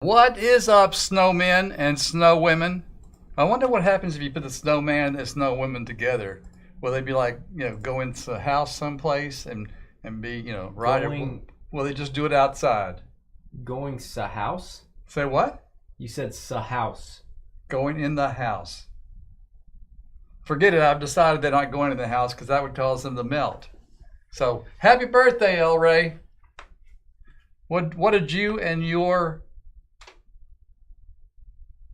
What is up, snowmen and snow women? I wonder what happens if you put the snowman and snow women together. Will they be like, go into a house someplace and be, right? Will they just do it outside? Going sa house? Say what? You said sa house. Going in the house. Forget it. I've decided they're not going in the house because that would cause them to melt. So, happy birthday, El Ray. What did you and your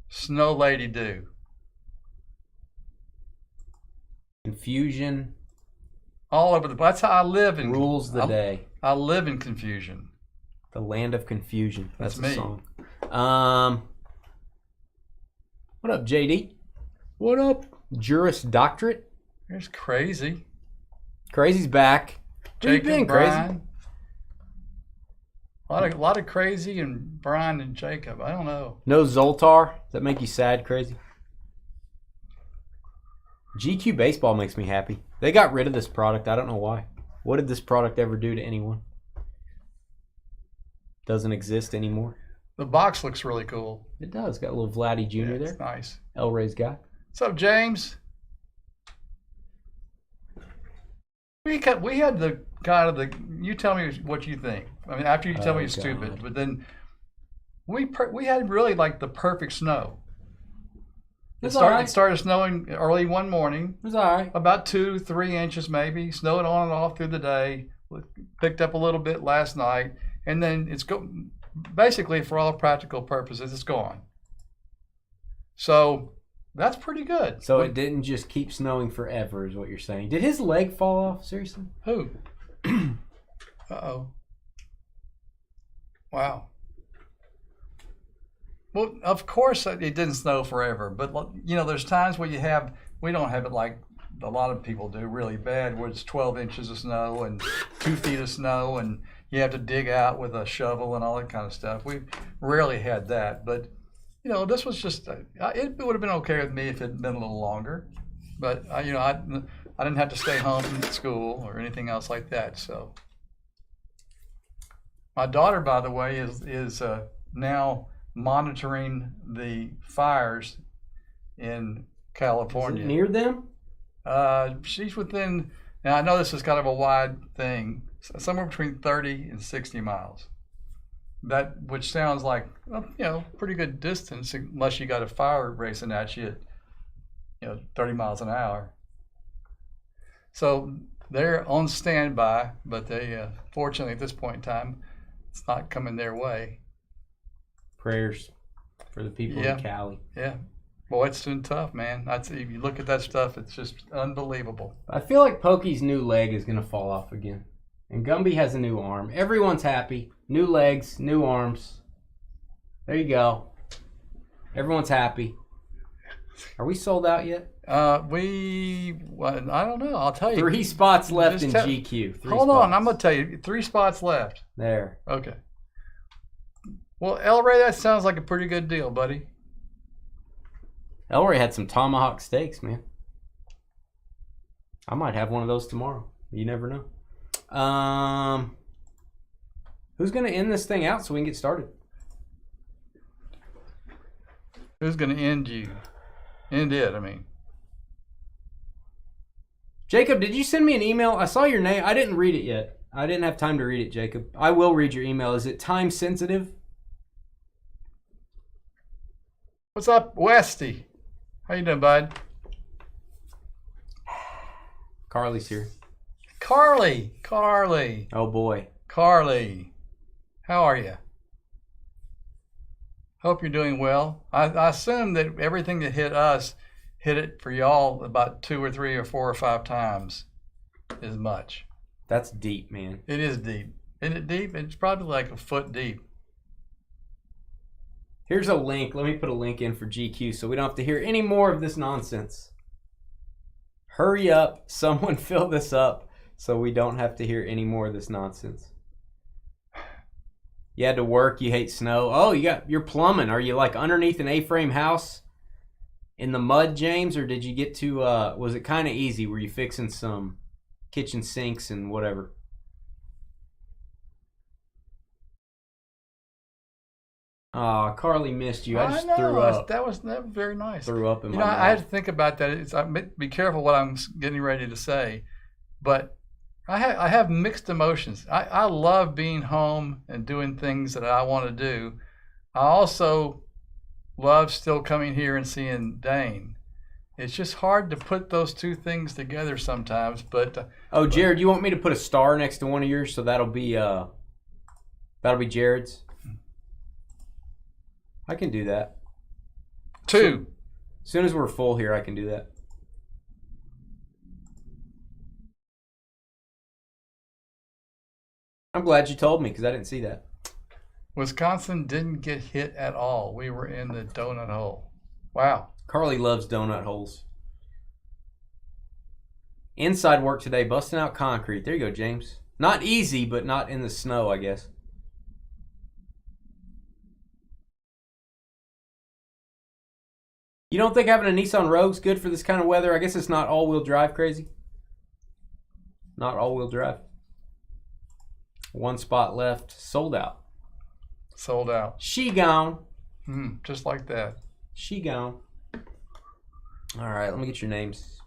snow lady do? Confusion. All over the place. That's how I live in. Rules the day. I live in confusion. The land of confusion. That's me. A song. What up, JD? What up, Juris Doctorate? Here's Crazy. Crazy's back. Where you been, Crazy? A lot of Crazy and Brian and Jacob. I don't know. No Zoltar? Does that make you sad, Crazy? GQ Baseball makes me happy. They got rid of this product. I don't know why. What did this product ever do to anyone? Doesn't exist anymore. The box looks really cool. It does. Got a little Vladdy Jr. there. It's nice. El Ray's guy. What's up, James? We had the kind of the. You tell me what you think. I mean, after you tell me it's stupid, but then we had really like the perfect snow. It started snowing early one morning. It was all right. About 2-3 inches maybe. Snowed on and off through the day. Picked up a little bit last night, and then it's basically for all practical purposes, it's gone. So that's pretty good. So it didn't just keep snowing forever, is what you're saying. Did his leg fall off? Seriously? Who? Uh-oh. Wow. Well, of course it didn't snow forever, but there's times where we don't have it like a lot of people do really bad, where it's 12 inches of snow and 2 feet of snow and you have to dig out with a shovel and all that kind of stuff. We've rarely had that, but this was just, it would have been okay with me if it had been a little longer, but I didn't have to stay home from school or anything else like that. So my daughter, by the way, is now monitoring the fires in California. Is it near them? She's within, now I know this is kind of a wide thing, somewhere between 30 and 60 miles. Which sounds like, pretty good distance, unless you got a fire racing at you at 30 miles an hour. So they're on standby, but they fortunately at this point in time, it's not coming their way. Prayers for the people in Cali. Yeah. Boy, it's been tough, man. If you look at that stuff, it's just unbelievable. I feel like Pokey's new leg is going to fall off again. And Gumby has a new arm. Everyone's happy. New legs, new arms. There you go. Everyone's happy. Are we sold out yet? I don't know. I'll tell you. 3 spots left in GQ. Hold on. I'm going to tell you. 3 spots left. There. Okay. Well, El Ray, that sounds like a pretty good deal, buddy. El Ray had some tomahawk steaks, man. I might have one of those tomorrow. You never know. Who's going to end this thing out so we can get started? Who's going to end you? End it, I mean. Jacob, did you send me an email? I saw your name. I didn't read it yet. I didn't have time to read it, Jacob. I will read your email. Is it time sensitive? What's up, Westy? How you doing, bud? Carly's here. Carly. Oh, boy. Carly. How are you? Hope you're doing well. I assume that everything that hit us hit it for y'all about 2 or 3 or 4 or 5 times as much. That's deep, man. It is deep. Isn't it deep? It's probably like a foot deep. Here's a link. Let me put a link in for GQ so we don't have to hear any more of this nonsense. Hurry up. Someone fill this up so we don't have to hear any more of this nonsense. You had to work. You hate snow. Oh, you're plumbing. Are you like underneath an A-frame house in the mud, James? Or did you get to, was it kind of easy? Were you fixing some kitchen sinks and whatever? Aw, Carly missed you. I just know, threw up. that was very nice. Threw up in my I mouth. had to think about that. Be careful what I'm getting ready to say, but I have mixed emotions. I love being home and doing things that I want to do. I also love still coming here and seeing Dane. It's just hard to put those two things together sometimes. But Jared, you want me to put a star next to one of yours, so that'll be Jared's? I can do that. 2. As soon as we're full here, I can do that. I'm glad you told me because I didn't see that. Wisconsin didn't get hit at all. We were in the donut hole. Wow. Carly loves donut holes. Inside work today, busting out concrete. There you go, James. Not easy, but not in the snow, I guess. You don't think having a Nissan Rogue's good for this kind of weather? I guess it's not all-wheel drive crazy. Not all-wheel drive. One spot left. Sold out. Sold out. She gone. Just like that. She gone. All right, let me get your names.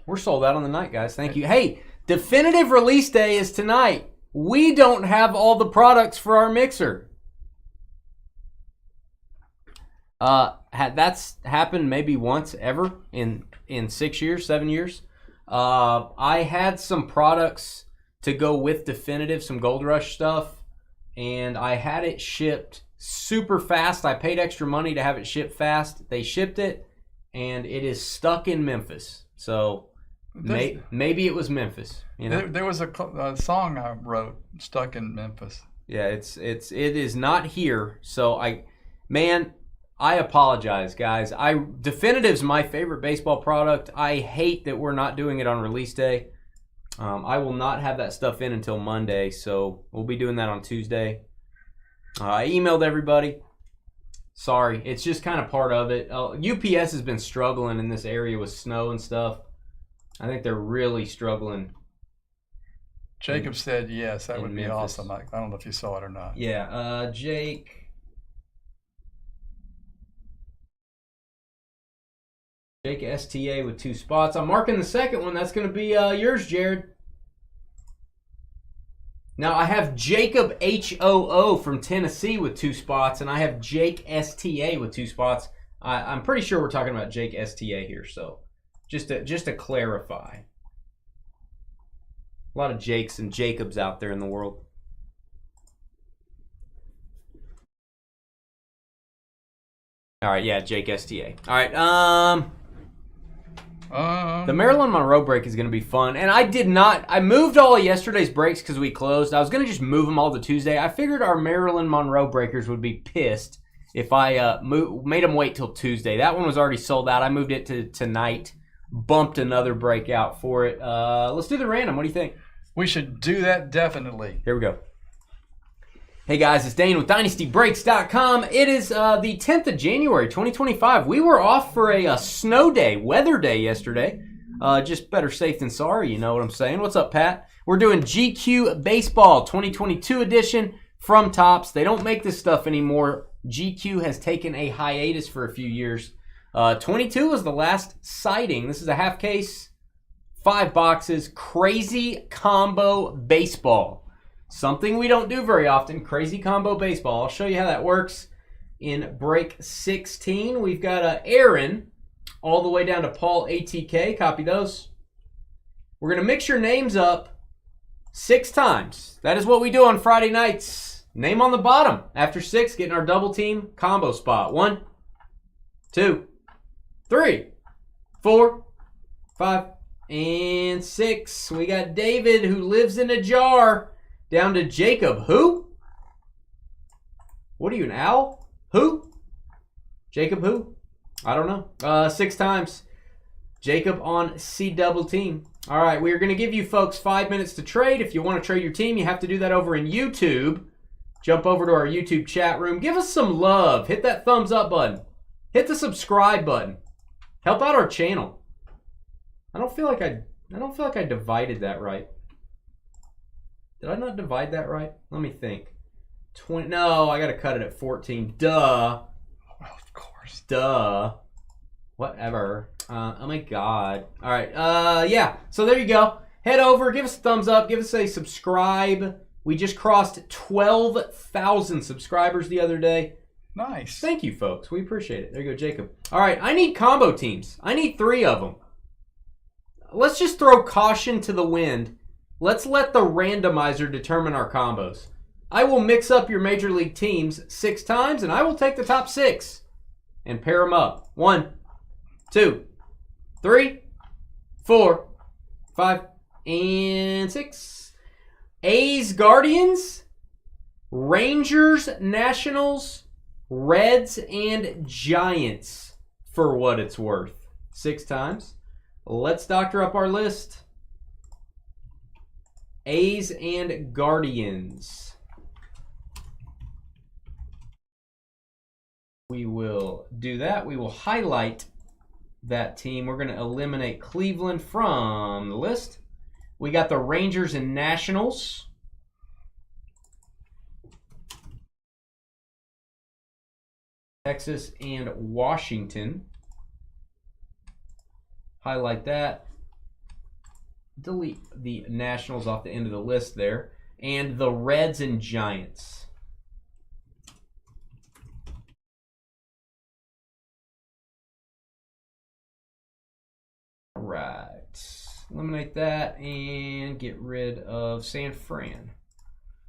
We're sold out on the night, guys. Thank you. Hey, definitive release day is tonight. We don't have all the products for our mixer. That's happened maybe once ever in 6 years, 7 years. I had some products to go with definitive, some Gold Rush stuff, and I had it shipped super fast. I paid extra money to have it shipped fast. They shipped it, and it is stuck in Memphis. So maybe it was Memphis. You know, there was a song I wrote, "Stuck in Memphis." Yeah, it is not here. So I apologize, guys. Definitive's my favorite baseball product. I hate that we're not doing it on release day. I will not have that stuff in until Monday, so we'll be doing that on Tuesday. I emailed everybody. Sorry, it's just kind of part of it. UPS has been struggling in this area with snow and stuff. I think they're really struggling. Jacob said yes, that would be Memphis. awesome. I don't know if you saw it or not. Yeah, Jake STA with 2 spots. I'm marking the second one. That's going to be yours, Jared. Now, I have Jacob HOO from Tennessee with 2 spots, and I have Jake STA with 2 spots. I'm pretty sure we're talking about Jake STA here, so just to clarify. A lot of Jakes and Jacobs out there in the world. All right, yeah, Jake STA. All right, the Marilyn Monroe break is going to be fun. And I moved all of yesterday's breaks because we closed. I was going to just move them all to Tuesday. I figured our Marilyn Monroe breakers would be pissed if I made them wait till Tuesday. That one was already sold out. I moved it to tonight, bumped another break out for it. Let's do the random. What do you think? We should do that definitely. Here we go. Hey guys, it's Dane with DynastyBreaks.com. It is the 10th of January, 2025. We were off for a snow day, weather day yesterday. Just better safe than sorry, you know what I'm saying. What's up, Pat? We're doing GQ Baseball 2022 edition from Topps. They don't make this stuff anymore. GQ has taken a hiatus for a few years. 22 was the last sighting. This is a half case, 5 boxes, crazy combo baseball. Something we don't do very often, crazy combo baseball. I'll show you how that works in break 16. We've got Aaron all the way down to Paul ATK. Copy those. We're going to mix your names up 6 times. That is what we do on Friday nights. Name on the bottom. After 6, getting our double team combo spot. 1, 2, 3, 4, 5, and 6. We got David, who lives in a jar. Down to Jacob. Who? What are you, an owl? Who? Jacob who? I don't know. 6 times. Jacob on C double team. All right, we are going to give you folks 5 minutes to trade. If you want to trade your team, you have to do that over in YouTube. Jump over to our YouTube chat room. Give us some love. Hit that thumbs up button. Hit the subscribe button. Help out our channel. I don't feel like I divided that right. Did I not divide that right? Let me think. 20. No, I got to cut it at 14. Duh. Well, of course. Duh. Whatever. Oh my god. All right. Yeah. So there you go. Head over, give us a thumbs up, give us a subscribe. We just crossed 12,000 subscribers the other day. Nice. Thank you, folks. We appreciate it. There you go, Jacob. All right. I need combo teams. I need 3 of them. Let's just throw caution to the wind. Let's let the randomizer determine our combos. I will mix up your Major League teams 6 times, and I will take the top 6 and pair them up. 1, 2, 3, 4, 5, and 6. A's, Guardians, Rangers, Nationals, Reds, and Giants, for what it's worth. 6 times. Let's doctor up our list. A's and Guardians. We will do that. We will highlight that team. We're going to eliminate Cleveland from the list. We got the Rangers and Nationals. Texas and Washington. Highlight that. Delete the Nationals off the end of the list there. And the Reds and Giants. All right. Eliminate that and get rid of San Fran.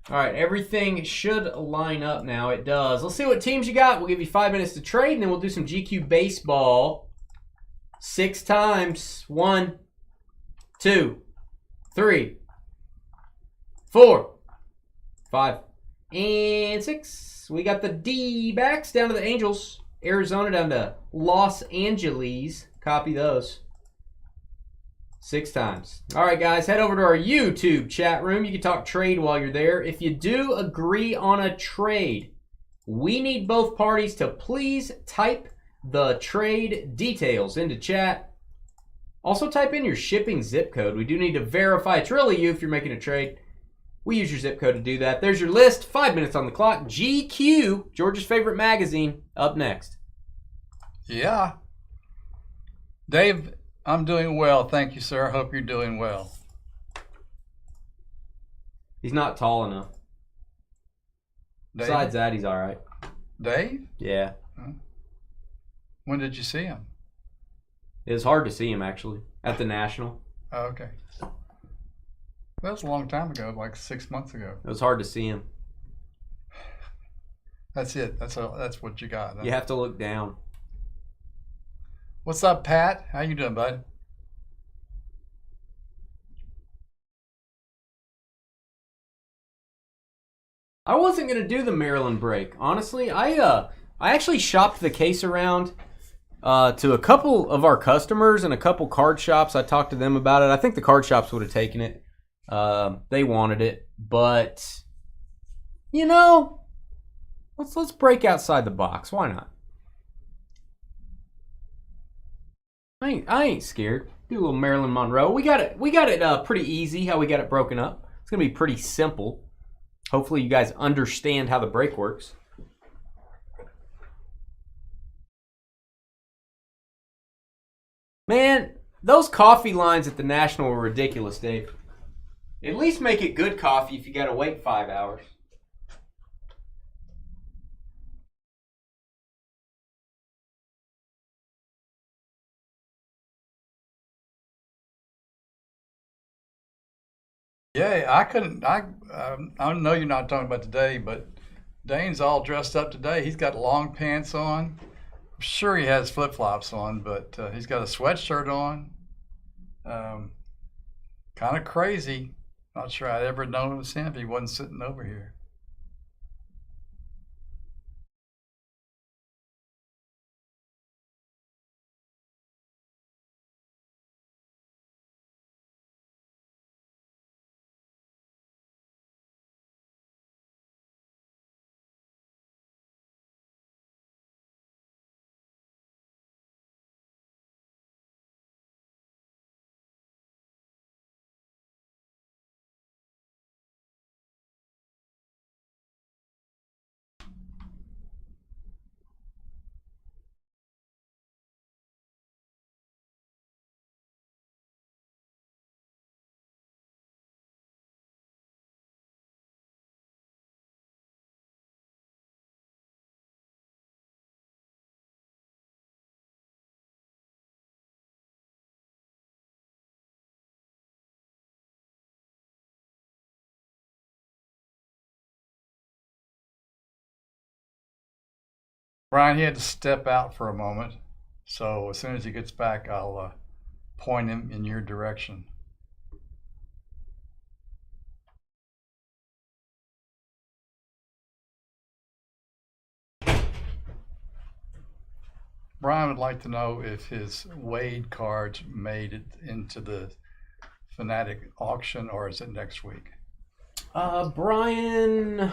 All right, everything should line up now. It does. Let's see what teams you got. We'll give you 5 minutes to trade, and then we'll do some GQ baseball 6 times. 1, 2, 3, 4, 5, and 6. We got the D-backs down to the Angels. Arizona down to Los Angeles. Copy those. 6 times. All right, guys, head over to our YouTube chat room. You can talk trade while you're there. If you do agree on a trade, we need both parties to please type the trade details into chat. Also, type in your shipping zip code. We do need to verify it's really you if you're making a trade. We use your zip code to do that. There's your list. 5 minutes on the clock. GQ, George's favorite magazine, up next. Yeah. Dave, I'm doing well. Thank you, sir. I hope you're doing well. He's not tall enough. Dave? Besides that, he's all right. Dave? Yeah. When did you see him? It was hard to see him, actually, at the National. Oh, okay. That was a long time ago, like 6 months ago. It was hard to see him. That's it. That's what you got. Huh? You have to look down. What's up, Pat? How you doing, bud? I wasn't going to do the Maryland break. Honestly, I actually shopped the case around to a couple of our customers and a couple card shops. I talked to them about it. I think the card shops would have taken it. They wanted it, but you know, let's break outside the box. Why not? I ain't scared. Do a little Marilyn Monroe. We got it pretty easy how we got it broken up. It's gonna be pretty simple. Hopefully you guys understand how the break works. Man, those coffee lines at the National were ridiculous, Dave. At least make it good coffee if you gotta wait 5 hours. Yeah, I couldn't. I know you're not talking about today, but Dane's all dressed up today. He's got long pants on. I'm sure he has flip flops on, but he's got a sweatshirt on. Kind of crazy. Not sure I'd ever known it was him if he wasn't sitting over here. Brian, he had to step out for a moment. So as soon as he gets back, I'll point him in your direction. Brian would like to know if his Wade cards made it into the Fanatic auction, or is it next week? Brian,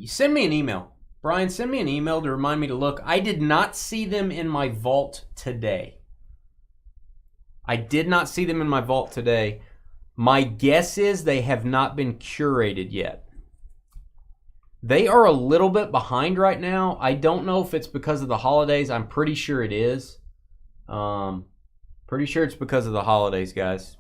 send me an email. Brian, send me an email to remind me to look. I did not see them in my vault today. My guess is they have not been curated yet. They are a little bit behind right now. I don't know if it's because of the holidays. I'm pretty sure it is. Pretty sure it's because of the holidays, guys.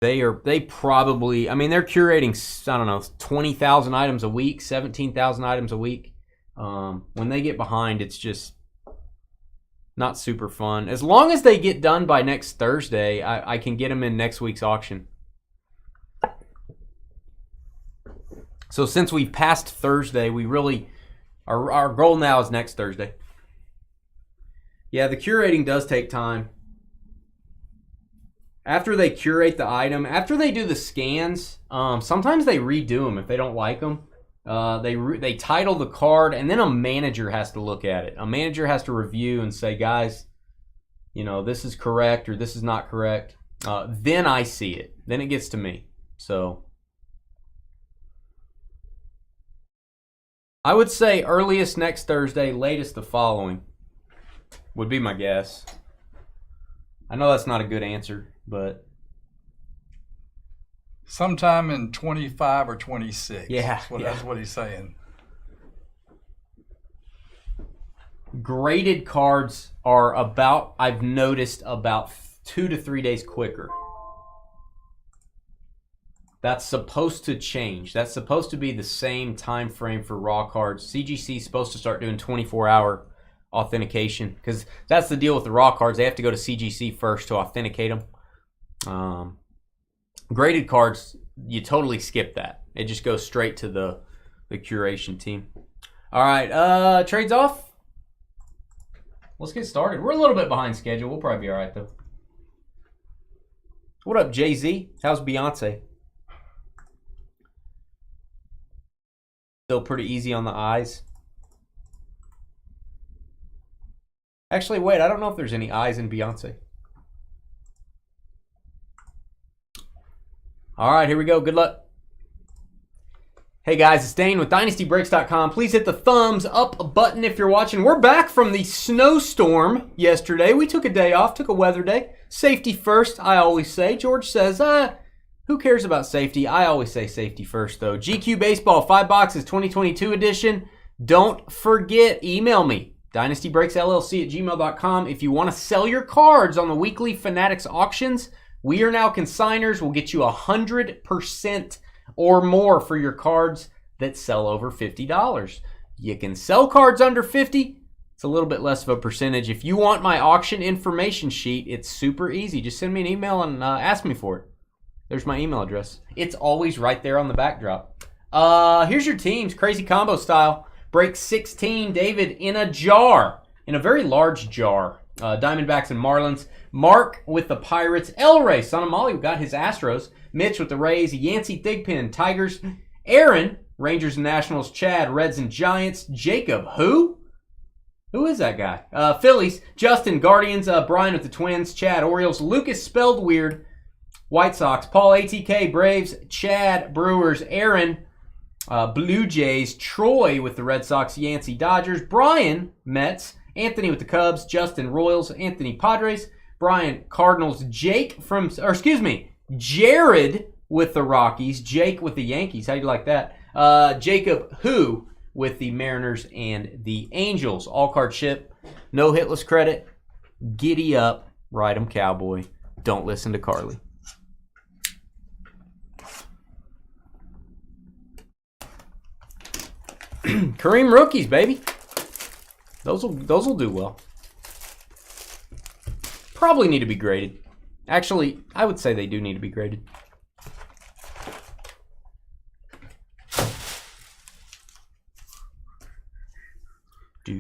They probably, I mean, they're curating, I don't know, 20,000 items a week, 17,000 items a week. When they get behind, it's just not super fun. As long as they get done by next Thursday, I can get them in next week's auction. So since we've passed Thursday, we really, our goal now is next Thursday. Yeah, the curating does take time. After they curate the item, after they do the scans, sometimes they redo them if they don't like them. They title the card, and then a manager has to look at it. A manager has to review and say, guys, you know, this is correct or this is not correct. Then I see it. Then it gets to me. So I would say earliest next Thursday, latest the following would be my guess. I know that's not a good answer, but sometime in 25 or 26. Yeah, That's what he's saying. Graded cards are about, I've noticed, about 2 to 3 days quicker. That's supposed to change. That's supposed to be the same time frame for raw cards. CGC is supposed to start doing 24-hour authentication because that's the deal with the raw cards. They have to go to CGC first to authenticate them. Graded cards, you totally skip that. It just goes straight to the curation team. All right, trades off. Let's get started. We're a little bit behind schedule. We'll probably be all right, though. What up, Jay-Z? How's Beyonce? Still pretty easy on the eyes. Actually, wait, I don't know if there's any eyes in Beyonce. All right, here we go. Good luck. Hey guys, it's Dane with DynastyBreaks.com. Please hit the thumbs up button if you're watching. We're back from the snowstorm yesterday. We took a day off, took a weather day. Safety first, I always say. George says, who cares about safety? I always say safety first, though. GQ Baseball, 5 boxes, 2022 edition. Don't forget, email me, dynastybreaksllc@gmail.com. If you want to sell your cards on the weekly Fanatics auctions, we are now consigners. We'll get you 100% or more for your cards that sell over $50. You can sell cards under $50. It's a little bit less of a percentage. If you want my auction information sheet, it's super easy. Just send me an email and ask me for it. There's my email address. It's always right there on the backdrop. Here's your teams, crazy combo style. Break 16, David in a jar, in a very large jar. Diamondbacks and Marlins. Mark with the Pirates. El Rey, son of Molly, got his Astros. Mitch with the Rays. Yancey, Thigpen, Tigers. Aaron, Rangers and Nationals. Chad, Reds and Giants. Jacob, who? Who is that guy? Phillies. Justin, Guardians. Brian with the Twins. Chad, Orioles. Lucas, spelled weird. White Sox. Paul, ATK, Braves. Chad, Brewers. Aaron, Blue Jays. Troy with the Red Sox. Yancey, Dodgers. Brian, Mets. Anthony with the Cubs. Justin, Royals. Anthony, Padres. Brian, Cardinals. Jared with the Rockies. Jake with the Yankees. How do you like that? Jacob, who with the Mariners and the Angels. All card ship. No hitless credit. Giddy up. Ride 'em, cowboy. Don't listen to Carly. Kareem rookies, baby. Those will do well. Probably need to be graded. Actually, I would say they do need to be graded. Hey,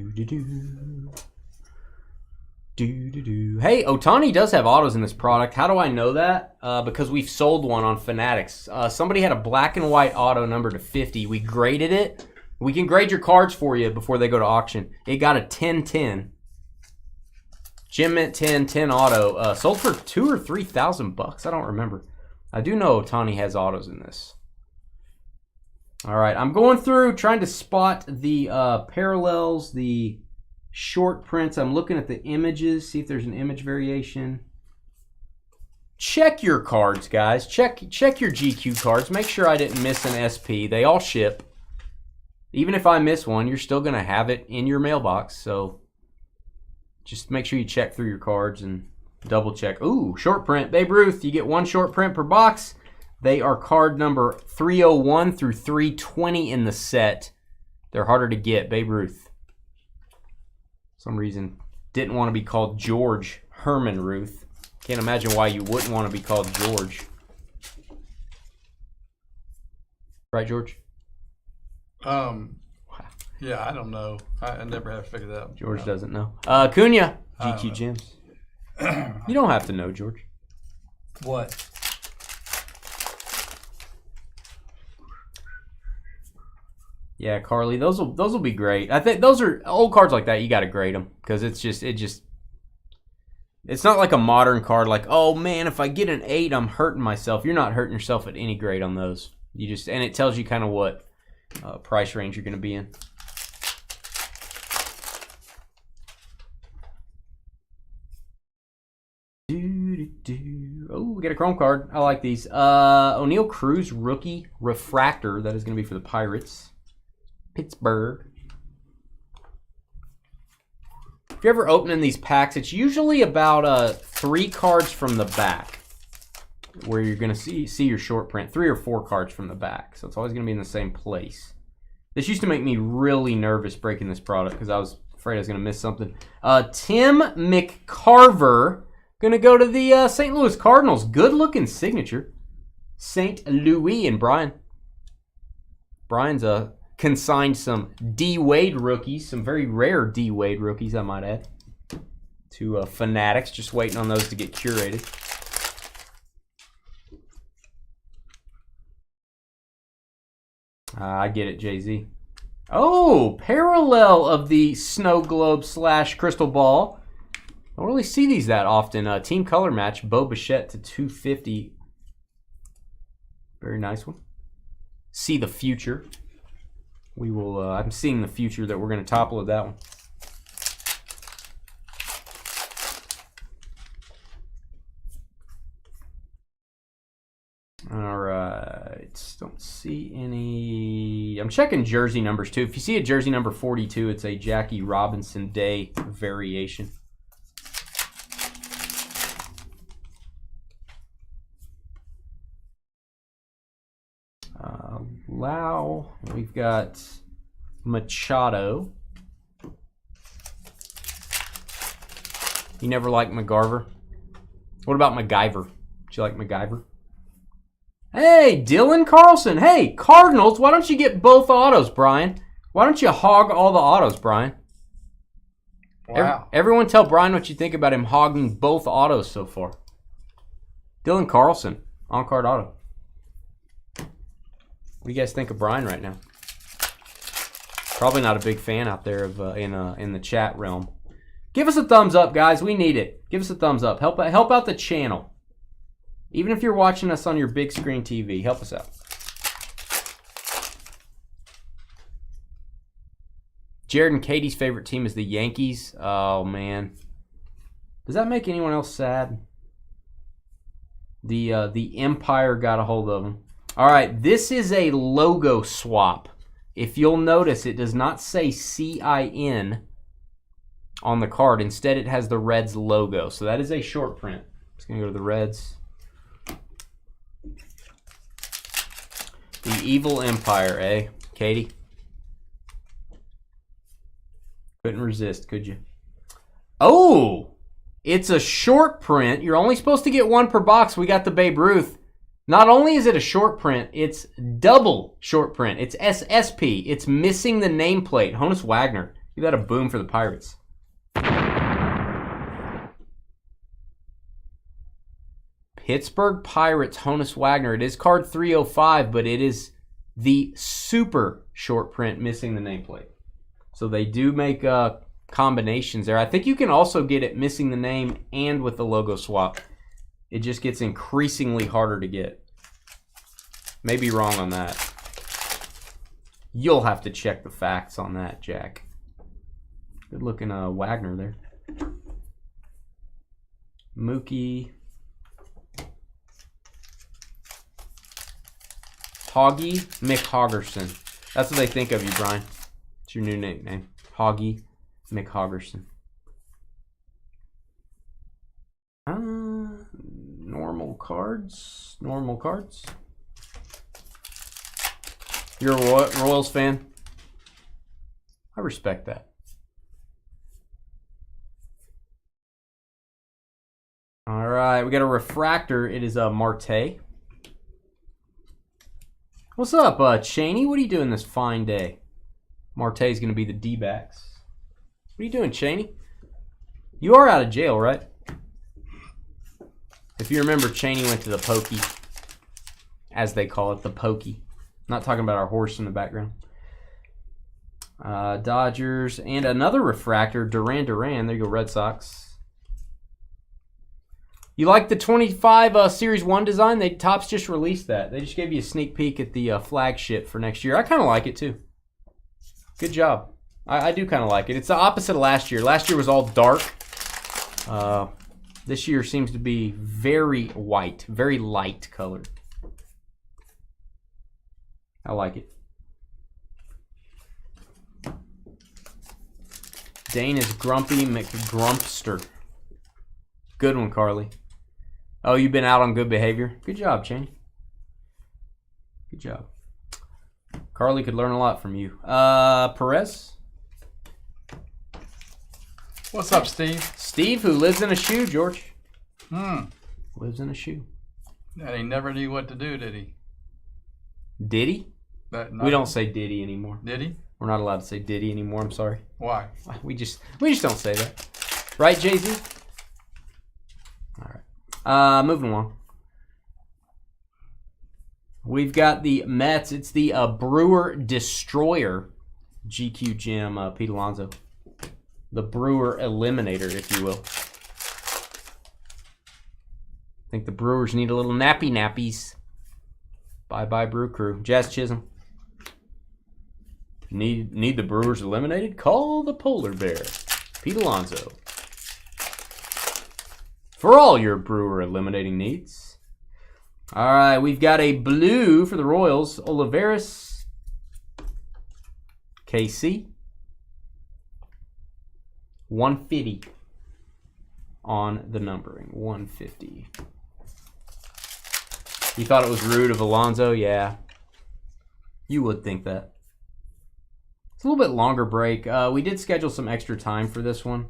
Otani does have autos in this product. How do I know that? Because we've sold one on Fanatics. Somebody had a black and white auto numbered to 50. We graded it. We can grade your cards for you before they go to auction. It got a 10-10. Gem Mint 10 auto. Sold for $2,000 or $3,000. I don't remember. I do know Otani has autos in this. All right, I'm going through trying to spot the parallels, the short prints. I'm looking at the images, see if there's an image variation. Check your cards, guys. Check your GQ cards. Make sure I didn't miss an SP. They all ship. Even if I miss one, you're still going to have it in your mailbox. So just make sure you check through your cards and double check. Ooh, short print. Babe Ruth, you get one short print per box. They are card number 301 through 320 in the set. They're harder to get. Babe Ruth. Some reason didn't want to be called George Herman Ruth. Can't imagine why you wouldn't want to be called George. Right, George? Yeah, I don't know. I never have figured that out. George doesn't know. Cunha, GQ Gems. You don't have to know, George. What? Yeah, Carly, those will be great. I think those are old cards like that. You got to grade them because it's not like a modern card. Like, oh man, if I get an 8, I'm hurting myself. You're not hurting yourself at any grade on those. And it tells you kind of what price range you're going to be in. Oh, we got a chrome card. I like these. O'Neal Cruz rookie refractor. That is going to be for the Pirates. Pittsburgh. If you're ever opening these packs, it's usually about 3 cards from the back where you're going to see your short print. 3 or 4 cards from the back. So it's always going to be in the same place. This used to make me really nervous breaking this product because I was afraid I was going to miss something. Tim McCarver. Going to go to the St. Louis Cardinals. Good looking signature. St. Louis and Brian. Brian's consigned some D. Wade rookies. Some very rare D. Wade rookies, I might add. To Fanatics. Just waiting on those to get curated. I get it, Jay-Z. Oh, parallel of the snow globe / crystal ball. I don't really see these that often. Team color match, Bo Bichette to 250. Very nice one. See the future. We will. I'm seeing the future that we're going to top load that one. All right. Don't see any. I'm checking jersey numbers too. If you see a jersey number 42, it's a Jackie Robinson Day variation. Lau. We've got Machado. You never liked McGarver? What about MacGyver? Did you like MacGyver? Hey, Dylan Carlson. Hey, Cardinals, why don't you get both autos, Brian? Why don't you hog all the autos, Brian? Wow. Everyone tell Brian what you think about him hogging both autos so far. Dylan Carlson, on-card auto. What do you guys think of Brian right now? Probably not a big fan out there of in the chat realm. Give us a thumbs up, guys. We need it. Give us a thumbs up. Help out the channel. Even if you're watching us on your big screen TV, help us out. Jared and Katie's favorite team is the Yankees. Oh man, does that make anyone else sad? The Empire got a hold of them. All right, this is a logo swap. If you'll notice, it does not say CIN on the card. Instead, it has the Reds logo. So that is a short print. Just going to go to the Reds. The Evil Empire, eh, Katie? Couldn't resist, could you? Oh, it's a short print. You're only supposed to get 1 per box. We got the Babe Ruth. Not only is it a short print, it's double short print. It's SSP. It's missing the nameplate. Honus Wagner. Give that a boom for the Pirates. Pittsburgh Pirates, Honus Wagner. It is card 305, but it is the super short print missing the nameplate. So they do make combinations there. I think you can also get it missing the name and with the logo swap. It just gets increasingly harder to get. Maybe wrong on that. You'll have to check the facts on that, Jack. Good looking Wagner there. Mookie. Hoggy McHoggerson. That's what they think of you, Brian. It's your new nickname. Hoggy McHoggerson. Normal cards. Normal cards. You're a Royals fan? I respect that. All right, we got a refractor. It is a Marte. What's up, Cheney? What are you doing this fine day? Marte's going to be the D-backs. What are you doing, Cheney? You are out of jail, right? If you remember, Cheney went to the pokey, as they call it, the pokey. Not talking about our horse in the background. Dodgers and another refractor, Duran. There you go, Red Sox. You like the 25 Series 1 design? Topps just released that. They just gave you a sneak peek at the flagship for next year. I kind of like it too. Good job. I do kind of like it. It's the opposite of last year. Last year was all dark. This year seems to be very white, very light colored. I like it. Dane is Grumpy McGrumpster. Good one, Carly. Oh, you've been out on good behavior? Good job, Cheney. Good job. Carly could learn a lot from you. Perez? What's up, Steve? Steve, who lives in a shoe, George. Lives in a shoe. And he never knew what to do, did he? Did he? We don't say did he anymore. Did he? We're not allowed to say did he anymore, I'm sorry. Why? We just don't say that. Right, Jay-Z? All right. Moving along. We've got the Mets. It's the Brewer Destroyer. GQ Jim, Pete Alonso. The Brewer Eliminator, if you will. I think the Brewers need a little nappies. Bye-bye, Brew Crew. Jazz Chisholm. Need the Brewers eliminated? Call the Polar Bear. Pete Alonso. For all your Brewer eliminating needs. All right, we've got a blue for the Royals. Olivares. KC. 150 on the numbering. 150. You thought it was rude of Alonso? Yeah. You would think that. It's a little bit longer break. We did schedule some extra time for this one.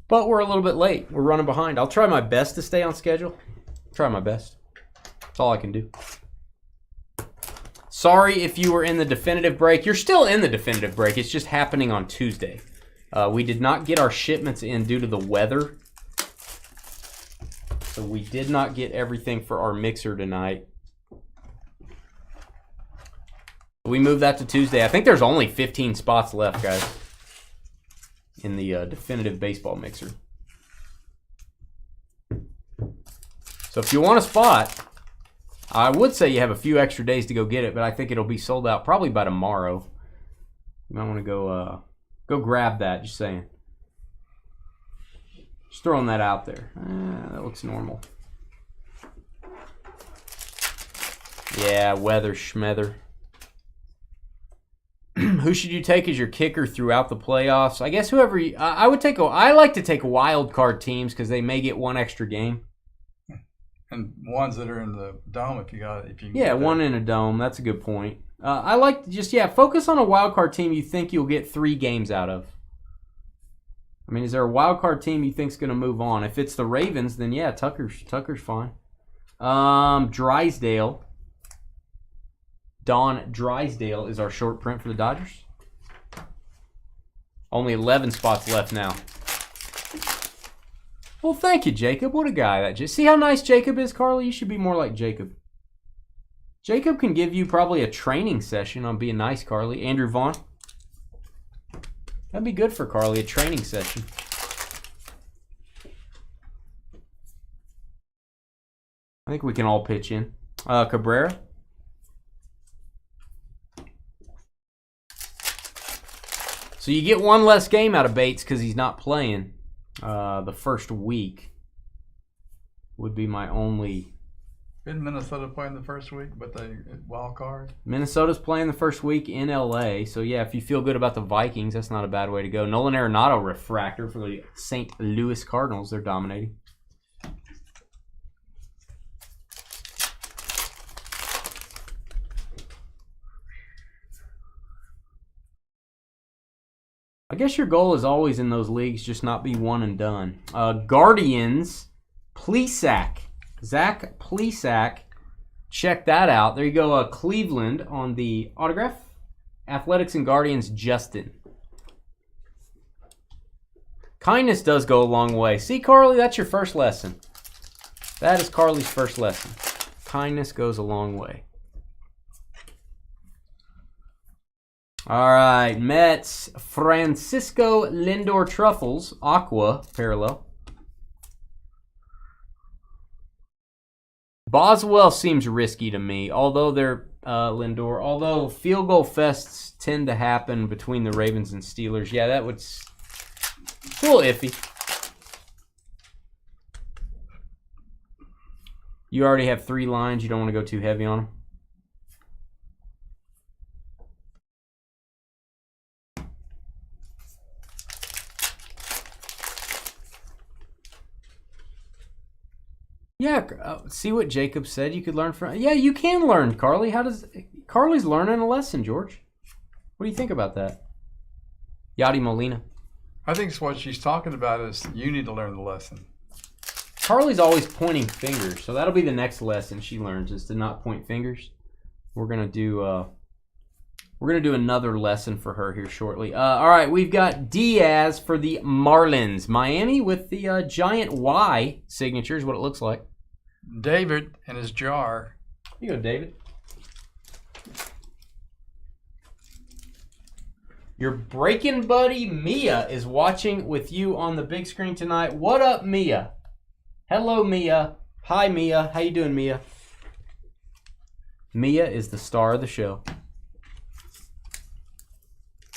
But we're a little bit late. We're running behind. I'll try my best to stay on schedule. Try my best. That's all I can do. Sorry if you were in the definitive break. You're still in the definitive break. It's just happening on Tuesday. We did not get our shipments in due to the weather. So we did not get everything for our mixer tonight. We moved that to Tuesday. I think there's only 15 spots left, guys, in the definitive baseball mixer. So if you want a spot, I would say you have a few extra days to go get it, but I think it'll be sold out probably by tomorrow. You might want to go grab that, just saying. Just throwing that out there. That looks normal. Yeah, weather schmether. Who should you take as your kicker throughout the playoffs? I guess whoever I would take. I like to take wild card teams because they may get one extra game. And ones that are in the dome, if you yeah, one in a dome. That's a good point. I like to just focus on a wild card team you think you'll get 3 games out of. I mean, is there a wild card team you think's going to move on? If it's the Ravens, then yeah, Tucker's fine. Drysdale. Don Drysdale is our short print for the Dodgers. Only 11 spots left now. Well, thank you, Jacob. What a guy that just. See how nice Jacob is, Carly? You should be more like Jacob. Jacob can give you probably a training session on being nice, Carly. Andrew Vaughn. That'd be good for Carly, a training session. I think we can all pitch in. Cabrera. So you get one less game out of Bates because he's not playing the first week. Would be my only. Didn't Minnesota playing the first week, but they wild card? Minnesota's playing the first week in LA. So yeah, if you feel good about the Vikings, that's not a bad way to go. Nolan Arenado refractor for the St. Louis Cardinals. They're dominating. I guess your goal is always in those leagues, just not be one and done. Guardians, Plesac. Zach Plesac. Check that out. There you go, Cleveland on the autograph. Athletics and Guardians, Justin. Kindness does go a long way. See, Carly, that's your first lesson. That is Carly's first lesson. Kindness goes a long way. All right, Mets, Francisco Lindor Truffles, Aqua, parallel. Boswell seems risky to me, although they're Lindor. Although field goal fests tend to happen between the Ravens and Steelers. Yeah, that would... It's a little iffy. You already have 3 lines. You don't want to go too heavy on them. Yeah, see what Jacob said you could learn from. Yeah, you can learn, Carly. Carly's learning a lesson, George? What do you think about that? Yadi Molina. I think what she's talking about is you need to learn the lesson. Carly's always pointing fingers, so that'll be the next lesson she learns is to not point fingers. We're gonna do another lesson for her here shortly. All right, we've got Diaz for the Marlins, Miami with the giant Y signature is what it looks like. David and his jar. Here you go, David. Your breaking buddy Mia is watching with you on the big screen tonight. What up, Mia? Hello, Mia. Hi, Mia. How you doing, Mia? Mia is the star of the show.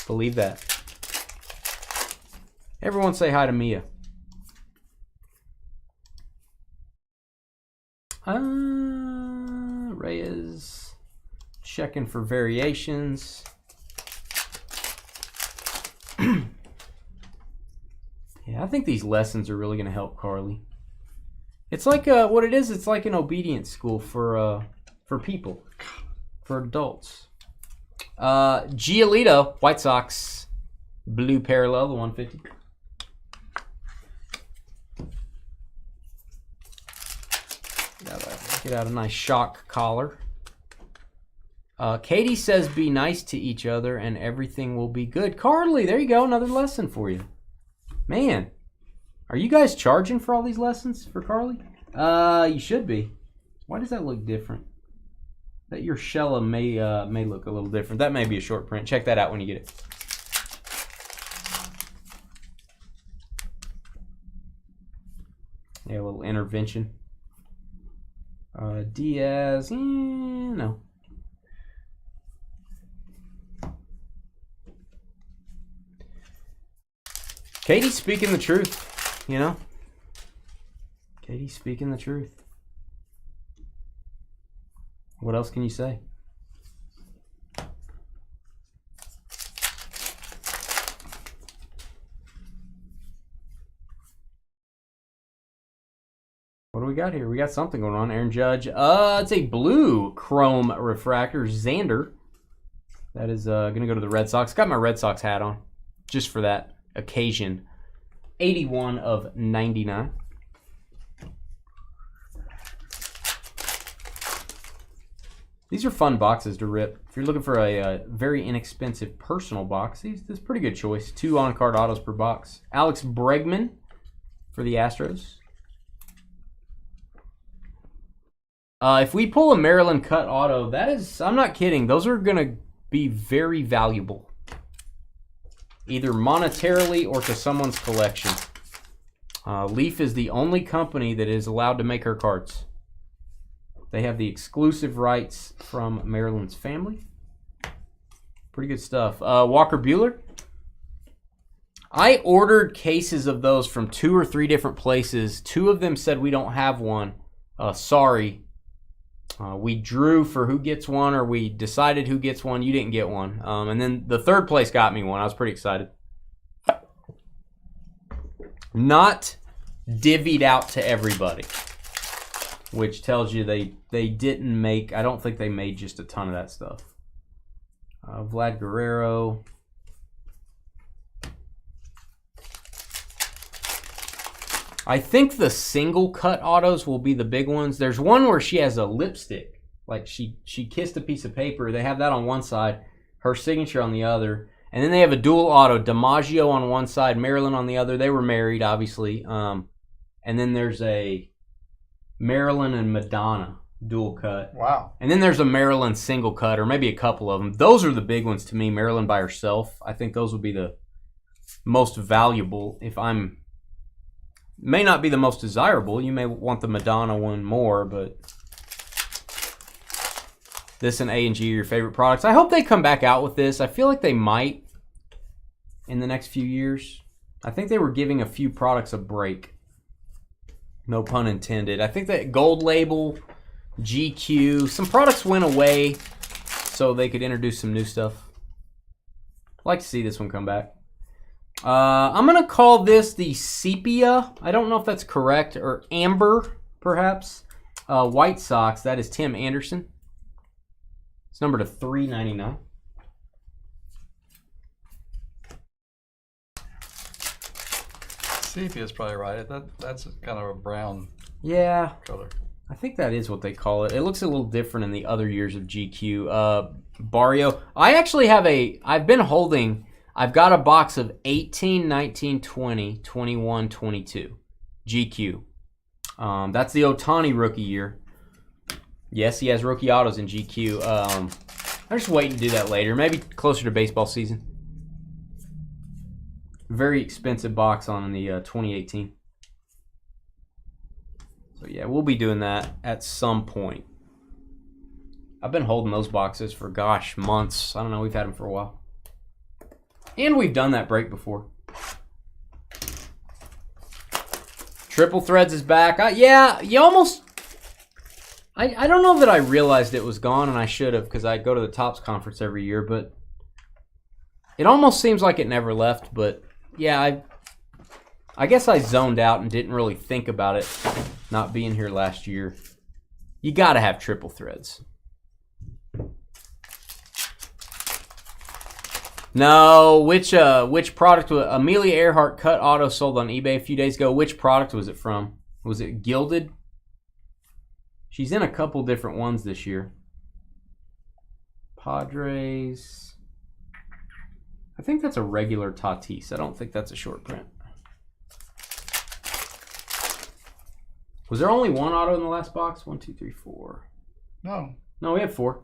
Believe that. Everyone say hi to Mia. Reyes. Checking for variations. Yeah, I think these lessons are really going to help Carly. It's like what it is. It's like an obedience school for people, for adults. Giolito, White Sox, blue parallel, the 150. Get out a nice shock collar. Katie says be nice to each other and everything will be good. Carly, there you go, another lesson for you. Man, are you guys charging for all these lessons for Carly? You should be. Why does that look different? That your Shella may look a little different. That may be a short print. Check that out when you get it. Yeah, a little intervention. Diaz, no. Katie's speaking the truth, you know? Katie's speaking the truth. What else can you say? What do we got here? We got something going on. Aaron Judge. It's a blue chrome refractor. Xander. That is going to go to the Red Sox. Got my Red Sox hat on just for that occasion. 81 of 99. These are fun boxes to rip. If you're looking for a very inexpensive personal box, this is a pretty good choice. 2 on-card autos per box. Alex Bregman for the Astros. If we pull a Maryland cut auto, that is, I'm not kidding, those are going to be very valuable. Either monetarily or to someone's collection. Leaf is the only company that is allowed to make her cards. They have the exclusive rights from Maryland's family. Pretty good stuff. Walker Buehler. I ordered cases of those from 2 or 3 different places. 2 of them said we don't have one. Sorry. We drew for who gets one, or we decided who gets one. You didn't get one. And then the 3rd place got me one. I was pretty excited. Not divvied out to everybody, which tells you they didn't make, I don't think they made just a ton of that stuff. Vlad Guerrero. I think the single cut autos will be the big ones. There's one where she has a lipstick. Like she kissed a piece of paper. They have that on one side, her signature on the other. And then they have a dual auto, DiMaggio on one side, Marilyn on the other. They were married, obviously. And then there's a Marilyn and Madonna dual cut. Wow. And then there's a Marilyn single cut, or maybe a couple of them. Those are the big ones to me. Marilyn by herself. I think those would be the most valuable. May not be the most desirable. You may want the Madonna one more, but this and A and G are your favorite products. I hope they come back out with this. I feel like they might in the next few years. I think they were giving a few products a break. No pun intended. I think that Gold Label, GQ, some products went away so they could introduce some new stuff. I'd like to see this one come back. I'm going to call this the Sepia. I don't know if that's correct. Or Amber, perhaps. White Sox. That is Tim Anderson. It's numbered to $3.99. Sepia is probably right. That's kind of a brown color. I think that is what they call it. It looks a little different in the other years of GQ. Barrio. I actually have I've got a box of 18, 19, 20, 21, 22. GQ. That's the Ohtani rookie year. Yes, he has rookie autos in GQ. I'm just waiting to do that later. Maybe closer to baseball season. Very expensive box on the 2018. So yeah, we'll be doing that at some point. I've been holding those boxes for, gosh, months. I don't know. We've had them for a while. And we've done that break before. Triple Threads is back. Yeah, you almost... I don't know that I realized it was gone, and I should have, because I go to the Topps conference every year, but it almost seems like it never left. But yeah, I guess I zoned out and didn't really think about it not being here last year. You got to have Triple Threads. No, which product? Amelia Earhart cut auto sold on eBay a few days ago. Which product was it from? Was it Gilded? She's in a couple different ones this year. Padres. I think that's a regular Tatis. I don't think that's a short print. Was there only one auto in the last box? 1, 2, 3, 4. No, we have 4.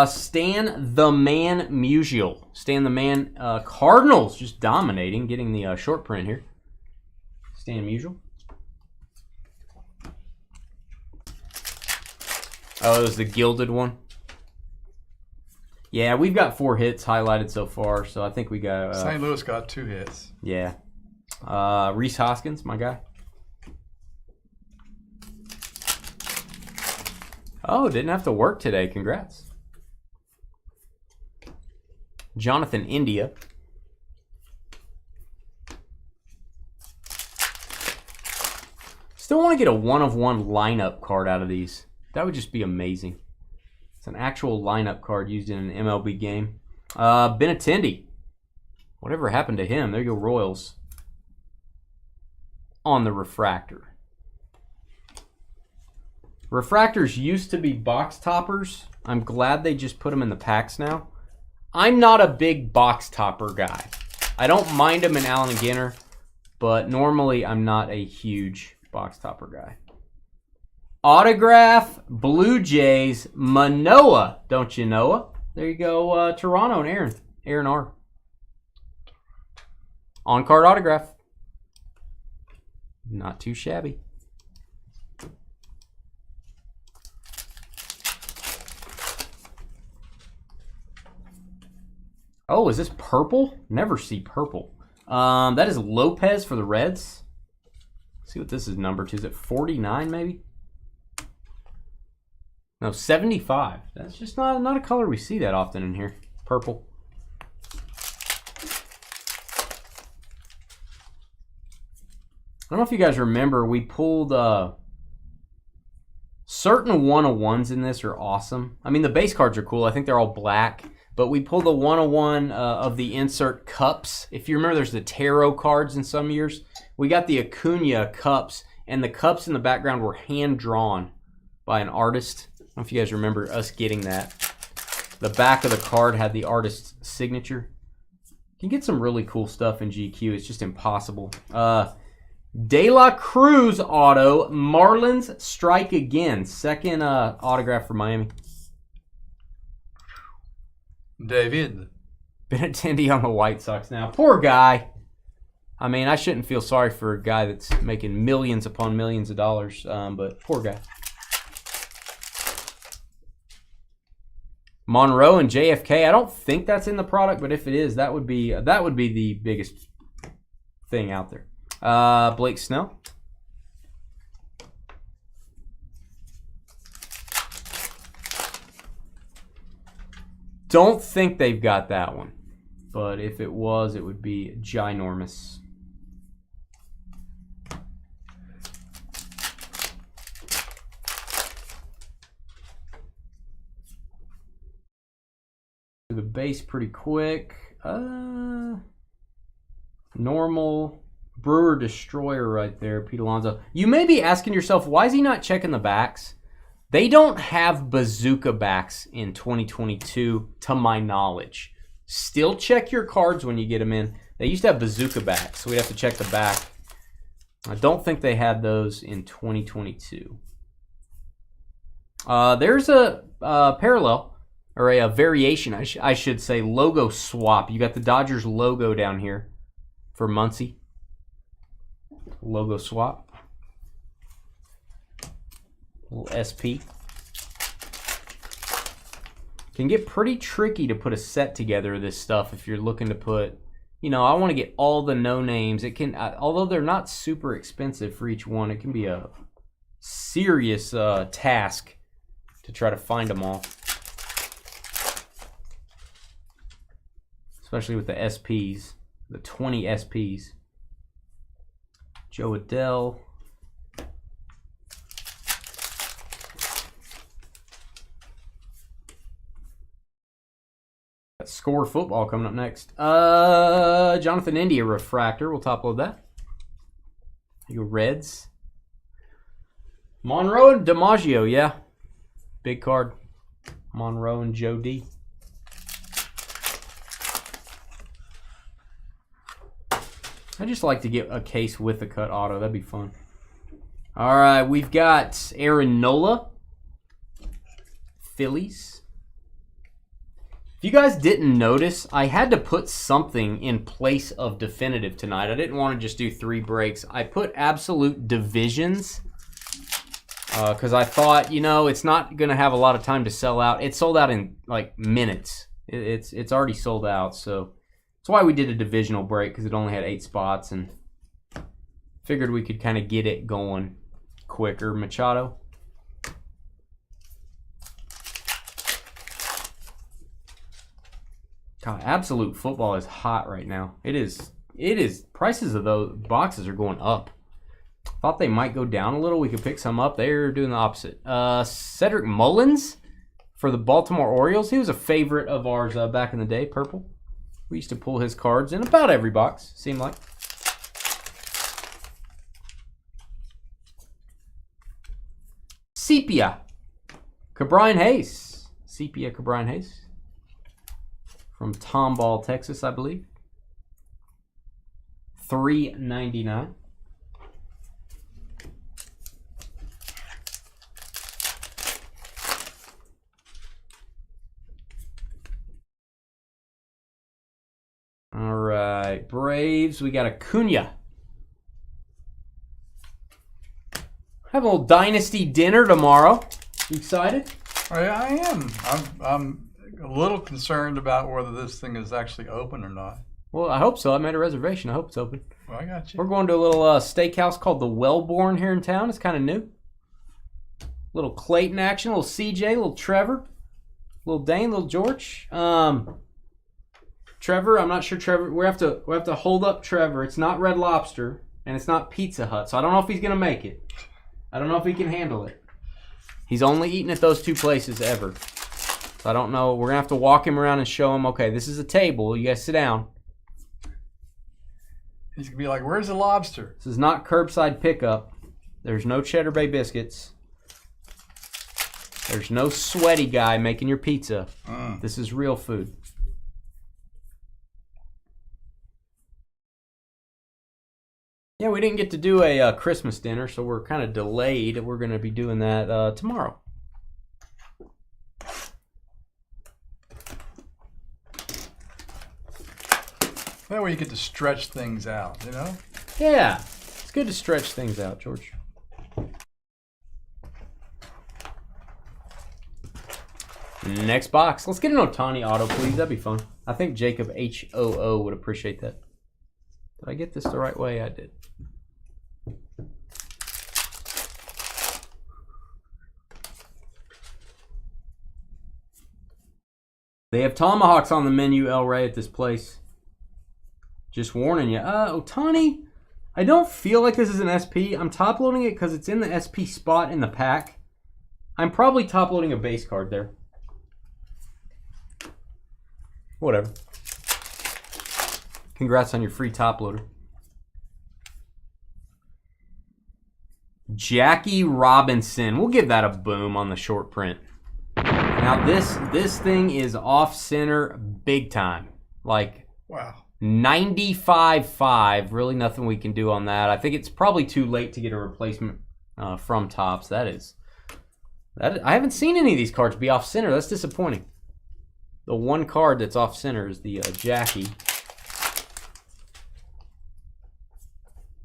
Stan the Man Musial. Stan the Man. Cardinals just dominating, getting the short print here. Stan Musial. Oh, it was the Gilded one. Yeah, we've got 4 hits highlighted so far, so I think we got... St. Louis got 2 hits. Yeah. Reese Hoskins, my guy. Oh, didn't have to work today. Congrats. Jonathan India. Still want to get a 1-of-1 lineup card out of these. That would just be amazing. It's an actual lineup card used in an MLB game. Benintendi. Whatever happened to him? There you go, Royals. On the refractor. Refractors used to be box toppers. I'm glad they just put them in the packs now. I'm not a big box topper guy. I don't mind them in Allen & Ginter, but normally I'm not a huge box topper guy. Autograph, Blue Jays, Manoah. Don't you know it? There you go, Toronto and Aaron. Aaron R. On-card autograph. Not too shabby. Oh, is this purple? Never see purple. That is Lopez for the Reds. Let's see what this is numbered to. Is it 49 maybe? No, 75. That's just not a color we see that often in here. Purple. I don't know if you guys remember, we pulled certain 101s in this are awesome. I mean, the base cards are cool. I think they're all black. But we pulled the 101 of the insert cups. If you remember, there's the tarot cards in some years. We got the Acuna cups, and the cups in the background were hand-drawn by an artist. I don't know if you guys remember us getting that. The back of the card had the artist's signature. You can get some really cool stuff in GQ. It's just impossible. De La Cruz auto, Marlins strike again. Second autograph for Miami. David. Benintendi on the White Sox now. Poor guy. I mean, I shouldn't feel sorry for a guy that's making millions upon millions of dollars, but poor guy. Monroe and JFK. I don't think that's in the product, but if it is, that would be the biggest thing out there. Blake Snell. Don't think they've got that one, but if it was, it would be ginormous. The base pretty quick. Normal. Brewer Destroyer right there, Pete Alonso. You may be asking yourself, why is he not checking the backs? They don't have bazooka backs in 2022, to my knowledge. Still check your cards when you get them in. They used to have bazooka backs, so we'd have to check the back. I don't think they had those in 2022. There's a parallel, or a variation, I should say, logo swap. You got the Dodgers logo down here for Muncie. Logo swap. Little SP. Can get pretty tricky to put a set together of this stuff if you're looking to put, you know, I want to get all the no names. It can, although they're not super expensive for each one, it can be a serious task to try to find them all. Especially with the SPs, the 20 SPs. Joe Adele. Score football coming up next. Jonathan India refractor. We'll top load that. You Reds. Monroe and DiMaggio, yeah. Big card. Monroe and Joe D. I just like to get a case with a cut auto. That'd be fun. All right, we've got Aaron Nola. Phillies. If you guys didn't notice, I had to put something in place of definitive tonight. I didn't want to just do 3 breaks. I put absolute divisions because I thought, you know, it's not going to have a lot of time to sell out. It sold out in like minutes. It's already sold out, so that's why we did a divisional break, because it only had 8 spots and figured we could kind of get it going quicker. Machado. God, absolute football is hot right now. It is. Prices of those boxes are going up. Thought they might go down a little. We could pick some up. They're doing the opposite. Cedric Mullins for the Baltimore Orioles. He was a favorite of ours back in the day, purple. We used to pull his cards in about every box, seemed like. Sepia. Cabrian Hayes. Sepia Cabrian Hayes. From Tomball, Texas, I believe. $3.99. All right, Braves. We got Acuna. Have a little Dynasty dinner tomorrow. You excited? I am. I'm a little concerned about whether this thing is actually open or not. Well, I hope so. I made a reservation. I hope it's open. Well, I got you. We're going to a little steakhouse called the Wellborn here in town. It's kind of new. Little Clayton action, little CJ, little Trevor, little Dane, little George. Trevor, I'm not sure Trevor. We have to hold up Trevor. It's not Red Lobster and it's not Pizza Hut. So I don't know if he's gonna make it. I don't know if he can handle it. He's only eaten at those two places ever. So I don't know. We're gonna have to walk him around and show him. Okay, this is a table. You guys sit down. He's gonna be like, "Where's the lobster?" This is not curbside pickup. There's no Cheddar Bay biscuits. There's no sweaty guy making your pizza. This is real food. Yeah, we didn't get to do a Christmas dinner, so we're kind of delayed. We're going to be doing that tomorrow. That way you get to stretch things out, you know? Yeah, it's good to stretch things out, George. Next box. Let's get an Ohtani auto, please. That'd be fun. I think Jacob HOO would appreciate that. Did I get this the right way? I did. They have tomahawks on the menu, El Rey, at this place. Just warning you. Ohtani, I don't feel like this is an SP. I'm top loading it because it's in the SP spot in the pack. I'm probably top loading a base card there. Whatever. Congrats on your free top loader. Jackie Robinson. We'll give that a boom on the short print. Now this thing is off center big time. Like, wow. 95.5. Really nothing we can do on that. I think it's probably too late to get a replacement from Topps. That I haven't seen any of these cards be off center. That's disappointing. The one card that's off center is the Jackie.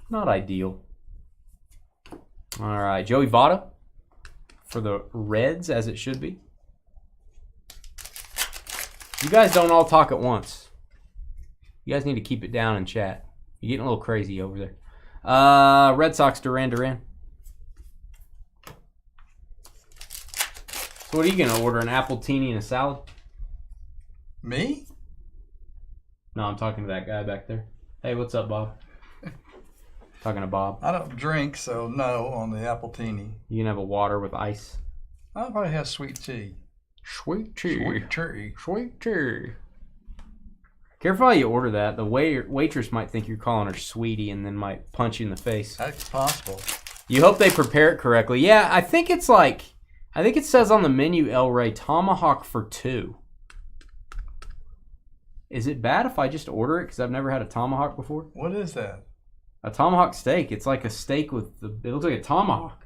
Not ideal. All right, Joey Votto for the Reds, as it should be. You guys don't all talk at once. You guys need to keep it down in chat. You're getting a little crazy over there. Red Sox, Duran Duran. So what are you going to order, an appletini and a salad? Me? No, I'm talking to that guy back there. Hey, what's up, Bob? Talking to Bob. I don't drink, so no on the appletini. You can have a water with ice. I'll probably have sweet tea. Sweet tea. Sweet tea. Sweet tea. Careful how you order that. The waitress might think you're calling her sweetie and then might punch you in the face. That's possible. You hope they prepare it correctly. Yeah, I think it says on the menu, El Rey, tomahawk for 2. Is it bad if I just order it because I've never had a tomahawk before? What is that? A tomahawk steak. It's like a steak with it looks like a tomahawk.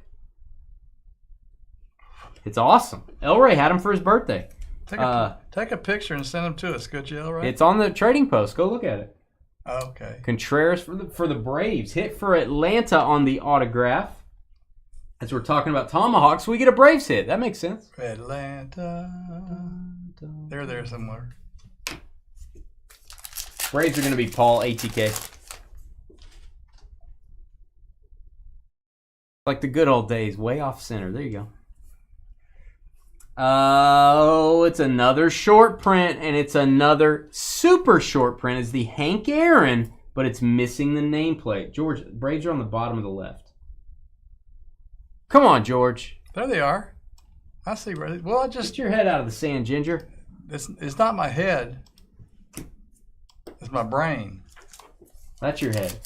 It's awesome. El Rey had him for his birthday. Take a picture and send them to us, could you, El Rey? It's on the trading post. Go look at it. Okay. Contreras for the Braves. Hit for Atlanta on the autograph. As we're talking about tomahawks, we get a Braves hit. That makes sense. Atlanta. They're there somewhere. Braves are going to be Paul ATK. Like the good old days, way off center. There you go. Oh, it's another short print, and it's another super short print. It's the Hank Aaron, but it's missing the nameplate. George, Braves are on the bottom of the left. Come on, George. There they are. I see. Well, Get your head out of the sand, Ginger. It's not my head. It's my brain. That's your head.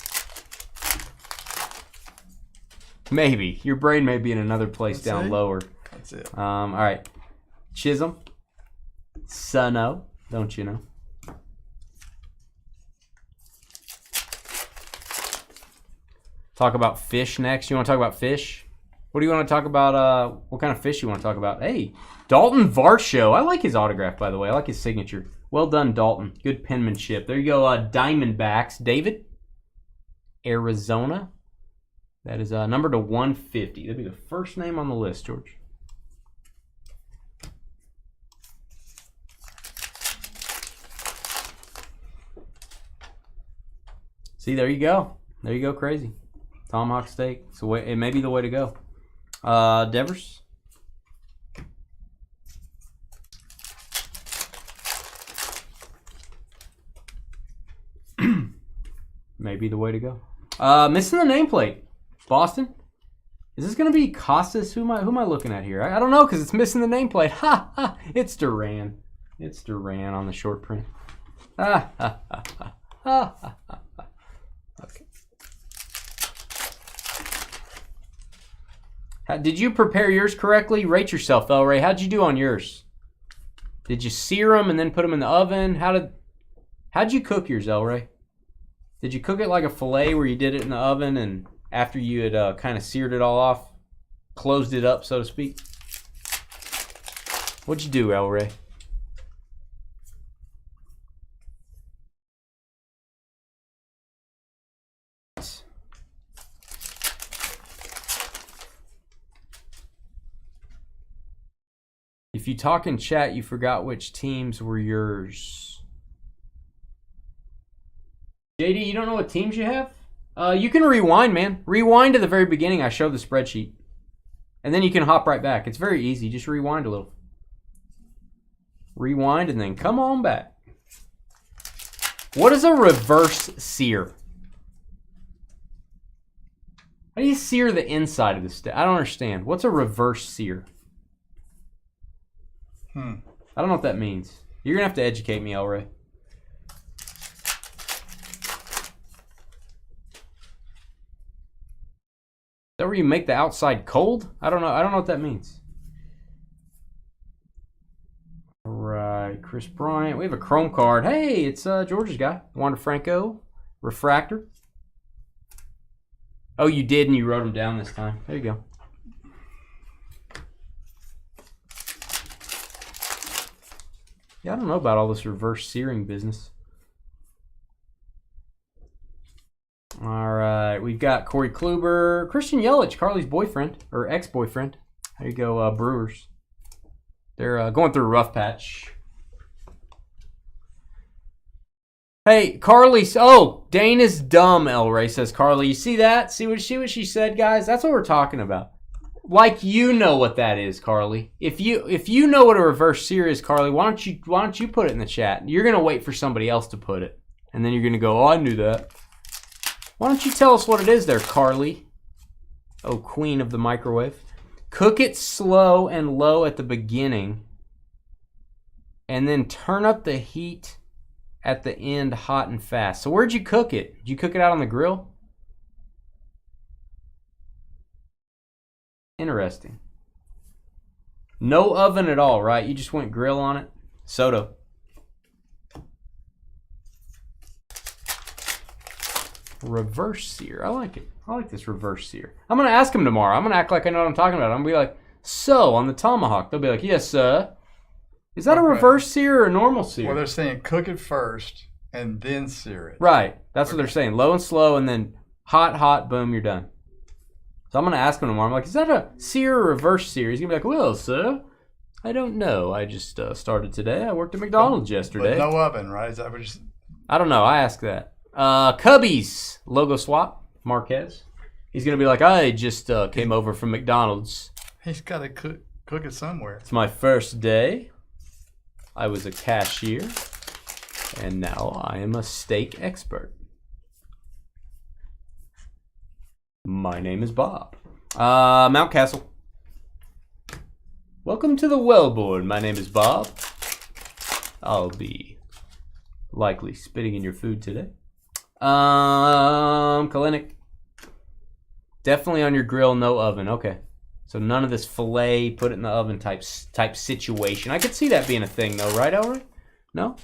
Maybe. Your brain may be in another place down lower. That's it. All right. Chisholm. Sunno. Don't you know? Talk about fish next. You want to talk about fish? What do you want to talk about? What kind of fish you want to talk about? Hey, Dalton Varsho. I like his autograph, by the way. I like his signature. Well done, Dalton. Good penmanship. There you go. Diamondbacks. David. Arizona. That is number to 150. That'd be the first name on the list, George. See, there you go. There you go, crazy. Tomahawk steak. So it may be the way to go. Devers. Maybe the way to go. Missing the nameplate. Boston. Is this going to be Costas? Who am I looking at here? I don't know because it's missing the nameplate. Ha ha. It's Duran. It's Duran on the short print. Ha ha ha ha ha ha. Okay. Did you prepare yours correctly? Rate yourself, El Ray. How'd you do on yours? Did you sear them and then put them in the oven? How'd you cook yours, El Ray? Did you cook it like a fillet where you did it in the oven and after you had kind of seared it all off, closed it up, so to speak? What'd you do, El Ray? If you talk in chat, you forgot which teams were yours. JD, you don't know what teams you have? You can rewind, man. Rewind to the very beginning. I showed the spreadsheet. And then you can hop right back. It's very easy. Just rewind a little. Rewind and then come on back. What is a reverse sear? How do you sear the inside of the stick? I don't understand. What's a reverse sear? I don't know what that means. You're going to have to educate me, El Ray. Is that where you make the outside cold? I don't know. I don't know what that means. All right, Chris Bryant. We have a chrome card. Hey, it's George's guy. Wander Franco. Refractor. Oh, you did and you wrote them down this time. There you go. Yeah, I don't know about all this reverse searing business. All right, we've got Corey Kluber, Christian Yelich, Carly's boyfriend, or ex-boyfriend. There you go, Brewers. They're going through a rough patch. Hey, Carly, oh, Dana's dumb, El Ray, says Carly. You see that? See what she said, guys? That's what we're talking about. Like you know what that is, Carly. If you know what a reverse sear is, Carly, why don't you put it in the chat? You're gonna wait for somebody else to put it, and then you're gonna go, oh, I knew that. Why don't you tell us what it is there, Carly? Oh, queen of the microwave. Cook it slow and low at the beginning, and then turn up the heat at the end hot and fast. So where'd you cook it? Did you cook it out on the grill? Interesting. No oven at all, right? You just went grill on it? Soto. Reverse sear. I like it. I like this reverse sear. I'm going to ask him tomorrow. I'm going to act like I know what I'm talking about. I'm going to be like, so, on the tomahawk. They'll be like, yes, sir. Is that a reverse sear or a normal sear? Well, they're saying cook it first and then sear it. Right. That's what they're saying. Low and slow and then hot, hot, boom, you're done. So I'm going to ask him tomorrow. I'm like, is that a sear or reverse sear? He's going to be like, well, sir, I don't know. I just started today. I worked at McDonald's yesterday. But no oven, right? Is that what you're... I don't know. I asked that. Cubbies logo swap. Marquez. He's going to be like, I just came over from McDonald's. He's got to cook it somewhere. It's my first day. I was a cashier. And now I am a steak expert. My name is Bob. Mountcastle. Welcome to the wellboard. My name is Bob. I'll be likely spitting in your food today. Kalinick. Definitely on your grill, no oven. Okay. So none of this filet, put it in the oven type situation. I could see that being a thing though, right, Elroy? No?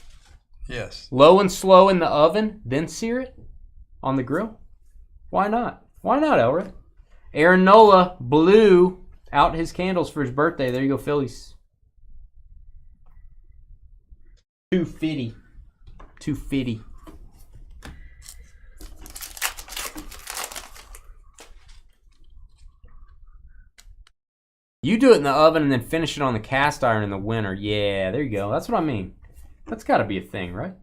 Yes. Low and slow in the oven, then sear it on the grill? Why not? Why not, Elroy? Aaron Nola blew out his candles for his birthday. There you go, Phillies. 250. 250. You do it in the oven and then finish it on the cast iron in the winter. Yeah, there you go. That's what I mean. That's got to be a thing, right?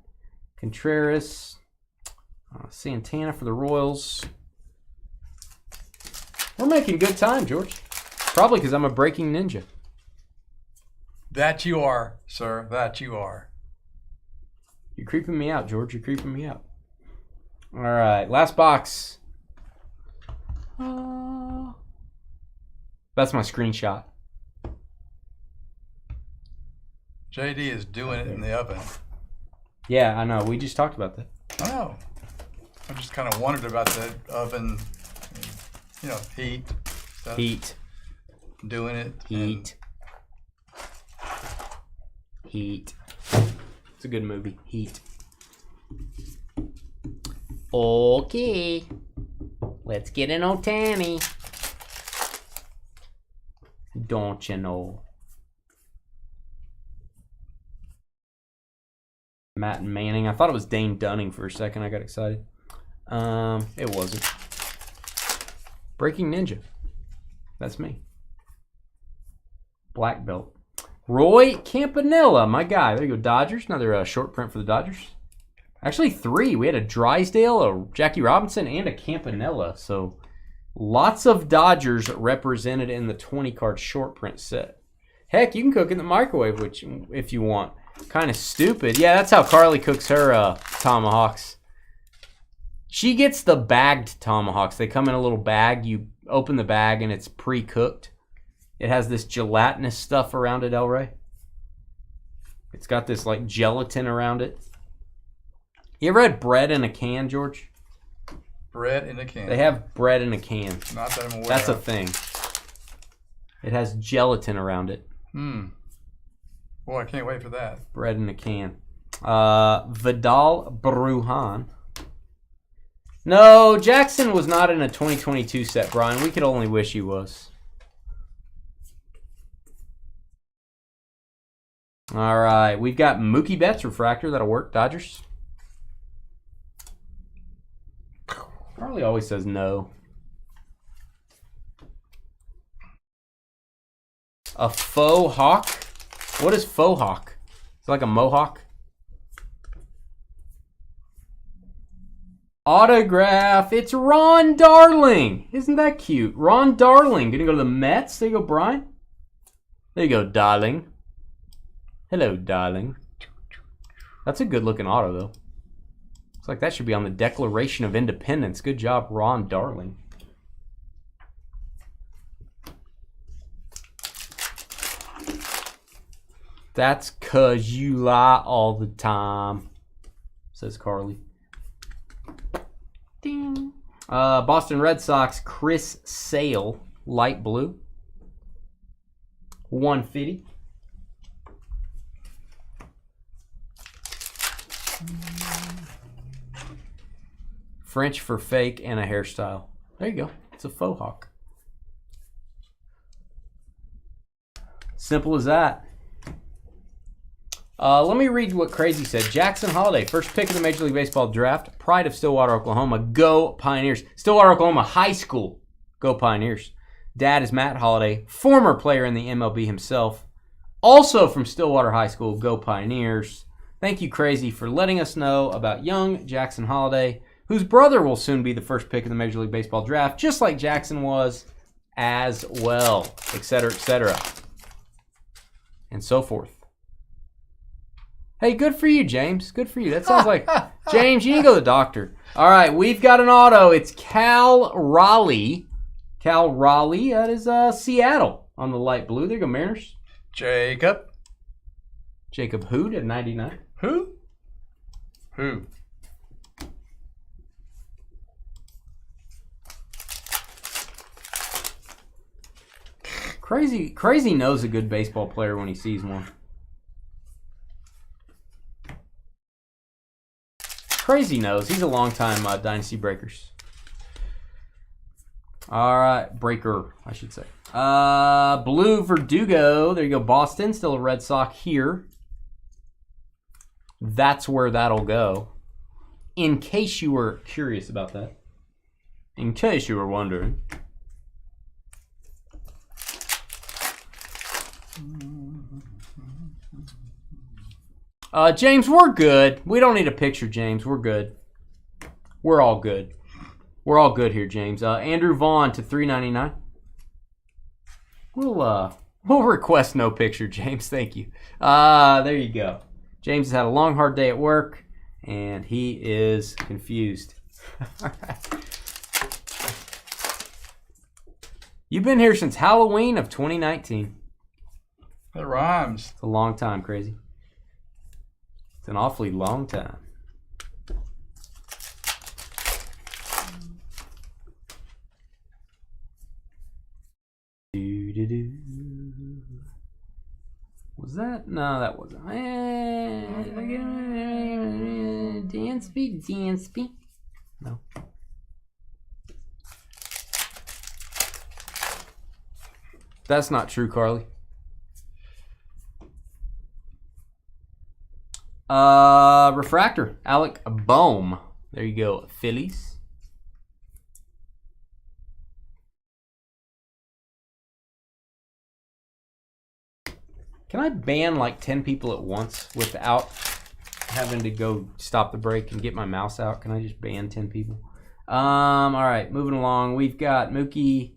Contreras. Santana for the Royals. We're making good time, George. Probably because I'm a breaking ninja. That you are, sir. That you are. You're creeping me out, George. You're creeping me out. All right, last box. That's my screenshot. JD is doing it in the oven. Yeah, I know. We just talked about that. I know. I just kind of wondered about the oven, you know, heat. Stuff. Heat. Doing it. Heat. Heat. It's a good movie. Heat. Okay. Let's get an Otani. Don't you know? Matt and Manning. I thought it was Dane Dunning for a second. I got excited. It wasn't. Breaking Ninja. That's me. Black belt. Roy Campanella, my guy. There you go, Dodgers. Another short print for the Dodgers. Actually, 3. We had a Drysdale, a Jackie Robinson, and a Campanella. So lots of Dodgers represented in the 20-card short print set. Heck, you can cook in the microwave if you want. Kind of stupid. Yeah, that's how Carly cooks her tomahawks. She gets the bagged tomahawks. They come in a little bag. You open the bag and it's pre-cooked. It has this gelatinous stuff around it, Elroy. It's got this like gelatin around it. You ever had bread in a can, George? Bread in a can. They have bread in a can. Not that I'm aware That's a of. thing. It has gelatin around it. Boy, I can't wait for that. Bread in a can. Vidal Brujan. No, Jackson was not in a 2022 set, Brian. We could only wish he was. All right, we've got Mookie Betts refractor. That'll work, Dodgers. Carly always says no. A faux hawk? What is faux hawk? It's like a mohawk. Autograph. It's Ron Darling. Isn't that cute? Ron Darling. Gonna go to the Mets. There you go, Brian. There you go, darling. Hello, darling. That's a good looking auto, though. Looks like that should be on the Declaration of Independence. Good job, Ron Darling. That's 'cause you lie all the time, says Carly. Ding. Boston Red Sox, Chris Sale, light blue. 150. French for fake and a hairstyle. There you go. It's a faux hawk. Simple as that. Let me read what Crazy said. Jackson Holiday, first pick of the Major League Baseball draft. Pride of Stillwater, Oklahoma. Go Pioneers. Stillwater, Oklahoma High School. Go Pioneers. Dad is Matt Holiday, former player in the MLB himself. Also from Stillwater High School. Go Pioneers. Thank you, Crazy, for letting us know about young Jackson Holiday, whose brother will soon be the first pick of the Major League Baseball draft, just like Jackson was as well, etc., and so forth. Hey, good for you, James. Good for you. That sounds like... James, you need to go to the doctor. All right, we've got an auto. It's Cal Raleigh. Cal Raleigh. That is Seattle on the light blue. There you go, Mariners. Jacob. Jacob Hood at 99. Who? Crazy knows a good baseball player when he sees one. Crazy knows. He's a long-time Dynasty Breakers. All right, Breaker, I should say. Blue Verdugo. There you go, Boston. Still a Red Sox here. That's where that'll go. In case you were curious about that. In case you were wondering. James, we're good. We don't need a picture, James. We're good. We're all good. We're all good here, James. Andrew Vaughn to $3.99. We'll request no picture, James. Thank you. There you go. James has had a long, hard day at work, and he is confused. All right. You've been here since Halloween of 2019. It rhymes. It's a long time, Crazy. It's an awfully long time. Was that? No, that wasn't. Dansby. No. That's not true, Carly. Refractor, Alec Boehm. There you go, Phillies. Can I ban like 10 people at once without having to go stop the break and get my mouse out? Can I just ban 10 people? All right, moving along. We've got Mookie.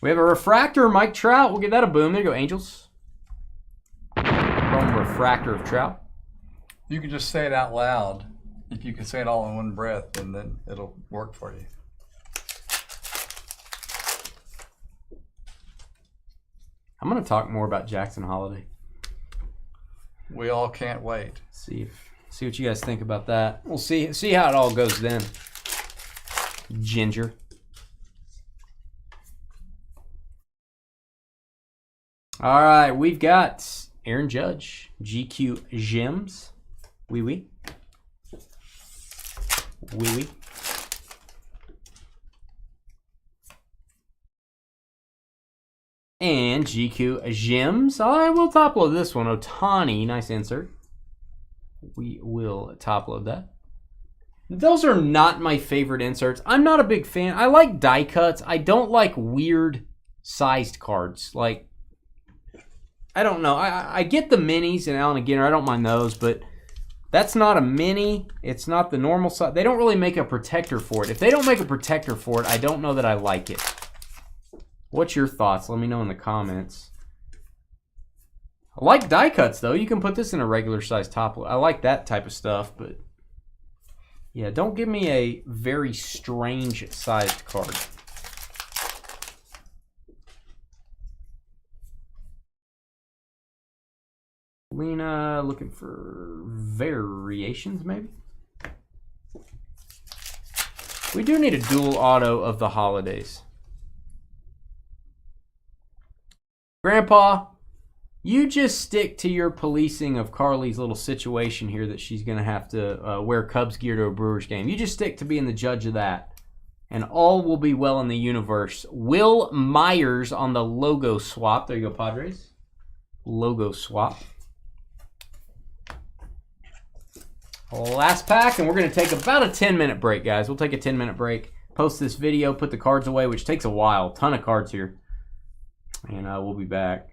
We have a refractor, Mike Trout. We'll give that a boom. There you go, Angels. Chrome refractor of Trout. You can just say it out loud. If you can say it all in one breath, and then it'll work for you. I'm going to talk more about Jackson Holiday. We all can't wait. See what you guys think about that. We'll see how it all goes then. Ginger. All right, we've got Aaron Judge, GQ Gems. Oui. And GQ Gems. I will top load this one. Ohtani, nice insert. We will top load that. Those are not my favorite inserts. I'm not a big fan. I like die cuts. I don't like weird sized cards. Like, I don't know. I get the minis and Allen Again, I don't mind those, but that's not a mini. It's not the normal size. They don't really make a protector for it. If they don't make a protector for it, I don't know that I like it. What's your thoughts? Let me know in the comments. I like die cuts, though. You can put this in a regular size top load. I like that type of stuff, but yeah, don't give me a very strange sized card. Lena looking for variations, maybe? We do need a dual auto of the holidays. Grandpa, you just stick to your policing of Carly's little situation here that she's going to have to wear Cubs gear to a Brewers game. You just stick to being the judge of that, and all will be well in the universe. Will Myers on the logo swap. There you go, Padres. Logo swap. Last pack, and we're going to take about a 10-minute break, guys. We'll take a 10-minute break, post this video, put the cards away, which takes a while. Ton of cards here. And we'll be back.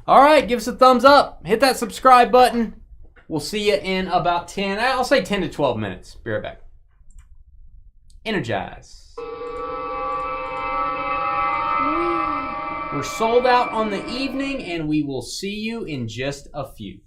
All right, give us a thumbs up. Hit that subscribe button. We'll see you in about 10, I'll say 10 to 12 minutes. Be right back. Energize. We're sold out on the evening, and we will see you in just a few.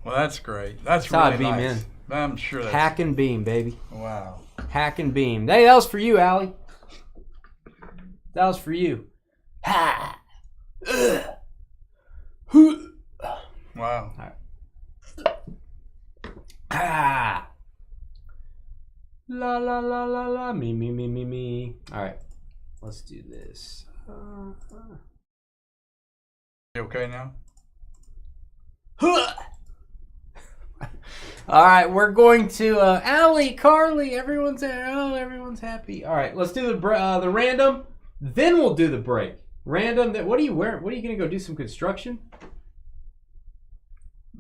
Well, that's great. That's how I really beam nice. in. I'm sure that's... Hack and beam, baby. Wow. Hack and beam. Hey, that was for you, Allie. That was for you. Ha! Wow. Ah. La la la la la. Me. All right. Let's do this. You okay now? All right, we're going to Allie, Carly, everyone's there. Oh, everyone's happy. All right, let's do the random. Then we'll do the break. Random. What are you wearing? What are you gonna go do? Some construction?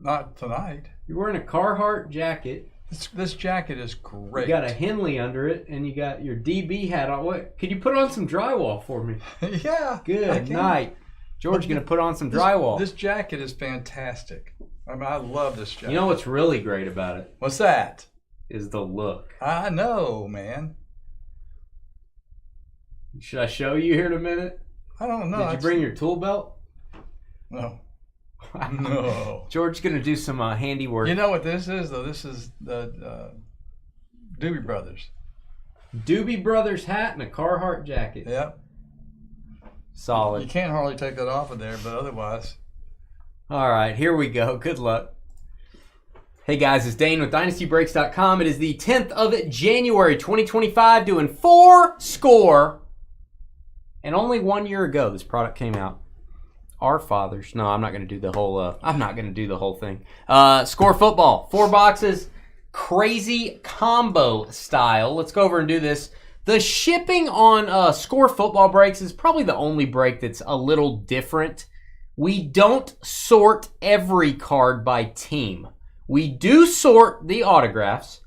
Not tonight. You're wearing a Carhartt jacket. This jacket is great. You got a Henley under it, and you got your DB hat on. What? Could you put on some drywall for me? Yeah. Good night. George's gonna put on some drywall. This jacket is fantastic. I mean, I love this jacket. You know what's really great about it? What's that? Is the look. I know, man. Should I show you here in a minute? I don't know. Did you bring your tool belt? No. No. George's gonna do some handiwork. You know what this is, though? This is the Doobie Brothers. Doobie Brothers hat and a Carhartt jacket. Yep. Solid. You can't hardly take that off of there, but otherwise. All right, here we go. Good luck. Hey guys, it's Dane with DynastyBreaks.com. It is the 10th of January, 2025, doing 4 score. And only 1 year ago, this product came out. Our fathers. No, I'm not going to do the whole. I'm not going to do the whole thing. Score football, 4 boxes, crazy combo style. Let's go over and do this. The shipping on Score football breaks is probably the only break that's a little different. We don't sort every card by team. We do sort the autographs,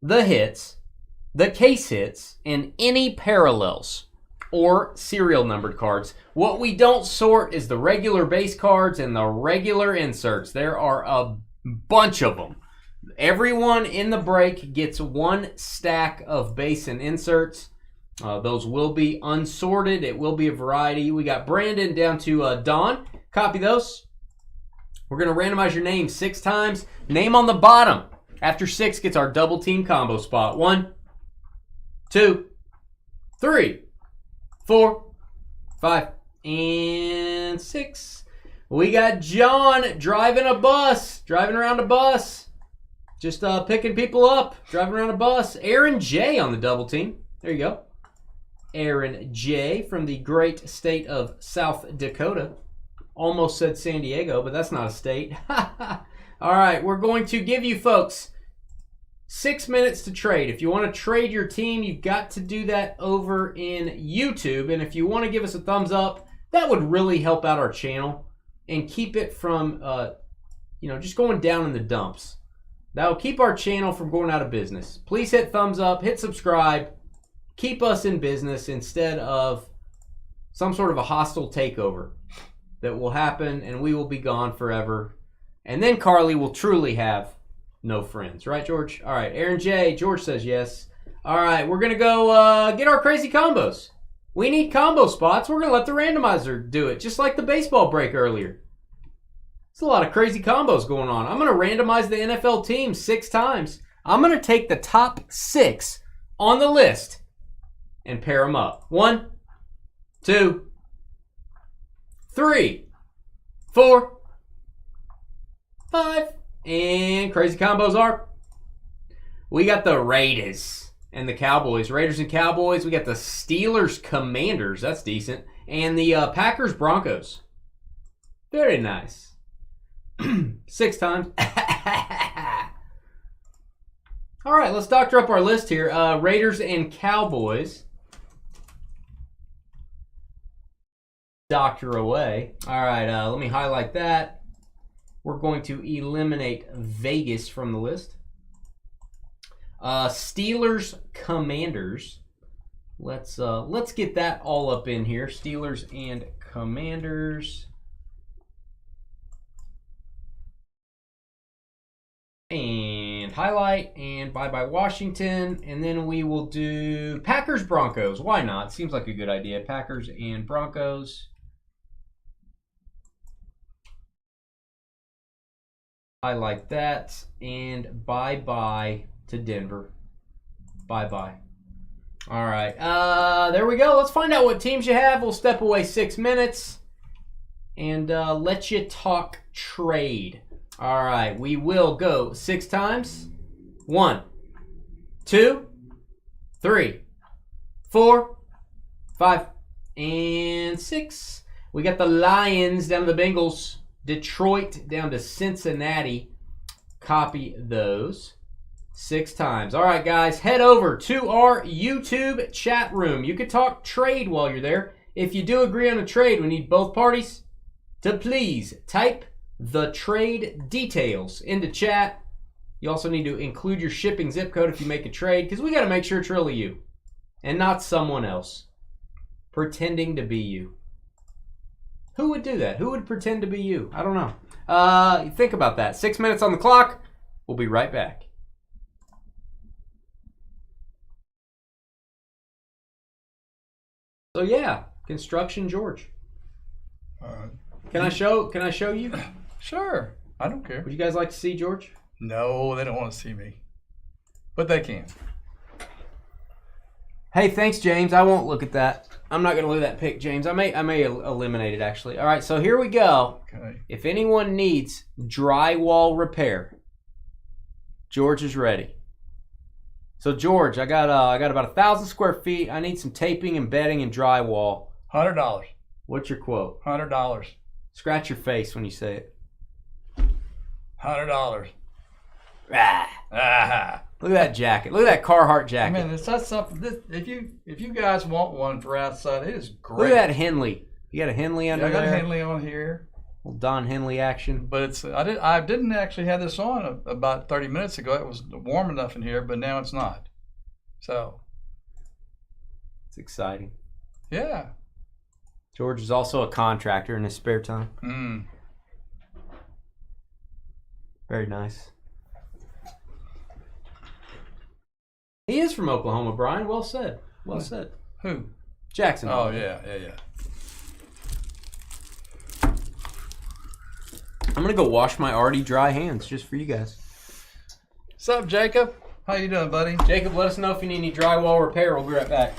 the hits, the case hits, and any parallels or serial numbered cards. What we don't sort is the regular base cards and the regular inserts. There are a bunch of them. Everyone in the break gets 1 stack of base and inserts. Those will be unsorted. It will be a variety. We got Brandon down to Don. Copy those. We're going to randomize your name 6 times. Name on the bottom. After 6 gets our double team combo spot. 1, 2, 3, 4, 5, and 6. We got John driving around a bus. Just picking people up, driving around a bus. Aaron J on the double team. There you go. Aaron J from the great state of South Dakota. Almost said San Diego, but that's not a state. All right, we're going to give you folks 6 minutes to trade. If you want to trade your team, you've got to do that over in YouTube. And if you want to give us a thumbs up, that would really help out our channel and keep it from, just going down in the dumps. That will keep our channel from going out of business. Please hit thumbs up, hit subscribe, keep us in business instead of some sort of a hostile takeover that will happen and we will be gone forever. And then Carly will truly have no friends. Right, George? All right, Aaron J. George says yes. All right, we're going to go get our crazy combos. We need combo spots. We're going to let the randomizer do it, just like the baseball break earlier. There's a lot of crazy combos going on. I'm going to randomize the NFL team 6 times. I'm going to take the top 6 on the list and pair them up. 1, 2, 3, 4, 5, and crazy combos are, we got the Raiders and the Cowboys. Raiders and Cowboys. We got the Steelers Commanders. That's decent. And the Packers Broncos. Very nice. 6 times. All right, let's doctor up our list here. Raiders and Cowboys. Doctor away. All right, let me highlight that. We're going to eliminate Vegas from the list. Steelers Commanders. Let's get that all up in here. Steelers and Commanders. And highlight and bye-bye Washington. And then we will do Packers Broncos. Why not? Seems like a good idea. Packers and Broncos. I like that. And bye-bye to Denver. Bye-bye. All right. There we go. Let's find out what teams you have. We'll step away 6 minutes and let you talk trade. All right. We will go 6 times. 1, 2, 3, 4, 5, and 6. We got the Lions down to the Bengals. Detroit down to Cincinnati. Copy those 6 times. All right, guys, head over to our YouTube chat room. You can talk trade while you're there. If you do agree on a trade, we need both parties to please type the trade details into chat. You also need to include your shipping zip code if you make a trade, because we got to make sure it's really you and not someone else pretending to be you. Who would do that? Who would pretend to be you? I don't know. Think about that. 6 minutes on the clock. We'll be right back. So yeah, Construction George. Can I show you? Sure. I don't care. Would you guys like to see George? No, they don't want to see me. But they can. Hey, thanks, James. I won't look at that. I'm not going to look at that pic, James. I may eliminate it, actually. All right, so here we go. Okay. If anyone needs drywall repair, George is ready. So, George, I got about 1,000 square feet. I need some taping and bedding and drywall. $100. What's your quote? $100. Scratch your face when you say it. $100. Ah. Ah. Look at that jacket. Look at that Carhartt jacket. I mean, it's not something. If you guys want one for outside, it is great. Look at that Henley. You got a Henley under there? I got a Henley on here. Little Don Henley action. But it's I didn't actually have this on about 30 minutes ago. It was warm enough in here, but now it's not. So it's exciting. Yeah. George is also a contractor in his spare time. Very nice. He is from Oklahoma, Brian. Well said. Well said. Who? Jackson. Oh, yeah. I'm going to go wash my already dry hands just for you guys. What's up, Jacob? How you doing, buddy? Jacob, let us know if you need any drywall repair. We'll be right back.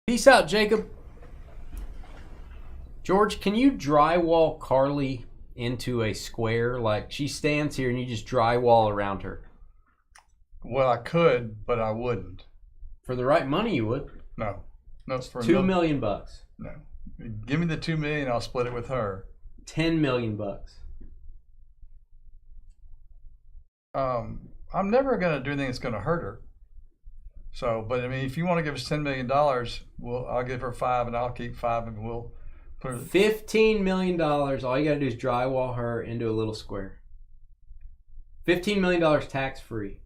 Peace out, Jacob. George, can you drywall Carly into a square? Like she stands here and you just drywall around her. Well, I could, but I wouldn't. For the right money, you would. No, for $2 million. No, give me the $2 million. I'll split it with her. $10 million. I'm never going to do anything that's going to hurt her. So, but I mean, if you want to give us $10 million, I'll give her 5 and I'll keep 5 and we'll put her. $15 million. All you got to do is drywall her into a little square. $15 million tax free.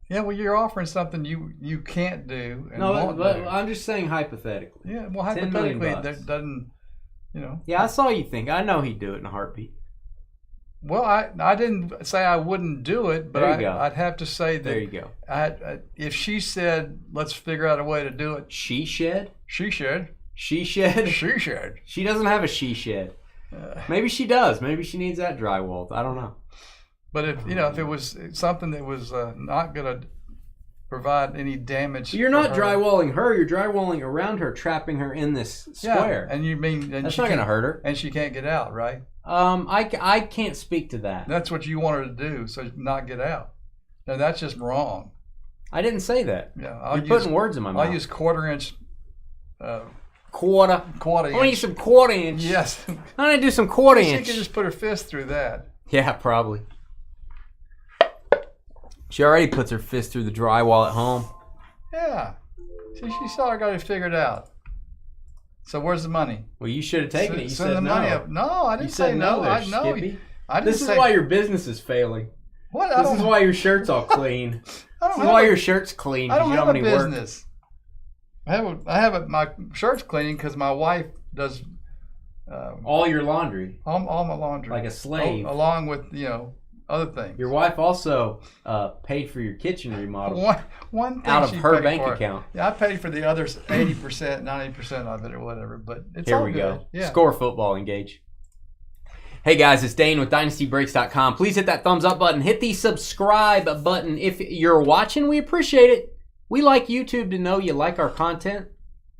Yeah, well, you're offering something you can't do. And No, but do. I'm just saying hypothetically. Yeah, well, $10 hypothetically, million. that doesn't, you know. Yeah, I saw you think. I know he'd do it in a heartbeat. Well, I didn't say I wouldn't do it, but I'd have to say that. There you go. If she said, let's figure out a way to do it. She shed? She should. She shed? She should. She doesn't have a she shed. Maybe she does. Maybe she needs that drywall. I don't know. But if it was something that was not going to provide any damage. You're not drywalling her. You're drywalling around her, trapping her in this square. Yeah, and you mean that's not going to hurt her. And she can't get out, right? I can't speak to that. That's what you want her to do, so not get out. Now that's just wrong. I didn't say that. Yeah, You're putting words in my mouth. I'll use quarter-inch. Quarter inch. I want to use some quarter inch. Yes. I'm going to do some quarter inch. She could just put her fist through that. Yeah, probably. She already puts her fist through the drywall at home. Yeah. She's already got it figured out. So where's the money? Well, you should have taken it. You Send said the no. money up. No, I didn't say no. There, I know. Skippy. This is why your business is failing. What? This is why your shirt's all clean. This is why your shirt's clean. I don't have a business. I have my shirt's cleaning because my wife does all your laundry. All my laundry. Like a slave. Along with, other things. Your wife also paid for your kitchen remodel. One thing out of she her paid bank for. account. Yeah, I paid for the others 80%, 90% of it or whatever. But it's Here all we good. go. Yeah. Score football, engage. Hey guys, it's Dane with DynastyBreaks.com. Please hit that thumbs up button. Hit the subscribe button. If you're watching, we appreciate it. We like YouTube to know you like our content,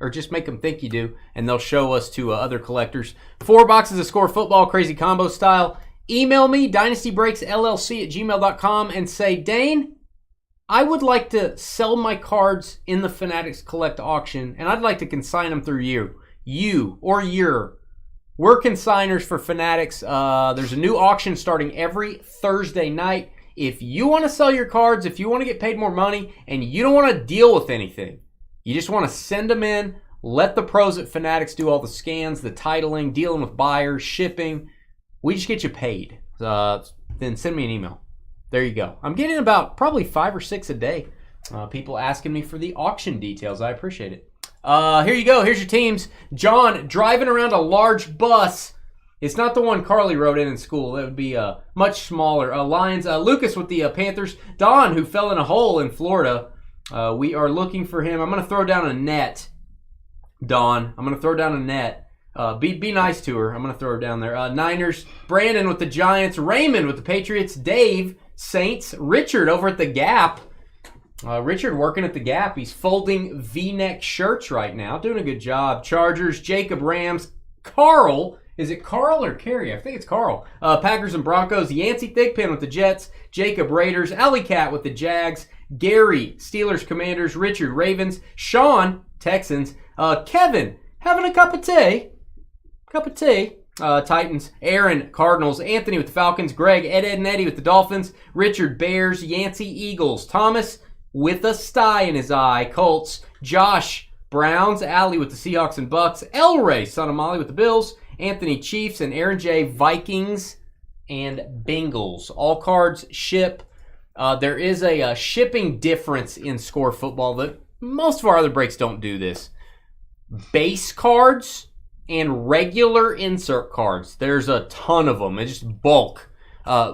or just make them think you do, and they'll show us to other collectors. 4 boxes of Score Football, crazy combo style. Email me, dynastybreaksllc@gmail.com, and say, Dane, I would like to sell my cards in the Fanatics Collect auction, and I'd like to consign them through you. We're consigners for Fanatics. There's a new auction starting every Thursday night. If you want to sell your cards, if you want to get paid more money, and you don't want to deal with anything, you just want to send them in, let the pros at Fanatics do all the scans, the titling, dealing with buyers, shipping. We just get you paid. Then send me an email. There you go. I'm getting about probably 5 or 6 a day. People asking me for the auction details. I appreciate it. Here you go. Here's your teams. John, driving around a large bus. It's not the one Carly rode in school. That would be much smaller. Lions. Lucas with the Panthers. Don, who fell in a hole in Florida. We are looking for him. I'm going to throw down a net. Don, I'm going to throw down a net. Be nice to her. I'm going to throw her down there. Niners. Brandon with the Giants. Raymond with the Patriots. Dave, Saints. Richard over at the Gap. Richard working at the Gap. He's folding V-neck shirts right now. Doing a good job. Chargers. Jacob, Rams. Carl. Is it Carl or Carey? I think it's Carl. Packers and Broncos. Yancey Thigpen with the Jets. Jacob, Raiders. Alley Cat with the Jags. Gary, Steelers, Commanders. Richard, Ravens. Sean, Texans. Kevin, having a cup of tea. Titans. Aaron, Cardinals. Anthony with the Falcons. Greg, Ed and Eddie with the Dolphins. Richard, Bears. Yancey, Eagles. Thomas with a sty in his eye. Colts. Josh, Browns. Allie with the Seahawks and Bucks. Elray, son of Molly with the Bills. Anthony, Chiefs. And Aaron J, Vikings and Bengals. All cards ship. There is a shipping difference in Score Football that most of our other breaks don't do this. Base cards and regular insert cards. There's a ton of them. It's just bulk.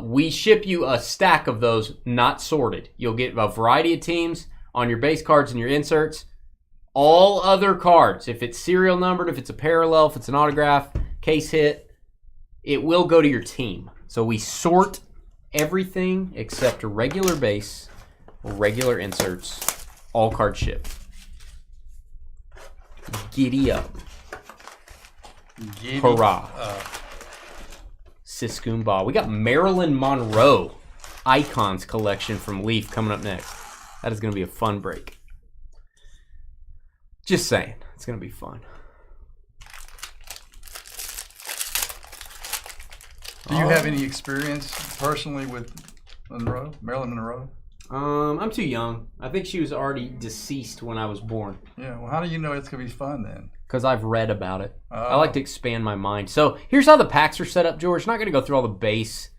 We ship you a stack of those, not sorted. You'll get a variety of teams on your base cards and your inserts. All other cards, if it's serial numbered, if it's a parallel, if it's an autograph, case hit, it will go to your team. So we sort everything except a regular base, regular inserts, all card ship. Giddy up. Giddy Hurrah. up. Siskoon Ball. We got Marilyn Monroe Icons collection from Leaf coming up next. That is going to be a fun break. Just saying. It's going to be fun. Do you have any experience personally with Monroe, Marilyn Monroe? I'm too young. I think she was already deceased when I was born. Yeah, well, how do you know it's going to be fun then? Because I've read about it. I like to expand my mind. So here's how the packs are set up, George. Not going to go through all the base.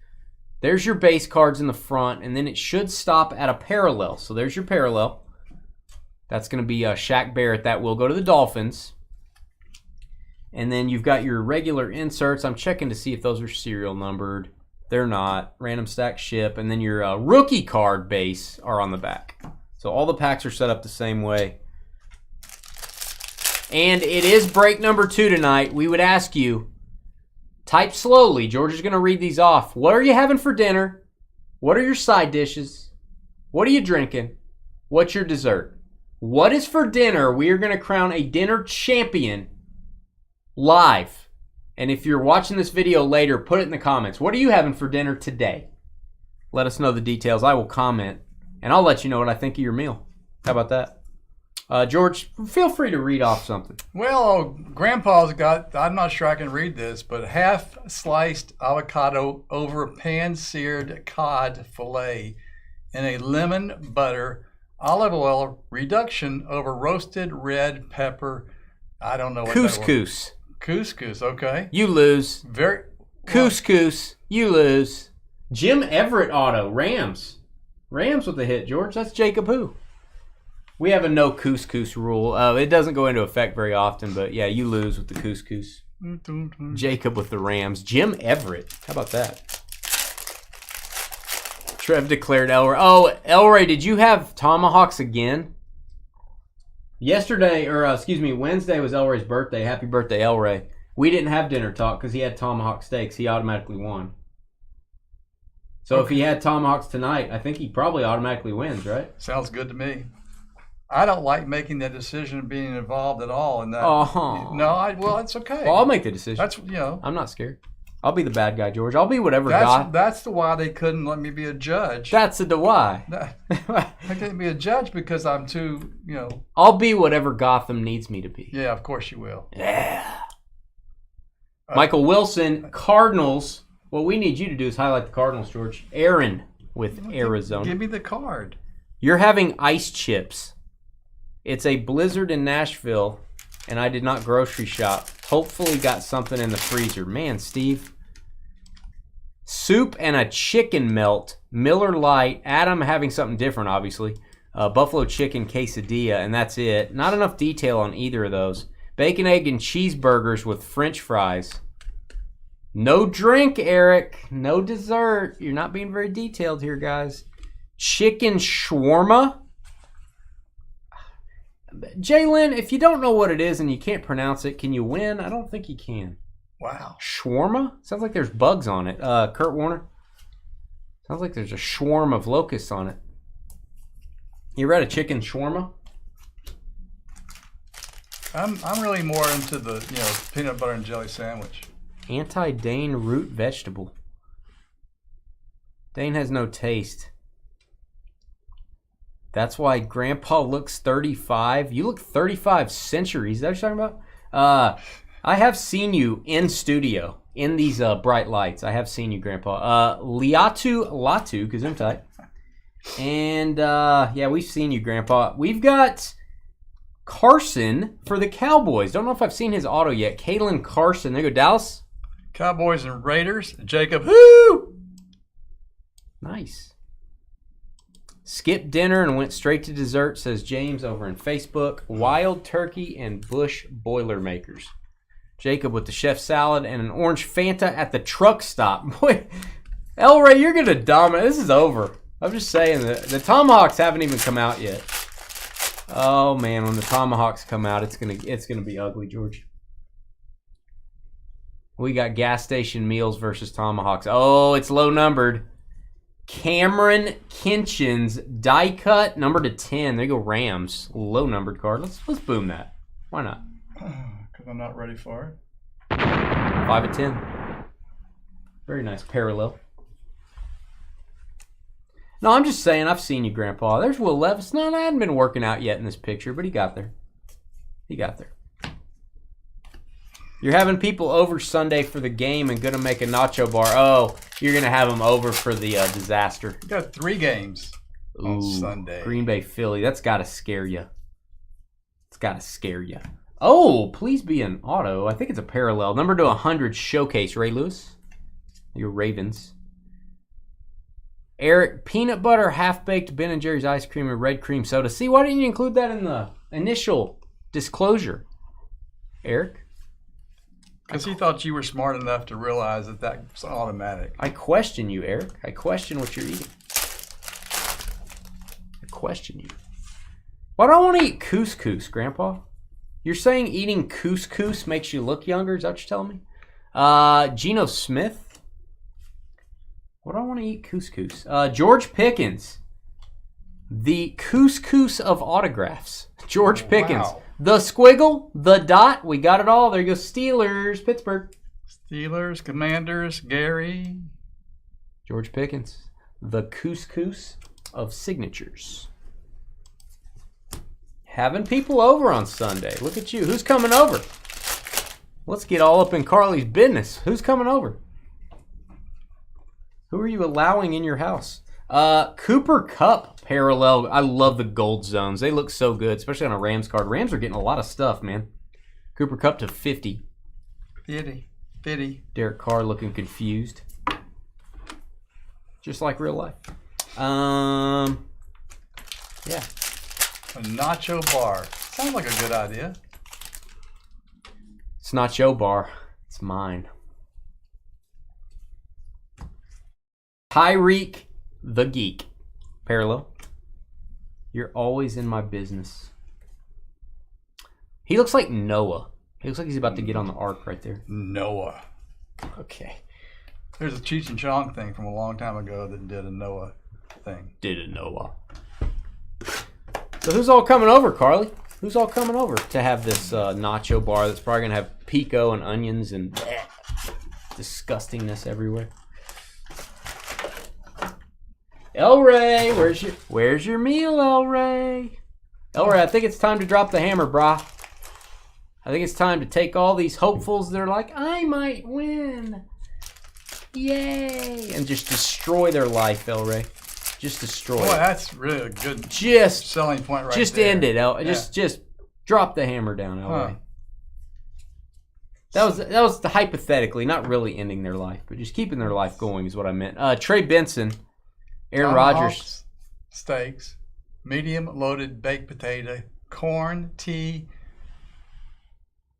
There's your base cards in the front, and then it should stop at a parallel. So there's your parallel. That's going to be Shaq Barrett. That will go to the Dolphins. And then you've got your regular inserts. I'm checking to see if those are serial numbered. They're not. Random stack ship. And then your rookie card base are on the back. So all the packs are set up the same way. And it is break number 2 tonight. We would ask you, type slowly. George is going to read these off. What are you having for dinner? What are your side dishes? What are you drinking? What's your dessert? What is for dinner? We are going to crown a dinner champion live. And if you're watching this video later, put it in the comments. What are you having for dinner today? Let us know the details. I will comment, and I'll let you know what I think of your meal. How about that? George, feel free to read off something. Well, Grandpa's got, I'm not sure I can read this, but half sliced avocado over pan-seared cod fillet in a lemon butter olive oil reduction over roasted red pepper. I don't know what Couscous. Couscous, okay. You lose. Very Couscous. You lose. Jim Everett auto. Rams. Rams with the hit, George. That's Jacob who? We have a no couscous rule. It doesn't go into effect very often, but yeah, you lose with the couscous. Jacob with the Rams. Jim Everett. How about that? Trev declared Elroy. Oh, Elroy, did you have tomahawks again? Yesterday, or Wednesday was Elroy's birthday. Happy birthday, Elroy. We didn't have dinner talk because he had tomahawk steaks. He automatically won. So if he had tomahawks tonight, I think he probably automatically wins, right? Sounds good to me. I don't like making that decision and being involved at all in that. No, well, it's okay. Well, I'll make the decision. That's, I'm not scared. I'll be the bad guy, George. I'll be whatever God. That's the why they couldn't let me be a judge. That's the why. I couldn't be a judge because I'm too, I'll be whatever Gotham needs me to be. Yeah, of course you will. Yeah. Michael Wilson, Cardinals. What we need you to do is highlight the Cardinals, George. Aaron with Arizona. Give me the card. You're having ice chips. It's a blizzard in Nashville, and I did not grocery shop. Hopefully got something in the freezer. Man, Steve. Soup and a chicken melt. Miller Lite. Adam having something different, obviously. Buffalo chicken quesadilla, and that's it. Not enough detail on either of those. Bacon, egg, and cheeseburgers with French fries. No drink, Eric. No dessert. You're not being very detailed here, guys. Chicken shawarma. Jalen, if you don't know what it is and you can't pronounce it, can you win? I don't think you can. Wow. Shawarma? Sounds like there's bugs on it. Kurt Warner? Sounds like there's a swarm of locusts on it. You ever had a chicken shawarma? I'm really more into the, peanut butter and jelly sandwich. Anti-Dane root vegetable. Dane has no taste. That's why Grandpa looks 35. You look 35 centuries. Is that what you're talking about? I have seen you in studio in these bright lights. I have seen you, Grandpa. Liatu Latu, Gesundheit. And yeah, we've seen you, Grandpa. We've got Carson for the Cowboys. Don't know if I've seen his auto yet. Kalen Carson. There you go, Dallas. Cowboys and Raiders. Jacob. Woo! Nice. Skipped dinner and went straight to dessert, says James over in Facebook. Wild turkey and Bush Boilermakers. Jacob with the chef salad and an orange Fanta at the truck stop. Boy, Elray, you're going to dominate. This is over. I'm just saying that the Tomahawks haven't even come out yet. Oh, man, when the Tomahawks come out, it's gonna be ugly, George. We got gas station meals versus Tomahawks. Oh, it's low numbered. Cameron Kinchin's die cut, number to 10. There you go, Rams. Low numbered card. Let's boom that. Why not? Because I'm not ready for it. 5 of 10. Very nice parallel. No, I'm just saying, I've seen you, Grandpa. There's Will Levis. No, I hadn't been working out yet in this picture, but he got there. He got there. You're having people over Sunday for the game and going to make a nacho bar. Oh, you're going to have them over for the disaster. You got 3 games on Sunday. Green Bay, Philly. That's got to scare you. It's got to scare you. Oh, please be an auto. I think it's a parallel. Number to 100 showcase, Ray Lewis. Your Ravens. Eric, peanut butter, half-baked Ben & Jerry's ice cream and red cream soda. See, why didn't you include that in the initial disclosure, Eric? Because he thought you were smart enough to realize that that's automatic. I question you, Eric. I question what you're eating. I question you. Why do I want to eat couscous, Grandpa? You're saying eating couscous makes you look younger? Is that what you're telling me? Geno Smith. What do I want to eat couscous? George Pickens. The couscous of autographs. George Pickens. Wow. The squiggle, the dot. We got it all. There you go. Steelers, Pittsburgh. Steelers, Commanders, Gary. George Pickens. The couscous of signatures. Having people over on Sunday. Look at you. Who's coming over? Let's get all up in Carly's business. Who's coming over? Who are you allowing in your house? Cooper Kupp parallel. I love the gold zones. They look so good, especially on a Rams card. Rams are getting a lot of stuff, man. Cooper Kupp to 50. 50. Derek Carr looking confused. Just like real life. Yeah. A nacho bar. Sounds like a good idea. It's not your bar. It's mine. Tyreek the Geek. Parallel. You're always in my business. He looks like Noah. He looks like he's about to get on the ark right there. Noah. Okay. There's a Cheech and Chong thing from a long time ago that did a Noah thing. Did a Noah. So who's all coming over, Carly? Who's all coming over to have this nacho bar that's probably going to have pico and onions and disgustingness everywhere? El Ray, where's your meal, El Ray? El Ray, I think it's time to drop the hammer, brah. I think it's time to take all these hopefuls that are like, I might win. Yay. And just destroy their life, El Ray. Just destroy Boy, it. that's really a good Just selling point right just there. end it, El. Yeah. Just drop the hammer down, El Ray. Huh. That was hypothetically, not really ending their life, but just keeping their life going is what I meant. Trey Benson, Aaron Rodgers. Steaks, medium loaded baked potato, corn, tea,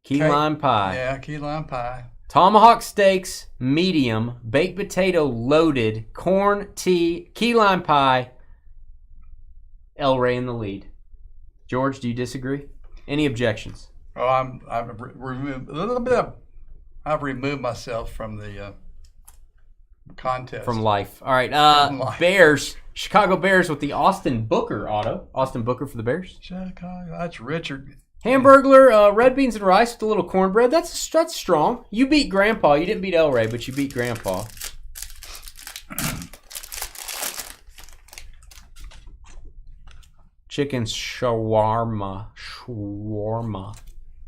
Key lime pie. Yeah, key lime pie. Tomahawk steaks, medium, baked potato loaded, corn, tea, key lime pie. El Ray in the lead. George, do you disagree? Any objections? Oh, I've removed myself from the contest. From life. All right. From life. Bears. Chicago Bears with the Austin Booker auto. Austin Booker for the Bears. Chicago. That's Richard. Hamburglar, red beans and rice with a little cornbread. That's strong. You beat Grandpa. You didn't beat El Ray, but you beat Grandpa. Chicken shawarma.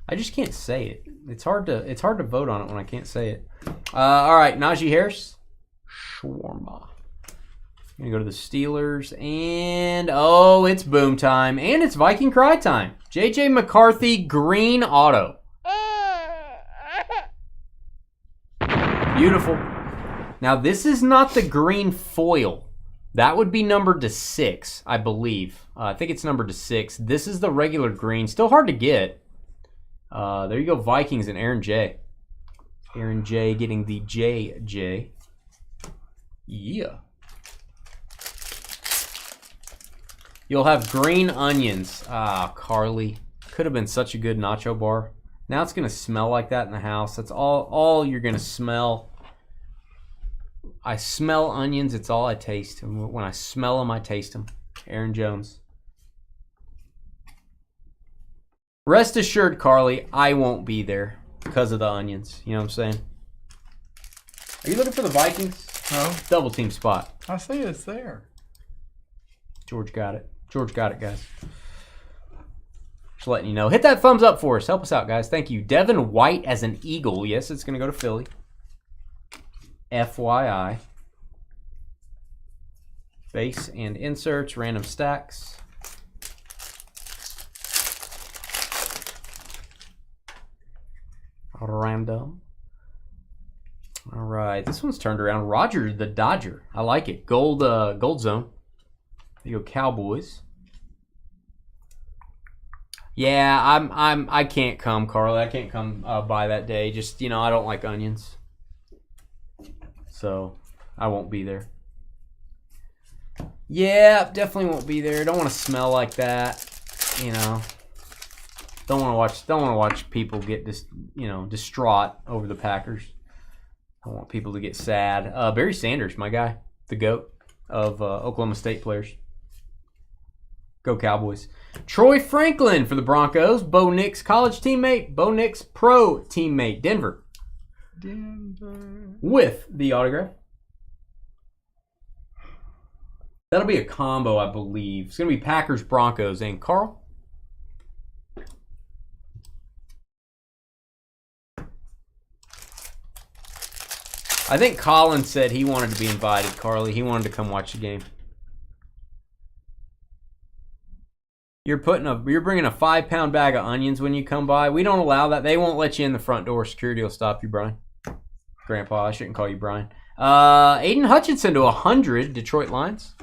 I just can't say it. It's hard to vote on it when I can't say it. All right, Najee Harris. Shawarma. I'm going to go to the Steelers. And, oh, it's boom time. And it's Viking cry time. J.J. McCarthy, green auto. Beautiful. Now, this is not the green foil. That would be numbered to 6, I believe. I think it's numbered to 6. This is the regular green. Still hard to get. There you go, Vikings and Aaron J. Aaron J getting the JJ. Yeah. You'll have green onions. Ah, Carly. Could have been such a good nacho bar. Now it's going to smell like that in the house. That's all you're going to smell. I smell onions. It's all I taste. And when I smell them, I taste them. Aaron Jones. Rest assured, Carly, I won't be there because of the onions. You know what I'm saying? Are you looking for the Vikings? No. Double team spot. I see it's there. George got it. George got it, guys. Just letting you know. Hit that thumbs up for us. Help us out, guys. Thank you. Devin White as an Eagle. Yes, it's going to go to Philly. FYI. Base and inserts. Random stacks. Random. All right. This one's turned around. Roger the Dodger. I like it. Gold zone. There you go, Cowboys. Yeah, I can't come, Carly. I can't come by that day. Just, I don't like onions. So, I won't be there. Yeah, definitely won't be there. Don't want to smell like that. Don't want to watch people get distraught over the Packers. I want people to get sad. Barry Sanders, my guy, the GOAT of Oklahoma State players. Go Cowboys. Troy Franklin for the Broncos. Bo Nix college teammate. Bo Nix pro teammate. Denver. With the autograph. That'll be a combo, I believe. It's going to be Packers, Broncos, and Carl. I think Colin said he wanted to be invited, Carly. He wanted to come watch the game. You're bringing a 5-pound bag of onions when you come by. We don't allow that. They won't let you in the front door. Security will stop you, Brian. Grandpa, I shouldn't call you Brian. Aiden Hutchinson to 100, Detroit Lions.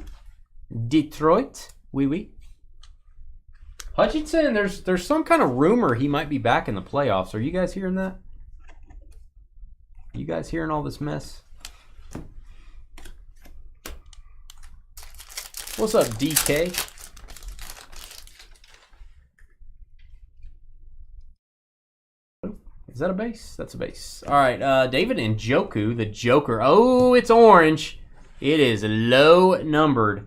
Detroit, oui. Hutchinson, there's some kind of rumor he might be back in the playoffs. Are you guys hearing that? You guys hearing all this mess? What's up, DK? Is that a base? That's a base. All right, David Njoku, the Joker. Oh, it's orange. It is low numbered.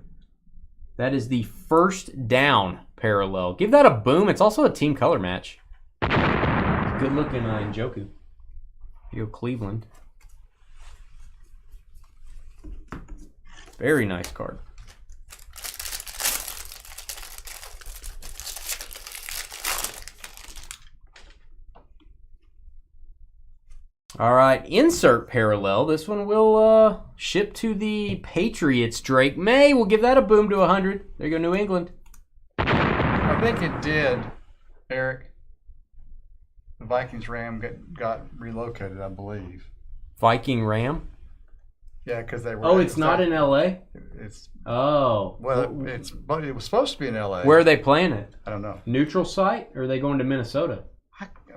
That is the first down parallel. Give that a boom. It's also a team color match. Good looking Njoku. You go Cleveland. Very nice card. All right, insert parallel. This one will ship to the Patriots. Drake May. We'll give that a boom to 100. There you go, New England. I think it did, Eric. The Vikings Ram got relocated, I believe. Viking Ram? Yeah, because they were. Oh, it's not in L.A.? It's. Oh. Well, it was supposed to be in L.A. Where are they playing it? I don't know. Neutral site, or are they going to Minnesota?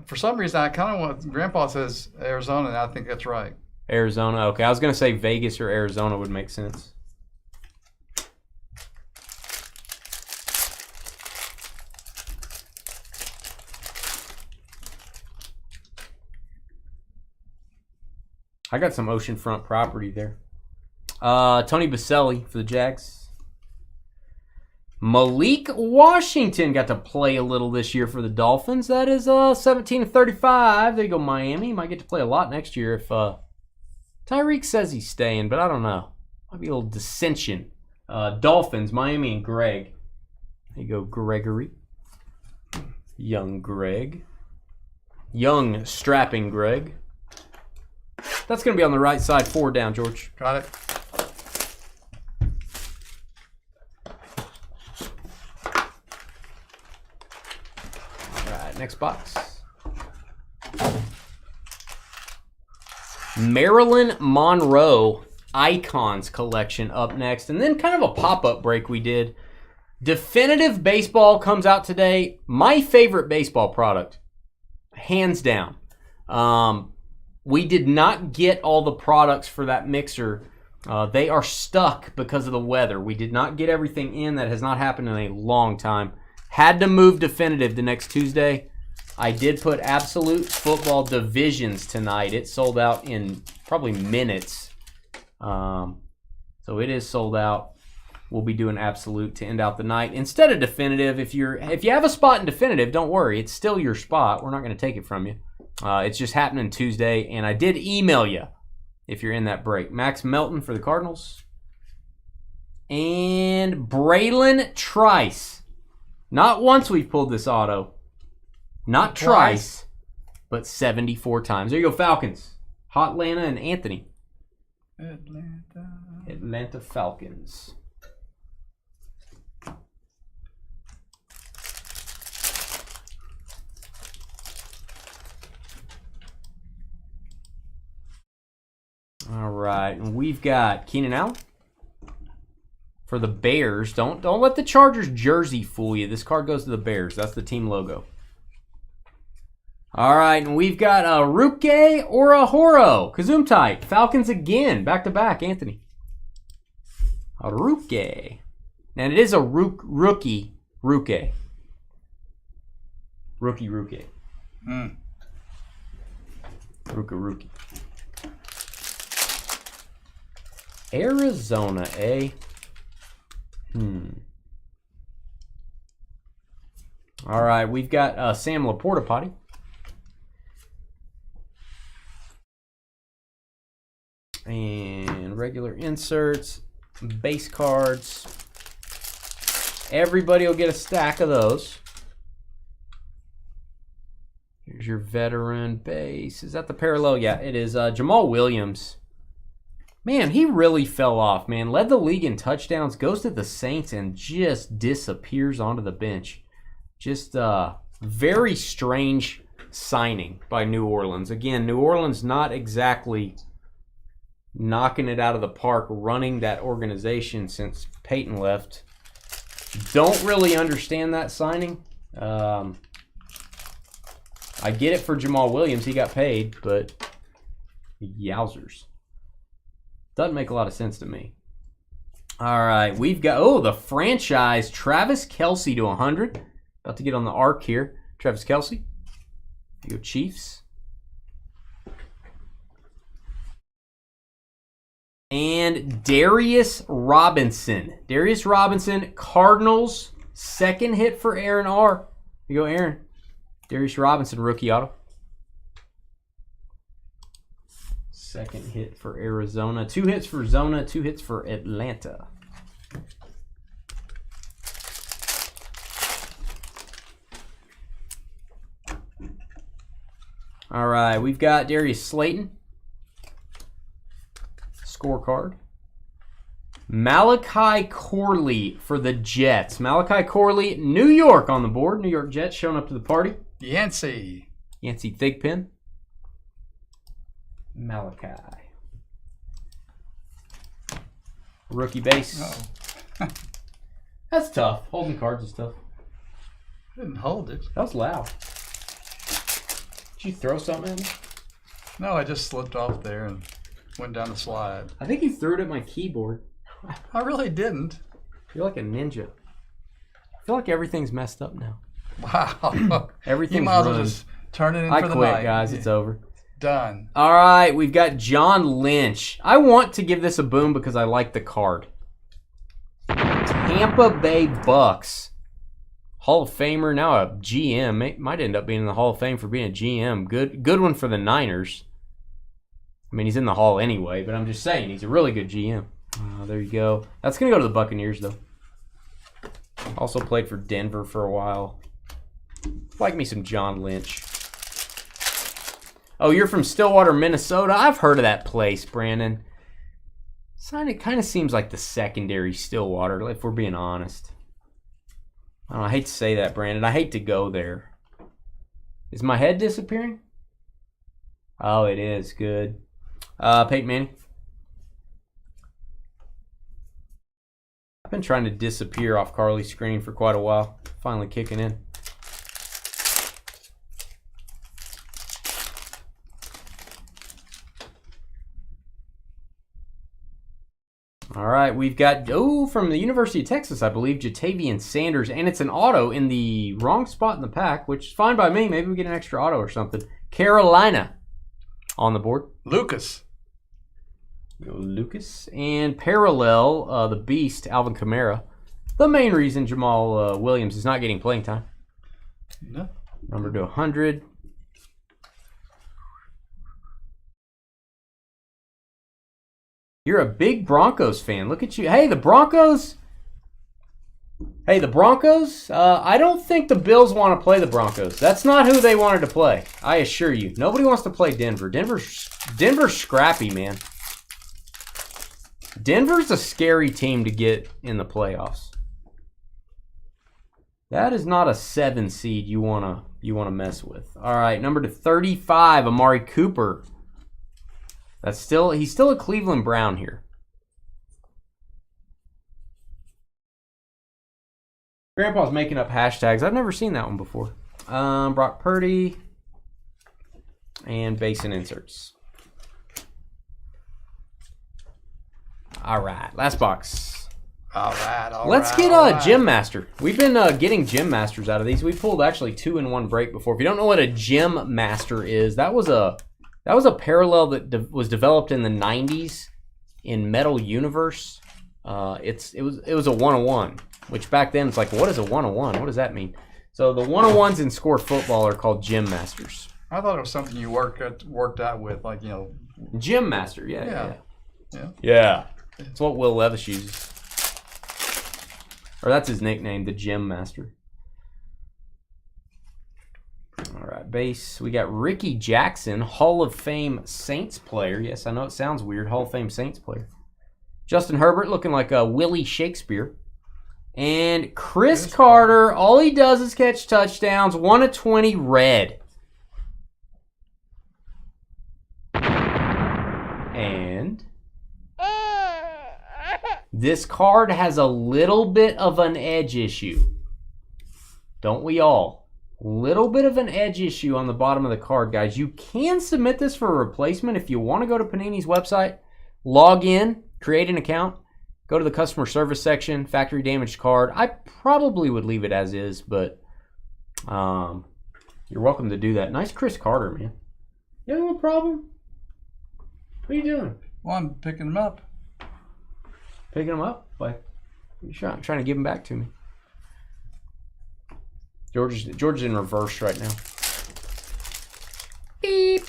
For some reason, I kind of want. Grandpa says Arizona, and I think that's right. Arizona. Okay, I was going to say Vegas or Arizona would make sense. I got some oceanfront property there. Tony Baselli for the Jags. Malik Washington got to play a little this year for the Dolphins. That is 17-35. There you go, Miami. Might get to play a lot next year if Tyreek says he's staying, but I don't know. Might be a little dissension. Dolphins, Miami, and Greg. There you go, Gregory. Young Greg. Young, strapping Greg. That's going to be on the right side. 4 down, George. Got it. Next box. Marilyn Monroe Icons collection up next. And then kind of a pop-up break we did. Definitive Baseball comes out today. My favorite baseball product. Hands down. We did not get all the products for that mixer. They are stuck because of the weather. We did not get everything in. That has not happened in a long time. Had to move Definitive to next Tuesday. I did put Absolute Football Divisions tonight. It sold out in probably minutes. So it is sold out. we'll be doing absolute to end out the night instead of definitive. If you have a spot in definitive, don't worry, it's still your spot. We're not going to take it from you. It's just happening Tuesday, and I did email you if you're in that break. Max Melton for the Cardinals. And Braylon Trice. Not once we've pulled this auto. Not Trice, but 74 times. There you go, Falcons. Hot Atlanta and Anthony. Atlanta Falcons. All right, and we've got Keenan Allen for the Bears. Don't let the Chargers jersey fool you. This card goes to the Bears. That's the team logo. All right, and we've got a Ruke or a Horo. Kazumtite. Falcons again. Back-to-back, Anthony. A Ruke. And it is a rookie Ruke. Rookie Ruke. Rookie. Arizona, eh? All right, we've got Sam Laporta Potty. And regular inserts, base cards. Everybody will get a stack of those. Here's your veteran base. Is that the parallel? Yeah, it is. Jamal Williams. Man, he really fell off, man. Led the league in touchdowns, goes to the Saints, and just disappears onto the bench. Just very strange signing by New Orleans. Again, New Orleans not exactly knocking it out of the park, running that organization since Peyton left. Don't really understand that signing. I get it for Jamal Williams. He got paid, but yowzers. Doesn't make a lot of sense to me. All right, we've got, the franchise, Travis Kelce to 100. About to get on the arc here. Travis Kelce. There you go, Chiefs. And Darius Robinson. Darius Robinson, Cardinals. Second hit for Aaron R. Here you go, Aaron. Darius Robinson, rookie auto. Second hit for Arizona. 2 hits for Zona, 2 hits for Atlanta. All right, we've got Darius Slayton. Scorecard. Malachi Corley for the Jets. Malachi Corley, New York on the board. New York Jets showing up to the party. Yancey Thigpen. Malachi. Rookie base. That's tough. Holding cards is tough. Didn't hold it. That was loud. Did you throw something at me? No, I just slipped off there and went down the slide. I think you threw it at my keyboard. I really didn't. You're like a ninja. I feel like everything's messed up now. Wow. Everything's You might as well ruined. just turn it in I for the quit, night. guys. It's over. Done. All right, we've got John Lynch. I want to give this a boom because I like the card. Tampa Bay Bucks. Hall of Famer, now a GM. Might end up being in the Hall of Fame for being a GM. Good one for the Niners. I mean, he's in the Hall anyway, but I'm just saying he's a really good GM. There you go. That's going to go to the Buccaneers, though. Also played for Denver for a while. Like me some John Lynch. Oh, you're from Stillwater, Minnesota? I've heard of that place, Brandon. It kind of seems like the secondary Stillwater, if we're being honest. I don't know, I hate to say that, Brandon. I hate to go there. Is my head disappearing? Oh, it is. Good. Peyton Manning. I've been trying to disappear off Carly's screen for quite a while. Finally kicking in. All right, we've got, from the University of Texas, I believe, Jatavian Sanders, and it's an auto in the wrong spot in the pack, which is fine by me. Maybe we get an extra auto or something. Carolina on the board. Lucas. Lucas. And parallel, the beast, Alvin Kamara. The main reason Jamal Williams is not getting playing time. No. Number to 100. You're a big Broncos fan. Look at you. Hey, the Broncos. I don't think the Bills want to play the Broncos. That's not who they wanted to play. I assure you. Nobody wants to play Denver. Denver's scrappy, man. Denver's a scary team to get in the playoffs. That is not a 7 seed you wanna mess with. All right, number to 35, Amari Cooper. He's still a Cleveland Brown here. Grandpa's making up hashtags. I've never seen that one before. Brock Purdy and base and inserts. All right, last box. All right. Let's get Gym Master. We've been getting Gym Masters out of these. We pulled actually 2 in 1 break before. If you don't know what a Gym Master is, that was a parallel that was developed in the 90s in Metal Universe. It was a 101, which back then it's like, what is a 101? What does that mean? So the 101s in Score Football are called Gym Masters. I thought it was something you worked out with, like, you know. Gym Master, yeah. That's what Will Levis uses. Or that's his nickname, the Gym Master. All right, base. We got Ricky Jackson, Hall of Fame Saints player. Yes, I know it sounds weird, Hall of Fame Saints player. Justin Herbert looking like a Willie Shakespeare. And Chris Carter, all he does is catch touchdowns. 1 of 20 red. And this card has a little bit of an edge issue. Don't we all? Little bit of an edge issue on the bottom of the card, guys. You can submit this for a replacement if you want to go to Panini's website, log in, create an account, go to the customer service section, factory damaged card. I probably would leave it as is, but you're welcome to do that. Nice Chris Carter, man. You have no problem? What are you doing? Well, I'm picking them up. Picking them up? Like, you're trying to give them back to me. George is in reverse right now. Beep,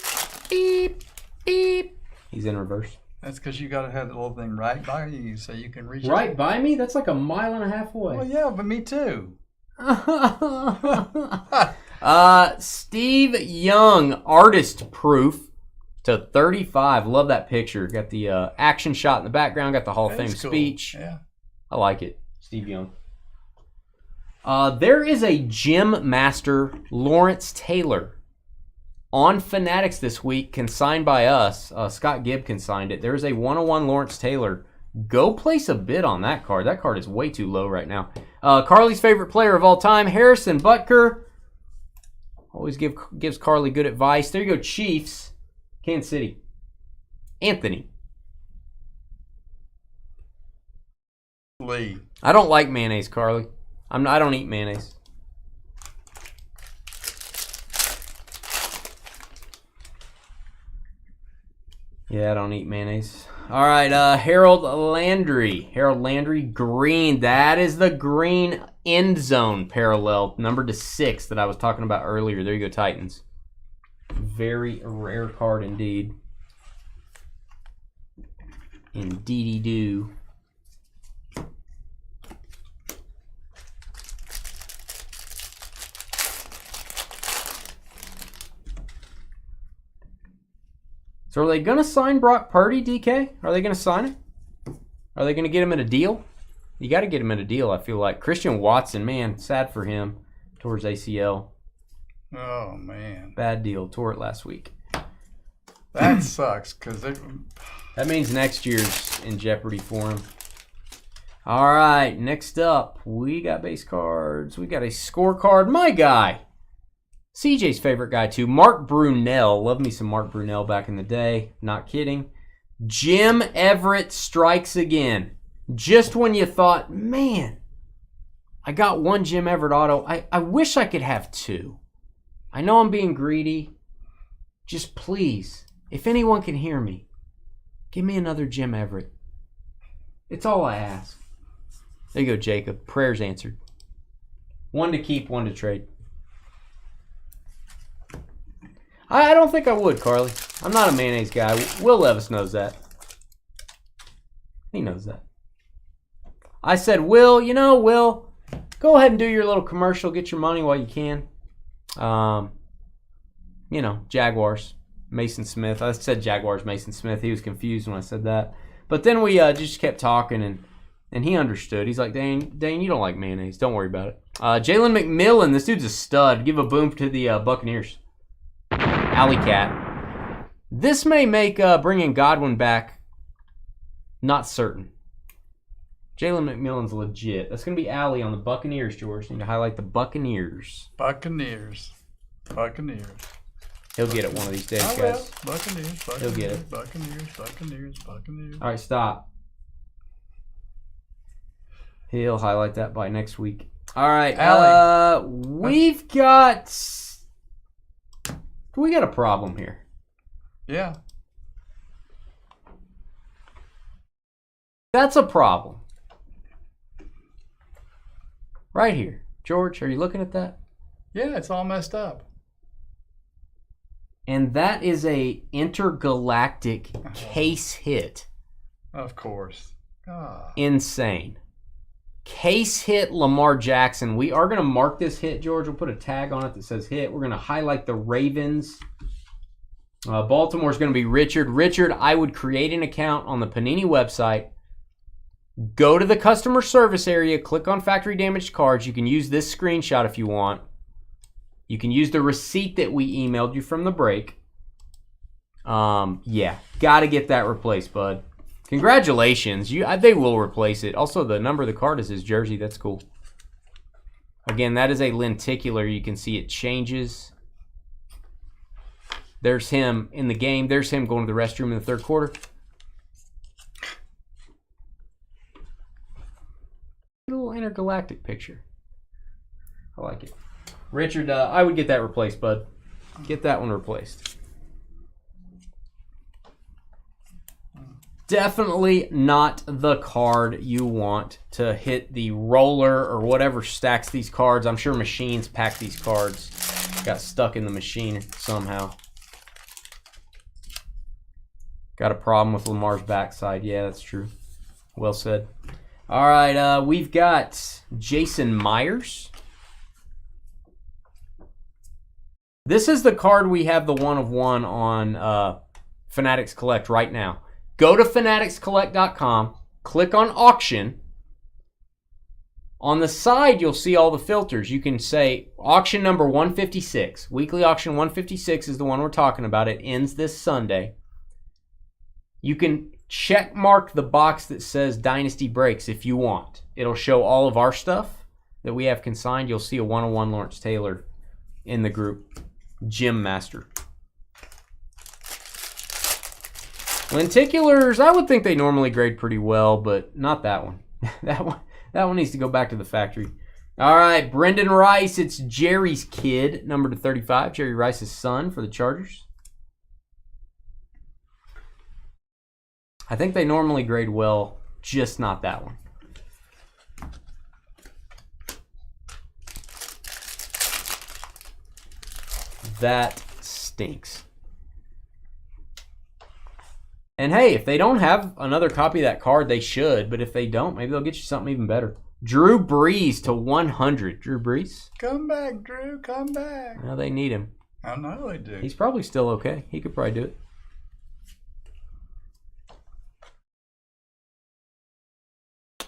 beep, beep. He's in reverse. That's because you got to have the little thing right by you so you can reach Right by me? That's like a mile and a half away. Well, yeah, but me too. Steve Young, artist proof to 35. Love that picture. Got the action shot in the background. Got the Hall of Fame speech. Yeah, I like it. Steve Young. There is a Gym Master Lawrence Taylor on Fanatics this week, consigned by us. Scott Gibb consigned it. There's a 101 Lawrence Taylor. Go place a bid on that card. That card is way too low right now. Carly's favorite player of all time, Harrison Butker. Always gives Carly good advice. There you go, Chiefs. Kansas City. Anthony. Lee. I don't like mayonnaise, Carly. I don't eat mayonnaise. Yeah, I don't eat mayonnaise. All right, Harold Landry. Harold Landry, green. That is the green end zone parallel, number to 6 that I was talking about earlier. There you go, Titans. Very rare card indeed. Indeedy-doo. So are they going to sign Brock Purdy, DK? Are they going to sign it? Are they going to get him in a deal? You got to get him in a deal, I feel like. Christian Watson, man, sad for him. Towards ACL. Oh, man. Bad deal. Tore it last week. That sucks because that means next year's in jeopardy for him. All right, next up, we got base cards. We got a scorecard. My guy. CJ's favorite guy, too. Mark Brunell. Love me some Mark Brunell back in the day. Not kidding. Jim Everett strikes again. Just when you thought, man, I got one Jim Everett auto. I wish I could have 2. I know I'm being greedy. Just please, if anyone can hear me, Give me another Jim Everett. It's all I ask. There you go, Jacob. Prayers answered. 1 to keep, 1 to trade. I don't think I would, Carly. I'm not a mayonnaise guy. Will Levis knows that. He knows that. I said, Will, Will, go ahead and do your little commercial. Get your money while you can. Jaguars. Mason Smith. I said Jaguars, Mason Smith. He was confused when I said that. But then we just kept talking, and he understood. He's like, Dane, you don't like mayonnaise. Don't worry about it. Jalen McMillan, this dude's a stud. Give a boom to the Buccaneers. Alley Cat. This may make bringing Godwin back not certain. Jalen McMillan's legit. That's going to be Alley on the Buccaneers, George. Need to highlight the Buccaneers. Buccaneers. He'll get it one of these days, I guys. will. Buccaneers. He'll get it. Buccaneers. All right, stop. He'll highlight that by next week. All right, Alley. We got a problem here. Yeah. That's a problem. Right here. George, are you looking at that? Yeah, it's all messed up. And that is a intergalactic case hit. Of course. Insane. Case hit Lamar Jackson. We are going to mark this hit, George. We'll put a tag on it that says hit. We're going to highlight the Ravens. Baltimore's going to be Richard. Richard, I would create an account on the Panini website. Go to the customer service area. Click on factory damaged cards. You can use this screenshot if you want. You can use the receipt that we emailed you from the break. Yeah, got to get that replaced, bud. Congratulations. They will replace it. Also, the number of the card is his jersey. That's cool. Again, that is a lenticular. You can see it changes. There's him in the game. There's him going to the restroom in the third quarter. Little intergalactic picture. I like it. Richard, I would get that replaced, bud. Get that one replaced. Definitely not the card you want to hit the roller or whatever stacks these cards. I'm sure machines pack these cards. Got stuck in the machine somehow. Got a problem with Lamar's backside. Yeah, that's true. Well said. All right, we've got Jason Myers. This is the card we have the 1 of 1 on Fanatics Collect right now. Go to fanaticscollect.com, click on auction. On the side, you'll see all the filters. You can say auction number 156. Weekly auction 156 is the one we're talking about. It ends this Sunday. You can check mark the box that says Dynasty Breaks if you want. It'll show all of our stuff that we have consigned. You'll see a 101 Lawrence Taylor in the group. Gym Master. Lenticulars, I would think they normally grade pretty well, but not that one. that one needs to go back to the factory. All right, Brendan Rice. It's Jerry's kid, number to 35. Jerry Rice's son for the Chargers. I think they normally grade well, just not that one. That stinks. And hey, if they don't have another copy of that card, they should. But if they don't, maybe they'll get you something even better. Drew Brees to 100. Drew Brees? Come back, Drew. Come back. Well, they need him. I know they do. He's probably still okay. He could probably do it.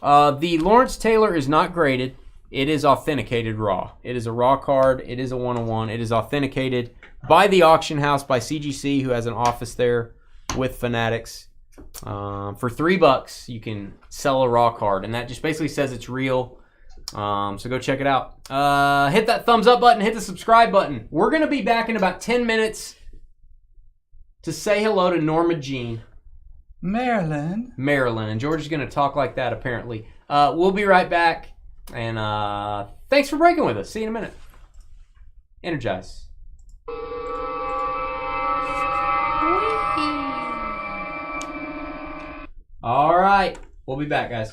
The Lawrence Taylor is not graded. It is authenticated raw. It is a raw card. It is a 101. It is authenticated by the auction house, by CGC, who has an office there with Fanatics. For $3, you can sell a raw card, and that just basically says it's real. So go check it out. Hit that thumbs up button. Hit the subscribe button. We're going to be back in about 10 minutes to say hello to Norma Jean. Marilyn. And George is going to talk like that, apparently. We'll be right back. And thanks for breaking with us. See you in a minute. Energize. All right. We'll be back, guys.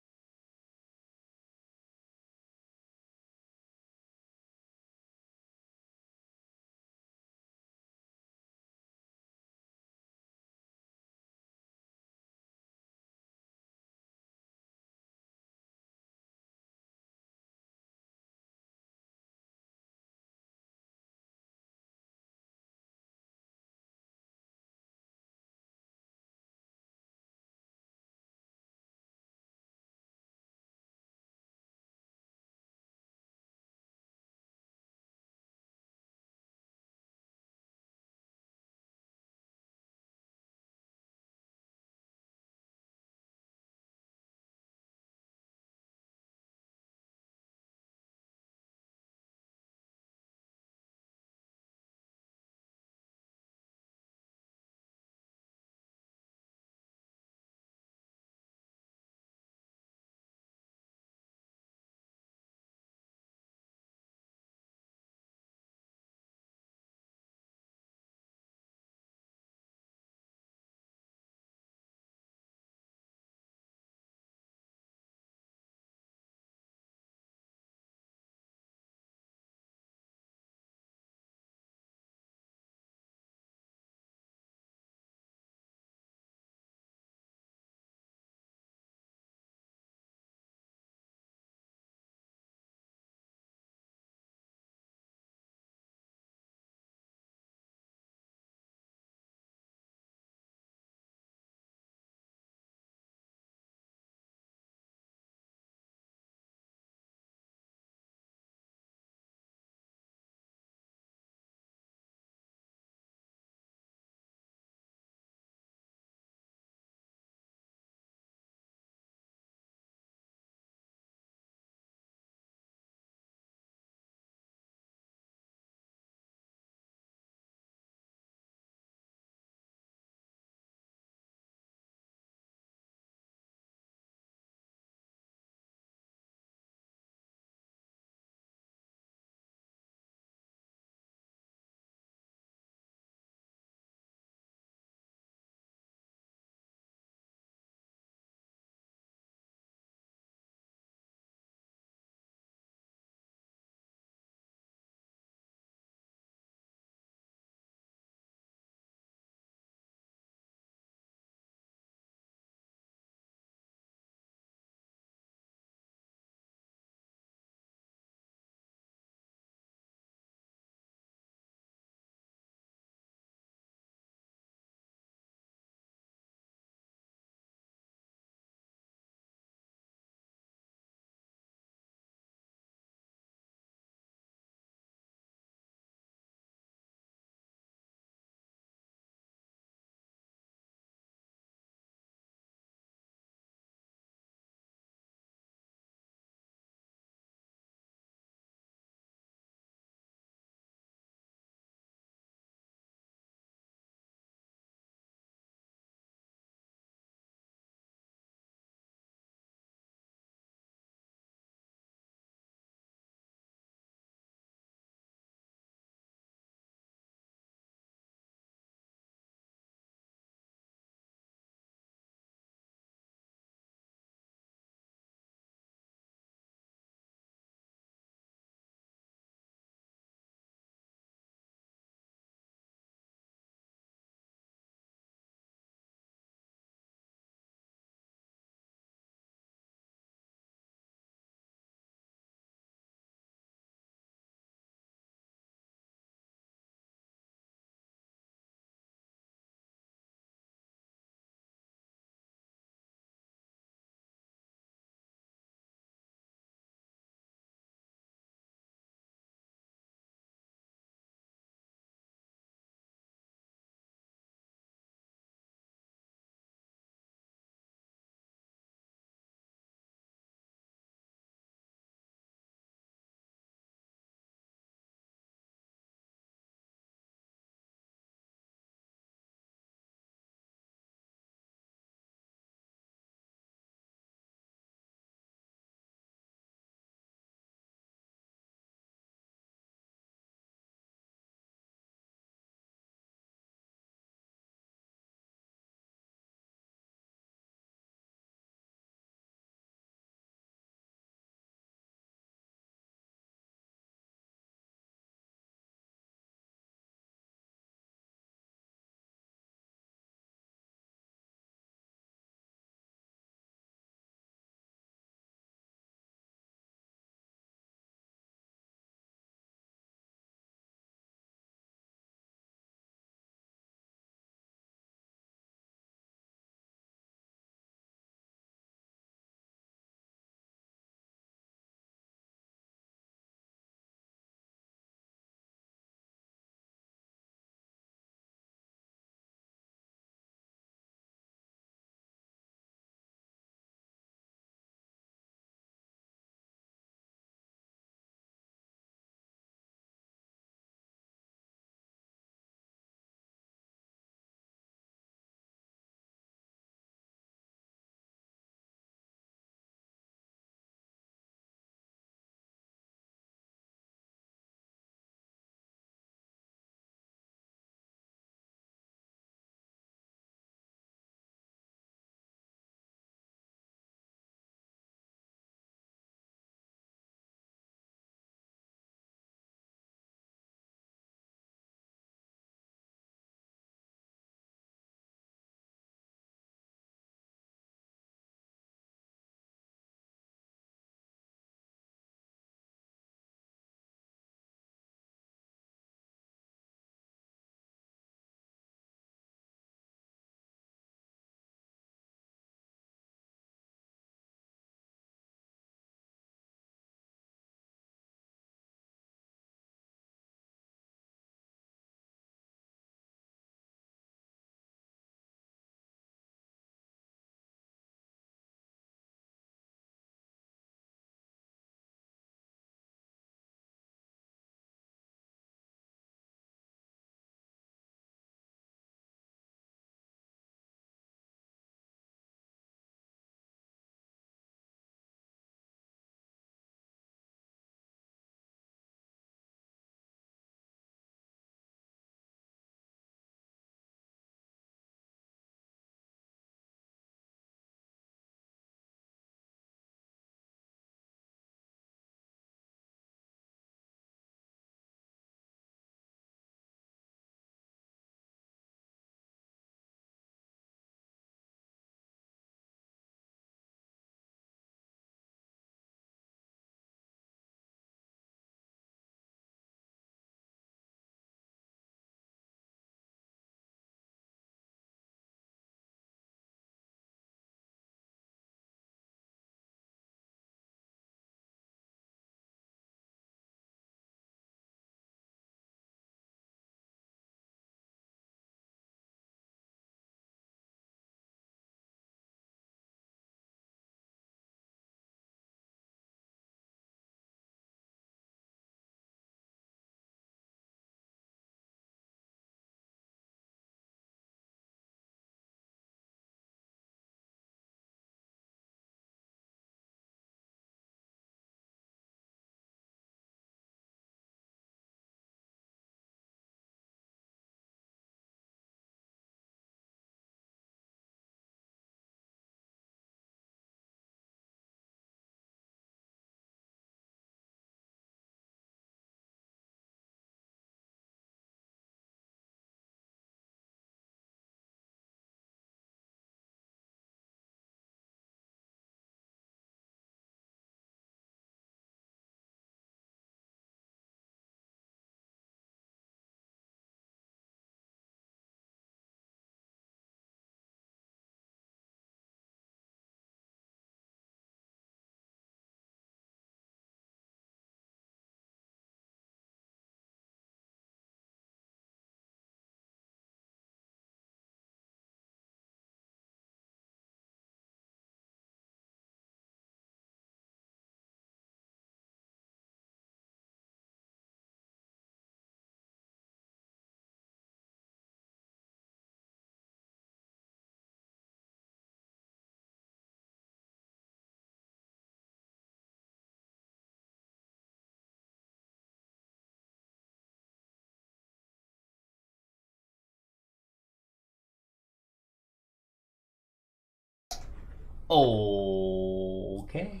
Okay.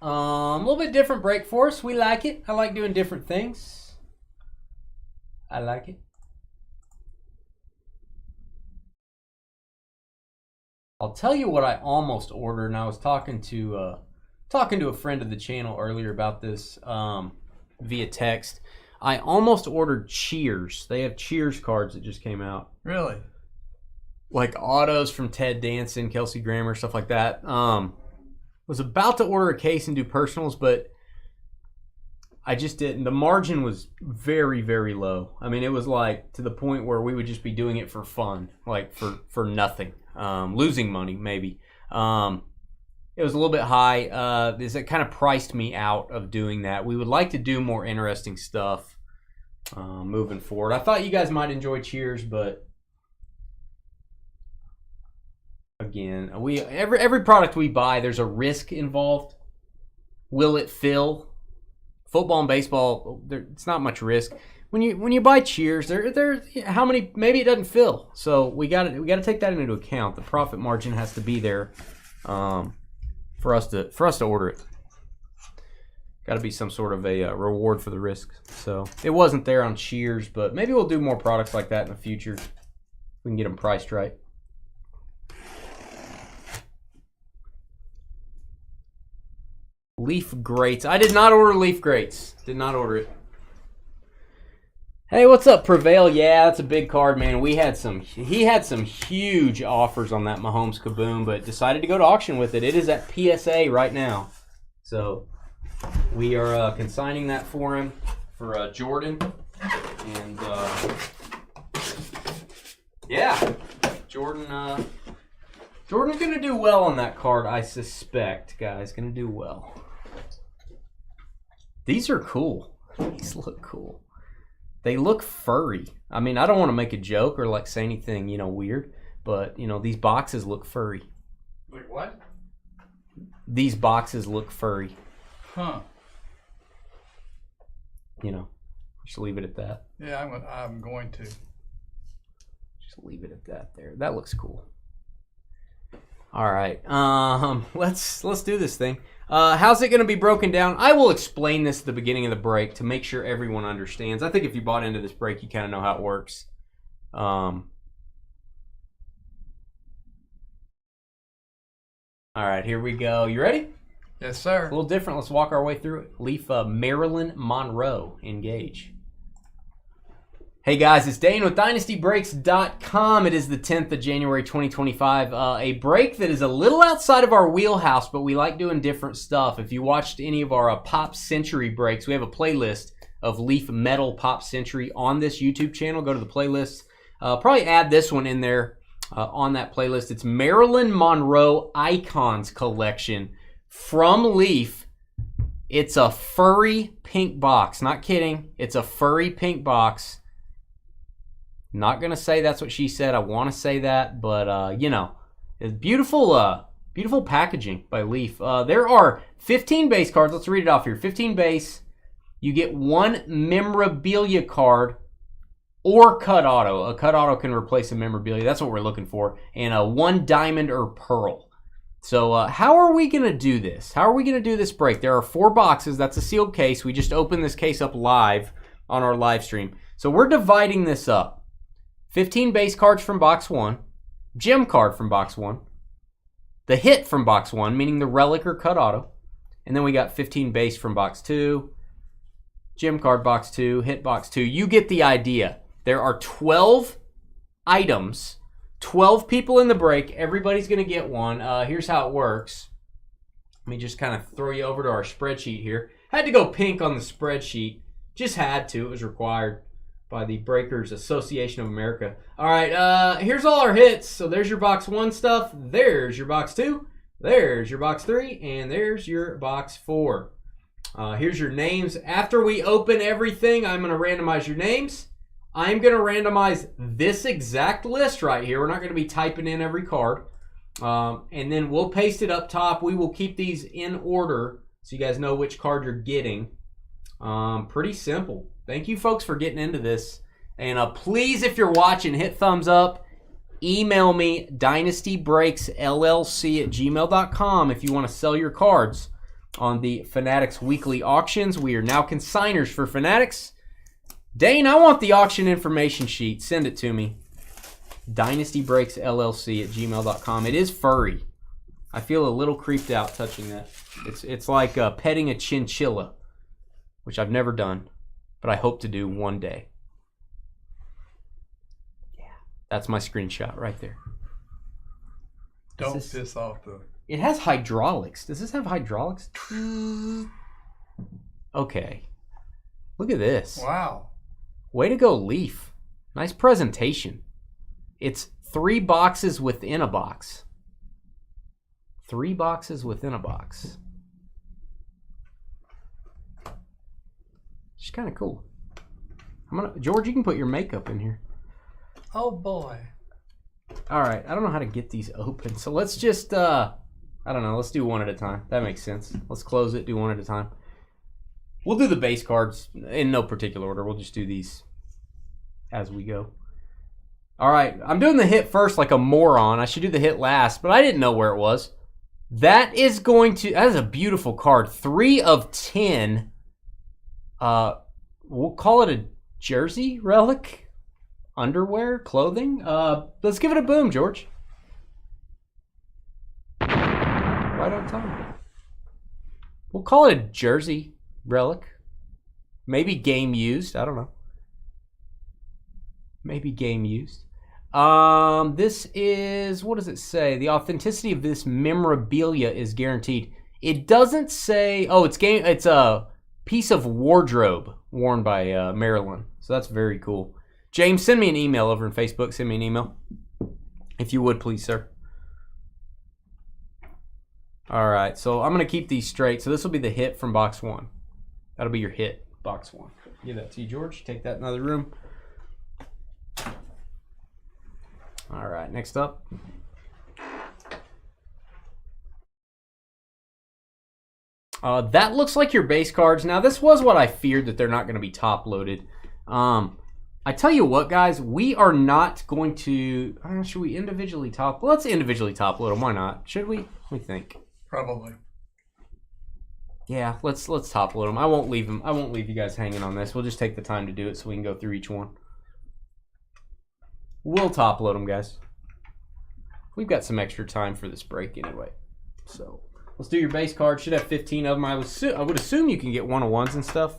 A little bit different break for us. We like it. I like doing different things. I like it. I'll tell you what I almost ordered, and I was talking to a friend of the channel earlier about this via text. I almost ordered Cheers. They have Cheers cards that just came out. Really? Like autos from Ted Danson, Kelsey Grammer, stuff like that. Was about to order a case and do personals, but I just didn't. The margin was very, very low. I mean, it was like to the point where we would just be doing it for fun, like for nothing. Losing money, maybe. It was a little bit high. It kind of priced me out of doing that. We would like to do more interesting stuff moving forward. I thought you guys might enjoy Cheers, but again, every product we buy, there's a risk involved. Will it fill? Football and baseball, it's not much risk. When you buy Cheers, there how many? Maybe it doesn't fill. So we got to take that into account. The profit margin has to be there for us to order it. Got to be some sort of a reward for the risk. So it wasn't there on Cheers, but maybe we'll do more products like that in the future. We can get them priced right. Leaf Grates. I did not order Leaf Grates. Did not order it. Hey, what's up, Prevail? Yeah, that's a big card, man. He had some huge offers on that Mahomes Kaboom, but decided to go to auction with it. It is at PSA right now. So we are consigning that for him, for Jordan. And yeah, Jordan's going to do well on that card, I suspect, guys. Going to do well. These are cool. These look cool. They look furry. I mean, I don't want to make a joke or like say anything, weird, but these boxes look furry. Like what? These boxes look furry. Huh. Just leave it at that. Yeah, I'm going to. Just leave it at that there. That looks cool. All right. Let's do this thing. How's it going to be broken down? I will explain this at the beginning of the break to make sure everyone understands. I think if you bought into this break, you kind of know how it works. All right, here we go. You ready? Yes, sir. A little different. Let's walk our way through it. Leaf Marilyn Monroe. Engage. Hey guys, it's Dane with DynastyBreaks.com. It is the 10th of January 2025. A break that is a little outside of our wheelhouse, but we like doing different stuff. If you watched any of our Pop Century breaks, we have a playlist of Leaf Metal Pop Century on this YouTube channel. Go to the playlist. Probably add this one in there on that playlist. It's Marilyn Monroe Icons Collection from Leaf. It's a furry pink box. Not kidding. It's a furry pink box. Not going to say that's what she said. I want to say that, but, it's beautiful, beautiful packaging by Leaf. There are 15 base cards. Let's read it off here. 15 base. You get one memorabilia card or cut auto. A cut auto can replace a memorabilia. That's what we're looking for. And one diamond or pearl. So how are we going to do this? How are we going to do this break? There are 4 boxes. That's a sealed case. We just opened this case up live on our live stream. So we're dividing this up. 15 base cards from box 1, gem card from box 1, the hit from box 1, meaning the relic or cut auto, and then we got 15 base from box 2, gem card box 2, hit box 2. You get the idea. There are 12 items, 12 people in the break. Everybody's going to get one. Here's how it works. Let me just kind of throw you over to our spreadsheet here. Had to go pink on the spreadsheet. Just had to. It was required by the Breakers Association of America. All right, here's all our hits. So there's your box 1 stuff. There's your box 2. There's your box 3. And there's your box 4. Here's your names. After we open everything, I'm going to randomize your names. I'm going to randomize this exact list right here. We're not going to be typing in every card. And then we'll paste it up top. We will keep these in order so you guys know which card you're getting. Pretty simple. Thank you folks for getting into this. And please, if you're watching, hit thumbs up. email me dynastybreaksllc@gmail.com if you want to sell your cards on the Fanatics weekly auctions. We are now consigners for Fanatics. Dane, I want the auction information sheet. Send it to me. dynastybreaksllc@gmail.com. It is furry. I feel a little creeped out touching that. It's like petting a chinchilla, which I've never done, but I hope to do one day. Yeah, that's my screenshot right there. Don't piss off the... It has hydraulics. Does this have hydraulics? Okay. Look at this. Wow. Way to go, Leaf. Nice presentation. It's 3 boxes within a box. 3 boxes within a box. It's kind of cool. George, you can put your makeup in here. Oh boy. All right, I don't know how to get these open, so let's just I don't know, let's do one at a time. That makes sense. Let's close it, do one at a time. We'll do the base cards in no particular order. We'll just do these as we go. All right, I'm doing the hit first like a moron. I should do the hit last, but I didn't know where it was. That is a beautiful card. 3 of 10. We'll call it a jersey relic, underwear, clothing. Let's give it a boom, George. Right on time. We'll call it a jersey relic. Maybe game used. I don't know. Maybe game used. This is, what does it say? The authenticity of this memorabilia is guaranteed. It doesn't say, oh, it's a piece of wardrobe worn by Marilyn. So that's very cool. James, send me an email over on Facebook. Send me an email. If you would, please, sir. All right, so I'm going to keep these straight. So this will be the hit from box 1. That'll be your hit, box 1. Give that to you, George. Take that in another room. All right, next up. That looks like your base cards. Now, this was what I feared, that they're not going to be top-loaded. I tell you what, guys, we are not going to... should we individually top... Let's individually top-load them. Why not? Should we? Let me think. Probably. Yeah, let's top-load them. I won't leave you guys hanging on this. We'll just take the time to do it so we can go through each one. We'll top-load them, guys. We've got some extra time for this break anyway. So, let's do your base card. Should have 15 of them. I would assume you can get 1-of-1s and stuff.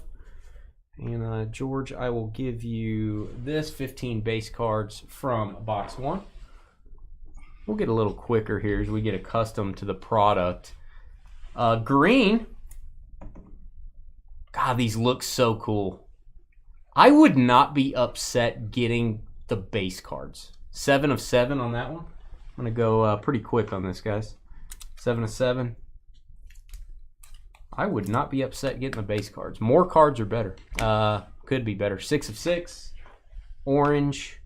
And, George, I will give you this 15 base cards from box 1. We'll get a little quicker here as we get accustomed to the product. Green. God, these look so cool. I would not be upset getting the base cards. 7 of 7 on that one. I'm going to go pretty quick on this, guys. 7 of 7. I would not be upset getting the base cards. More cards are better. Could be better. 6 of 6. Orange.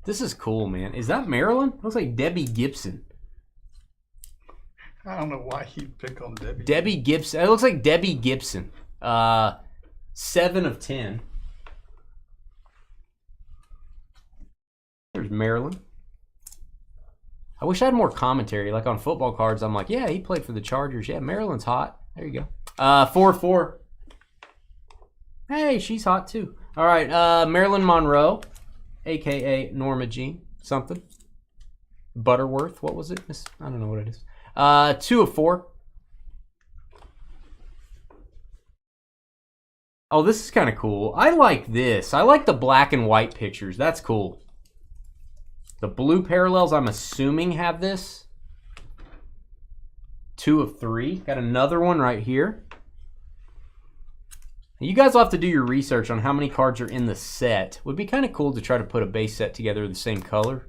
This is cool, man. Is that Marilyn? Looks like Debbie Gibson. I don't know why you pick on Debbie. Debbie Gibson. It looks like Debbie Gibson. 7 of 10. There's Marilyn. I wish I had more commentary. Like on football cards, I'm like, yeah, he played for the Chargers. Yeah, Marilyn's hot. There you go. 4-4. Hey, she's hot too. All right, Marilyn Monroe, a.k.a. Norma Jean, something. Butterworth, what was it? I don't know what it is. 2 of 4. Oh, this is kind of cool. I like this. I like the black and white pictures. That's cool. The blue parallels, I'm assuming, have this. 2 of 3. Got another one right here. You guys will have to do your research on how many cards are in the set. Would be kind of cool to try to put a base set together the same color.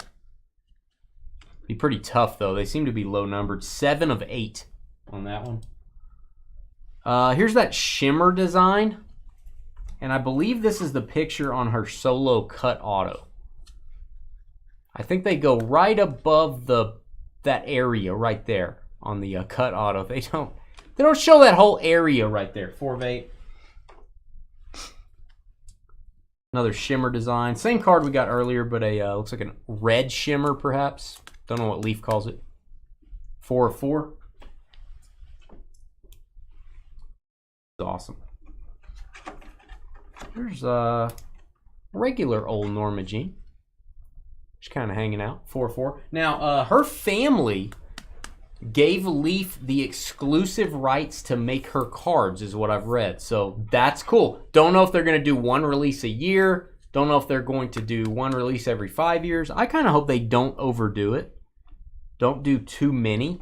Be pretty tough, though. They seem to be low numbered. 7 of 8 on that one. Here's that shimmer design. And I believe this is the picture on her solo cut auto. I think they go right above that area right there on the cut auto. They don't show that whole area right there. 4 of 8. Another shimmer design. Same card we got earlier, but a looks like a red shimmer, perhaps. Don't know what Leaf calls it. 4 of 4. Awesome. There's a regular old Norma Jean. She's kind of hanging out. 4 of 4. Now, her family gave Leaf the exclusive rights to make her cards, is what I've read. So that's cool. Don't know if they're going to do one release a year. Don't know if they're going to do one release every 5 years. I kind of hope they don't overdo it. Don't do too many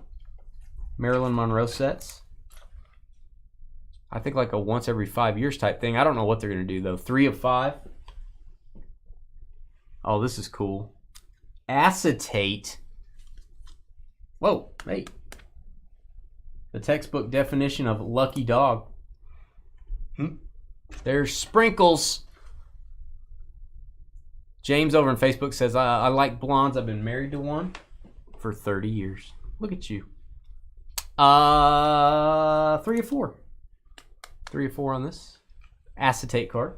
Marilyn Monroe sets. I think like a once every 5 years type thing. I don't know what they're going to do, though. 3 of 5. Oh, this is cool. Acetate. Whoa, hey. The textbook definition of lucky dog. There's sprinkles. James over on Facebook says, I like blondes. I've been married to one for 30 years. Look at you. 3 of 4. 3 of 4 on this acetate card.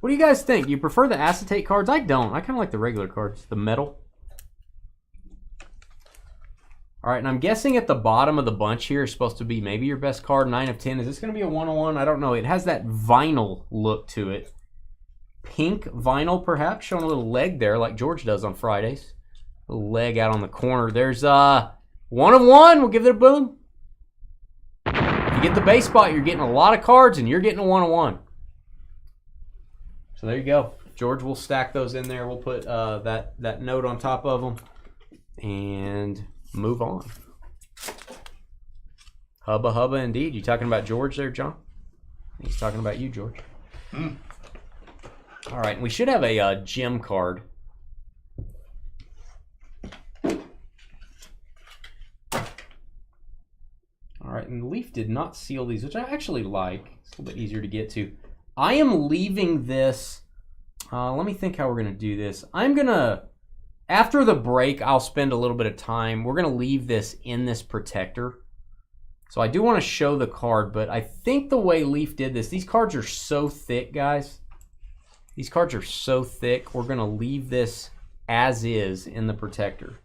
What do you guys think? Do you prefer the acetate cards? I don't. I kind of like the regular cards. The metal. All right, and I'm guessing at the bottom of the bunch here is supposed to be maybe your best card, 9 of 10. Is this going to be a 101? I don't know. It has that vinyl look to it. Pink vinyl, perhaps, showing a little leg there like George does on Fridays. A little leg out on the corner. There's 1 of 1. We'll give it a boom. If you get the base spot, you're getting a lot of cards, and you're getting a 1 of 1. So there you go. George, we'll stack those in there. We'll put that note on top of them. And move on. Hubba hubba indeed. You talking about George there, John? He's talking about you, George. All right, we should have a gem card. All right, and the Leaf did not seal these, which I actually like. It's a little bit easier to get to. I am leaving this. Let me think how we're going to do this. I'm going to, after the break, I'll spend a little bit of time. We're going to leave this in this protector. So I do want to show the card, but I think the way Leaf did this, these cards are so thick, guys. These cards are so thick. We're going to leave this as is in the protector.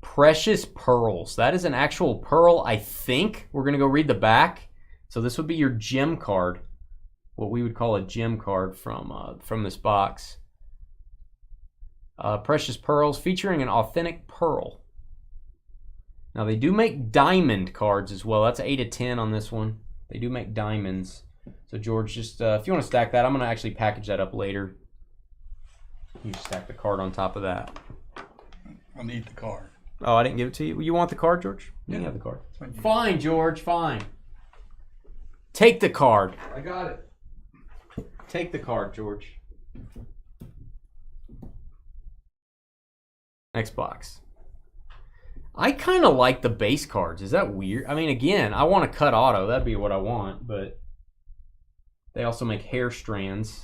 Precious Pearls. That is an actual pearl, I think. We're going to go read the back. So this would be your gem card. What we would call a gem card from this box. Precious Pearls featuring an authentic pearl. Now they do make diamond cards as well. That's 8 of 10 on this one. They do make diamonds. So George, just if you want to stack that, I'm going to actually package that up later. You stack the card on top of that. I need the card. Oh, I didn't give it to you. You want the card, George? You can have the card. Fine, George, fine. Take the card. I got it. Take the card, George. Next box. I kind of like the base cards. Is that weird? I mean, again, I want to cut auto. That'd be what I want, but they also make hair strands.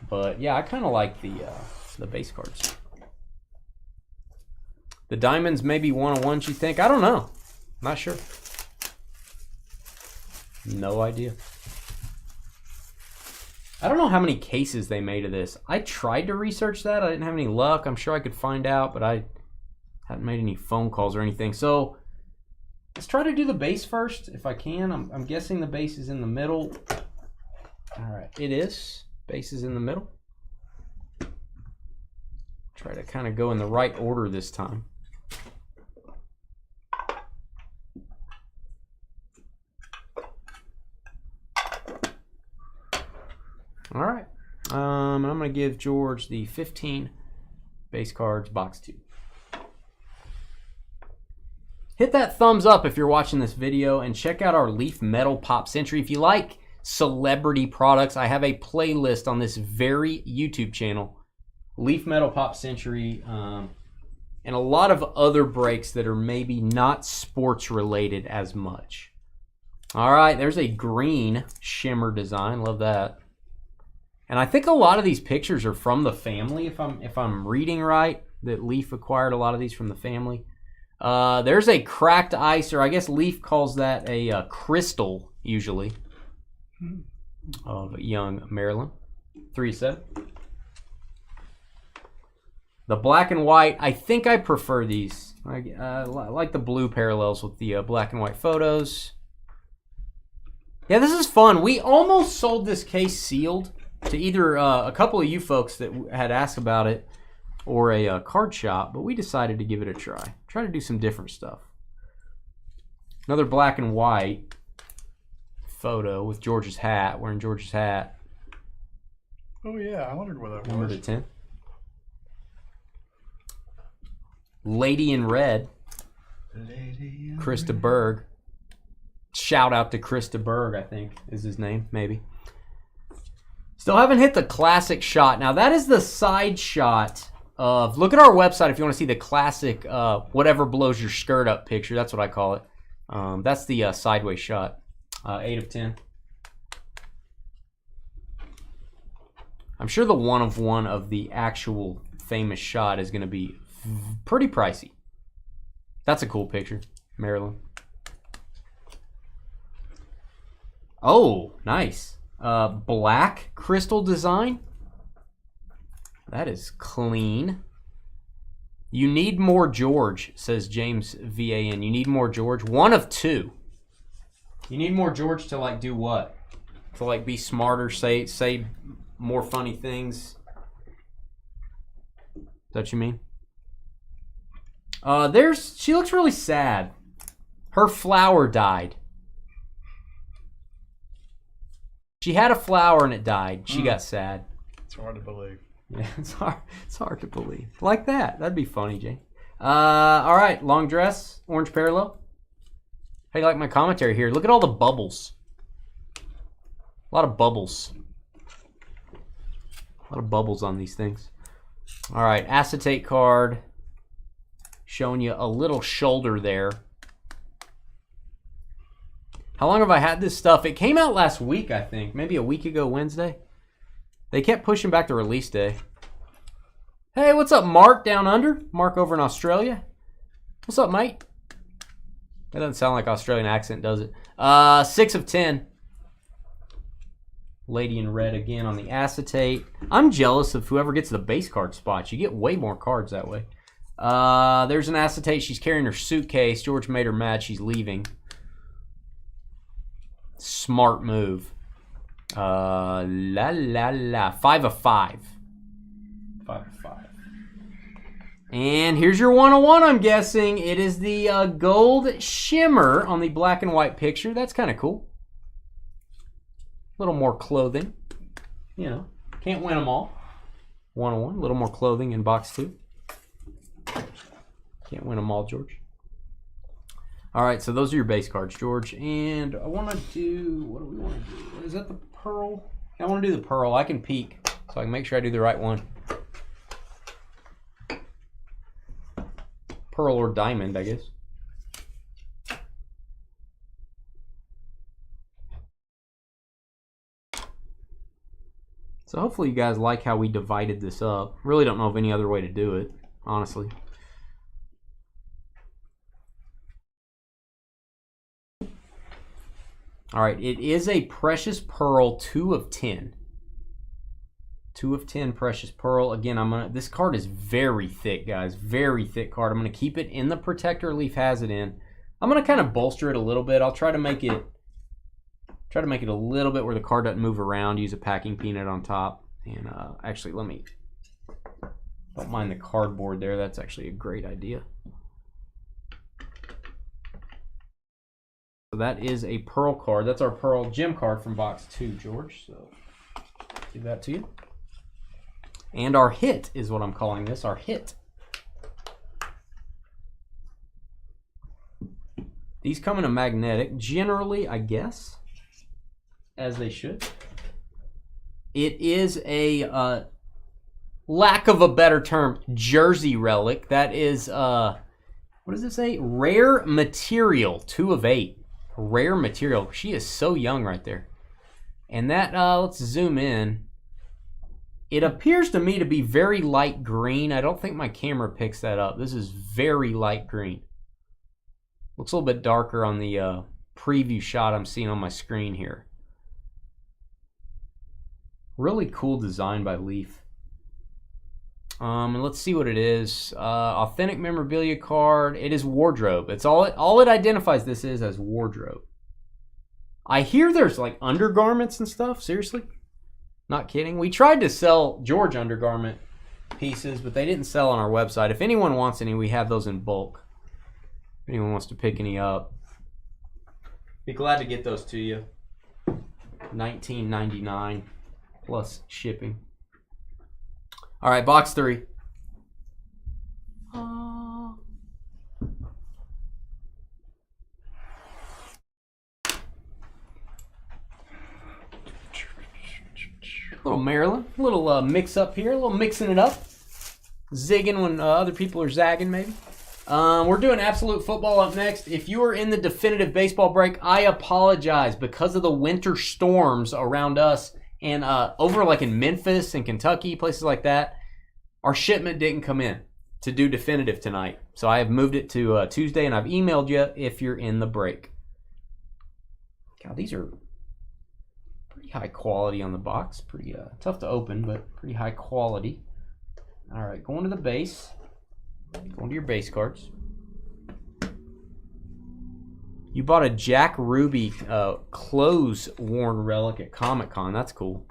But yeah, I kind of like the base cards. The diamonds maybe 1 of 1s, you think? I don't know. Not sure. No idea. I don't know how many cases they made of this. I tried to research that. I didn't have any luck. I'm sure I could find out, but I haven't made any phone calls or anything. So let's try to do the base first if I can. I'm guessing the base is in the middle. All right, it is. Base is in the middle. Try to kind of go in the right order this time. All right, and I'm going to give George the 15 base cards, box 2. Hit that thumbs up if you're watching this video, and check out our Leaf Metal Pop Century. If you like celebrity products, I have a playlist on this very YouTube channel, Leaf Metal Pop Century, and a lot of other breaks that are maybe not sports related as much. All right, there's a green shimmer design. Love that. And I think a lot of these pictures are from the family, if I'm reading right, that Leaf acquired a lot of these from the family. There's a cracked ice, or I guess Leaf calls that a crystal, usually. of young Marilyn. 3-7. The black and white, I think I prefer these. I like the blue parallels with the black and white photos. Yeah, this is fun. We almost sold this case sealed to either a couple of you folks that had asked about it or a card shop, but we decided to give it a try. Try to do some different stuff. Another black and white photo with George's hat, wearing George's hat. Oh yeah, I wondered where that was. Number 10. Lady in Red. Lady in Krista Red. Berg. Shout out to Krista Berg, I think is his name, maybe. Still haven't hit the classic shot. Now that is the side shot of, look at our website if you want to see the classic whatever blows your skirt up picture. That's what I call it. That's the sideways shot. 8 of 10. I'm sure the 1 of 1 of the actual famous shot is going to be pretty pricey. That's a cool picture, Marilyn. Oh, nice. Black crystal design. That is clean. You need more George, says James VAN. You need more George. 1 of 2. You need more George to like do what? To like be smarter, say more funny things. Is that what you mean? She looks really sad. Her flower died. She had a flower and it died. She got sad. It's hard to believe. Yeah, it's hard to believe. Like that. That'd be funny, Jay. All right, long dress, orange parallel. How do you like my commentary here? Look at all the bubbles. A lot of bubbles. A lot of bubbles on these things. All right, acetate card. Showing you a little shoulder there. How long have I had this stuff? It came out last week, I think. Maybe a week ago Wednesday. They kept pushing back the release day. Hey, what's up, Mark down under? Mark over in Australia. What's up, mate? That doesn't sound like Australian accent, does it? 6 of 10. Lady in Red again on the acetate. I'm jealous of whoever gets the base card spots. You get way more cards that way. There's an acetate. She's carrying her suitcase. George made her mad. She's leaving. Smart move. 5 of 5. 5 of 5. And here's your 101, I'm guessing. It is the gold shimmer on the black and white picture. That's kind of cool. A little more clothing. You know, can't win them all. 101, a little more clothing in box 2. Can't win them all, George. All right, so those are your base cards, George. And I want to do, what do we want to do? Is that the pearl? I want to do the pearl. I can peek so I can make sure I do the right one. Pearl or diamond, I guess. So hopefully you guys like how we divided this up. Really don't know of any other way to do it, honestly. All right, it is a Precious Pearl 2 of 10. 2 of 10 Precious Pearl. Again, this card is very thick, guys. Very thick card. I'm gonna keep it in the protector Leaf has it in. I'm gonna kind of bolster it a little bit. I'll try to make it a little bit where the card doesn't move around. Use a packing peanut on top. And actually, don't mind the cardboard there. That's actually a great idea. So that is a Pearl card. That's our Pearl gem card from box 2, George. So give that to you. And our hit is what I'm calling this, our hit. These come in a magnetic, generally, I guess, as they should. It is a, lack of a better term, jersey relic. That is, what does it say? Rare material, 2 of 8. Rare material. She is so young right there. And that, let's zoom in. It appears to me to be very light green. I don't think my camera picks that up. This is very light green. Looks a little bit darker on the preview shot I'm seeing on my screen here. Really cool design by Leaf. And let's see what it is. Authentic memorabilia card. It is wardrobe. It's all it identifies this is as wardrobe. I hear there's like undergarments and stuff. Seriously? Not kidding. We tried to sell George undergarment pieces, but they didn't sell on our website. If anyone wants any, we have those in bulk. If anyone wants to pick any up, be glad to get those to you. $19.99 plus shipping. All right, box 3. Little Marilyn, a little mix up here, a little mixing it up, zigging when other people are zagging maybe. We're doing Absolute Football up next. If you are in the definitive baseball break, I apologize because of the winter storms around us and over like in Memphis and Kentucky, places like that. Our shipment didn't come in to do definitive tonight, so I have moved it to Tuesday, and I've emailed you if you're in the break. God, these are pretty high quality on the box. Pretty tough to open, but pretty high quality. All right, going to the base. Going to your base cards. You bought a Jack Ruby clothes worn relic at Comic-Con. That's cool.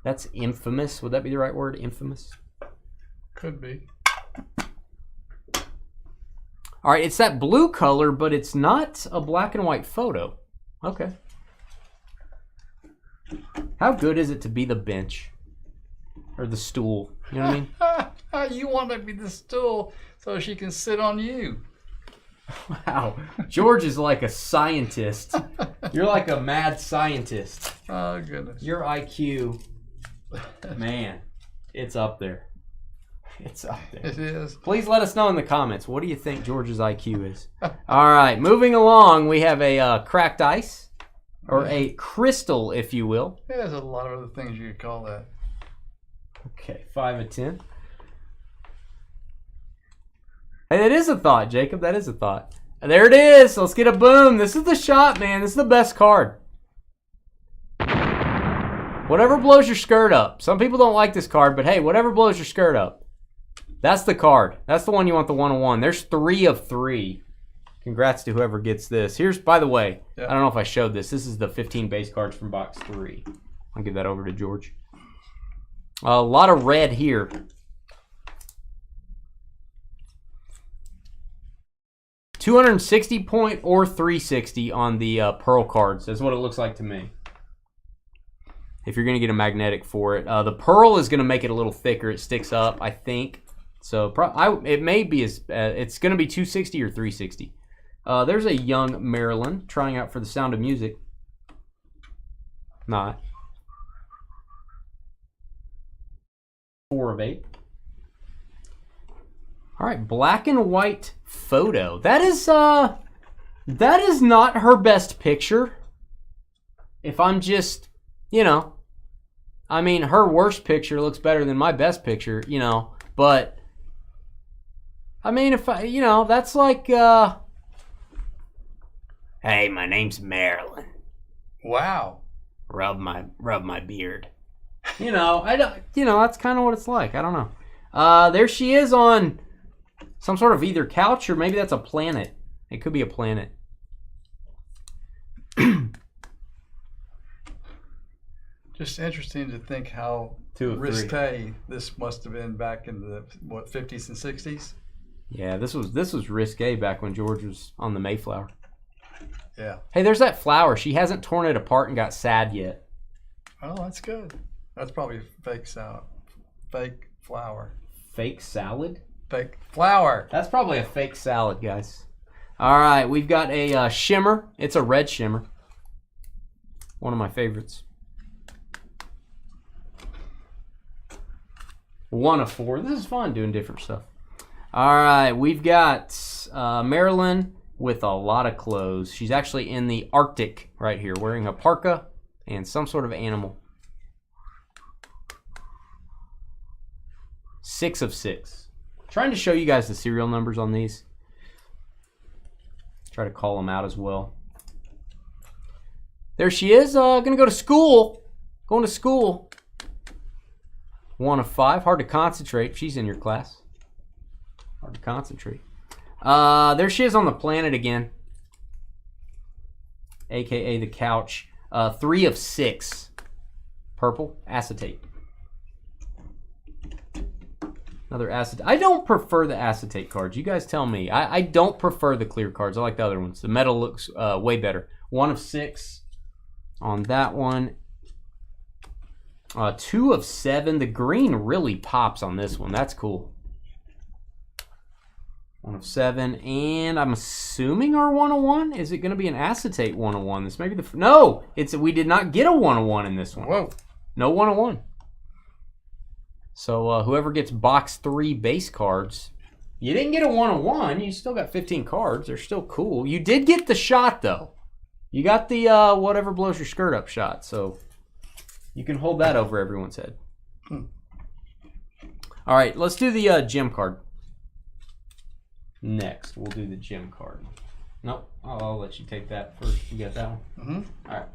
That's infamous. Would that be the right word? Infamous? Could be. All right, it's that blue color, but it's not a black and white photo. Okay. How good is it to be the bench? Or the stool? You know what I mean? You want to be the stool so she can sit on you. Wow. George is like a scientist. You're like a mad scientist. Oh, goodness. Your IQ, man, it's up there. It's up there. It is. Please let us know in the comments. What do you think George's IQ is? All right, moving along, we have a cracked ice, or a crystal, if you will. Yeah, there's a lot of other things you could call that. Okay, 5 of 10. Hey, that is a thought, Jacob. That is a thought. And there it is. Let's get a boom. This is the shot, man. This is the best card. Whatever blows your skirt up. Some people don't like this card, but hey, whatever blows your skirt up. That's the card. That's the one you want, the 101. There's 3 of 3. Congrats to whoever gets this. Here's, by the way, I don't know if I showed this. This is the 15 base cards from box 3. I'll give that over to George. A lot of red here. $260 or $360 on the Pearl cards. That's what it looks like to me. If you're going to get a magnetic for it. The Pearl is going to make it a little thicker. It sticks up, I think. So it may be, it's going to be $260 or $360. There's a young Marilyn trying out for the Sound of Music. Not. 4 of 8. All right, black and white photo. That is not her best picture. If I'm just, I mean, her worst picture looks better than my best picture, but I mean, if I, that's like, hey, my name's Marilyn. Wow. Rub my beard. That's kind of what it's like. I don't know. There she is on some sort of either couch or maybe that's a planet. It could be a planet. Just interesting to think how risque this must have been back in the 50s and 60s. Yeah, this was risque back when George was on the Mayflower. Yeah. Hey, there's that flower. She hasn't torn it apart and got sad yet. Oh, that's good. That's probably fake salad. Fake flower. Fake salad? Fake flower. That's probably a fake salad, guys. All right, we've got a shimmer. It's a red shimmer. One of my favorites. 1 of 4. This is fun doing different stuff. All right, we've got Marilyn with a lot of clothes. She's actually in the Arctic right here, wearing a parka and some sort of animal. 6 of 6. Trying to show you guys the serial numbers on these. Try to call them out as well. There she is, gonna go to school. Going to school. 1 of 5. Hard to concentrate. She's in your class. Hard to concentrate. There she is on the planet again. AKA the couch. 3 of 6. Purple. Acetate. Another acetate. I don't prefer the acetate cards. You guys tell me. I don't prefer the clear cards. I like the other ones. The metal looks way better. 1 of 6 on that one. 2 of 7. The green really pops on this one. That's cool. 1 of 7. And I'm assuming our 101. Is it going to be an acetate 101? This may be the... No! We did not get a 101 in this one. Whoa. No 101. So whoever gets box 3 base cards, you didn't get a 101. You still got 15 cards. They're still cool. You did get the shot, though. You got the whatever blows your skirt up shot. So you can hold that over everyone's head. All right, let's do the gem card. Next, we'll do the gem card. Nope, I'll let you take that first. You got that one? Mm-hmm. All right.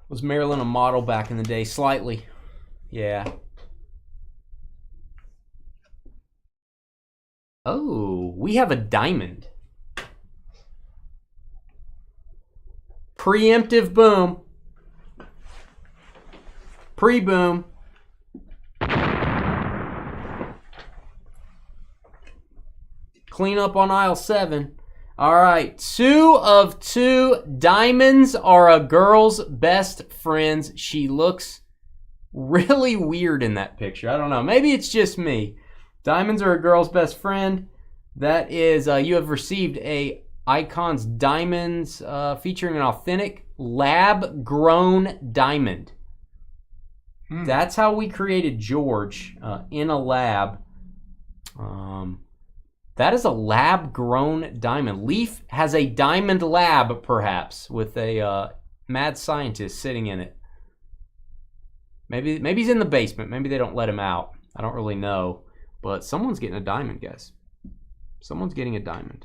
Was Marilyn a model back in the day? Slightly. Yeah. Oh, we have a diamond. Preemptive boom. Pre-boom. Clean up on aisle 7. All right, 2 of 2. Diamonds are a girl's best friends. She looks really weird in that picture. I don't know. Maybe it's just me. Diamonds are a girl's best friend. That is, you have received a Icons Diamonds featuring an authentic lab-grown diamond. That's how we created George in a lab. That is a lab-grown diamond. Leaf has a diamond lab, perhaps, with a mad scientist sitting in it. Maybe he's in the basement. Maybe they don't let him out. I don't really know. But someone's getting a diamond, guys. Someone's getting a diamond.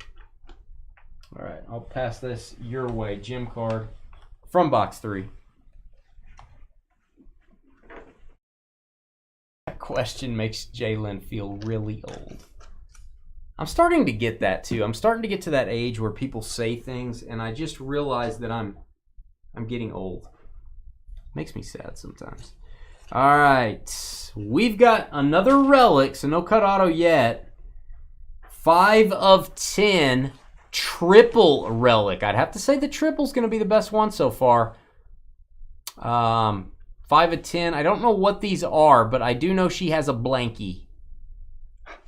All right, I'll pass this your way. Gem card from box 3. That question makes Jalen feel really old. I'm starting to get that too. I'm starting to get to that age where people say things and I just realize that I'm getting old. Makes me sad sometimes. All right. We've got another relic, so no cut auto yet. 5 of 10 triple relic. I'd have to say the triple's going to be the best one so far. 5 of 10. I don't know what these are, but I do know she has a blankie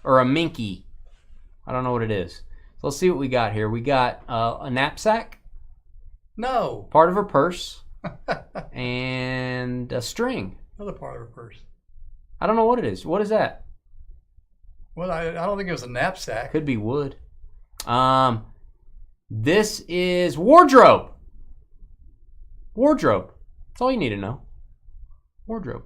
or a minky. I don't know what it is. So let's see what we got here. We got a knapsack. No. Part of her purse. And a string. Another part of her purse. I don't know what it is. What is that? Well, I don't think it was a knapsack. Could be wood. This is wardrobe. Wardrobe. That's all you need to know. Wardrobe.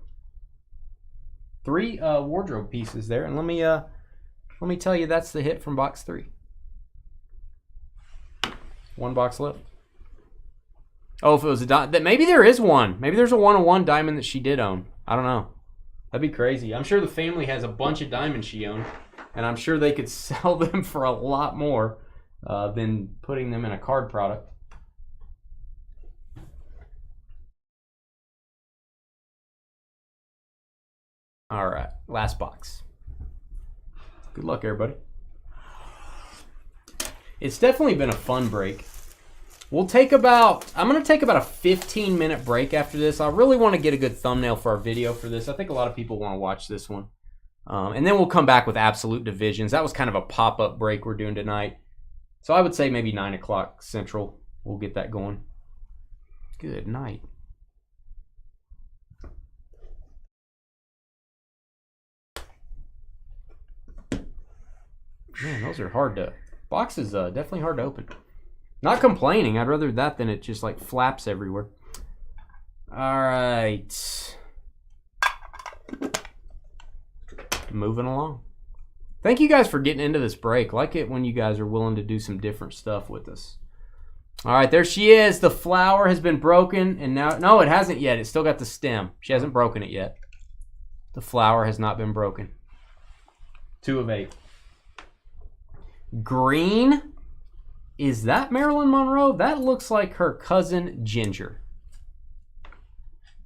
3 wardrobe pieces there. And let me tell you, that's the hit from box 3. 1 box left. Oh, if it was a diamond, maybe there is one. Maybe there's a 101 diamond that she did own. I don't know. That'd be crazy. I'm sure the family has a bunch of diamonds she owned, and I'm sure they could sell them for a lot more than putting them in a card product. All right, last box. Good luck, everybody. It's definitely been a fun break. I'm going to take about a 15-minute break after this. I really want to get a good thumbnail for our video for this. I think a lot of people want to watch this one. And then we'll come back with Absolute Divisions. That was kind of a pop-up break we're doing tonight. So I would say maybe 9 o'clock Central. We'll get that going. Good night. Man, those are hard to... Boxes definitely hard to open. Not complaining. I'd rather that than it just like flaps everywhere. All right. Moving along. Thank you guys for getting into this break. Like it when you guys are willing to do some different stuff with us. All right, there she is. The flower has been broken, and now... No, it hasn't yet. It's still got the stem. She hasn't broken it yet. The flower has not been broken. 2 of 8. Green. Is that Marilyn Monroe? That looks like her cousin Ginger.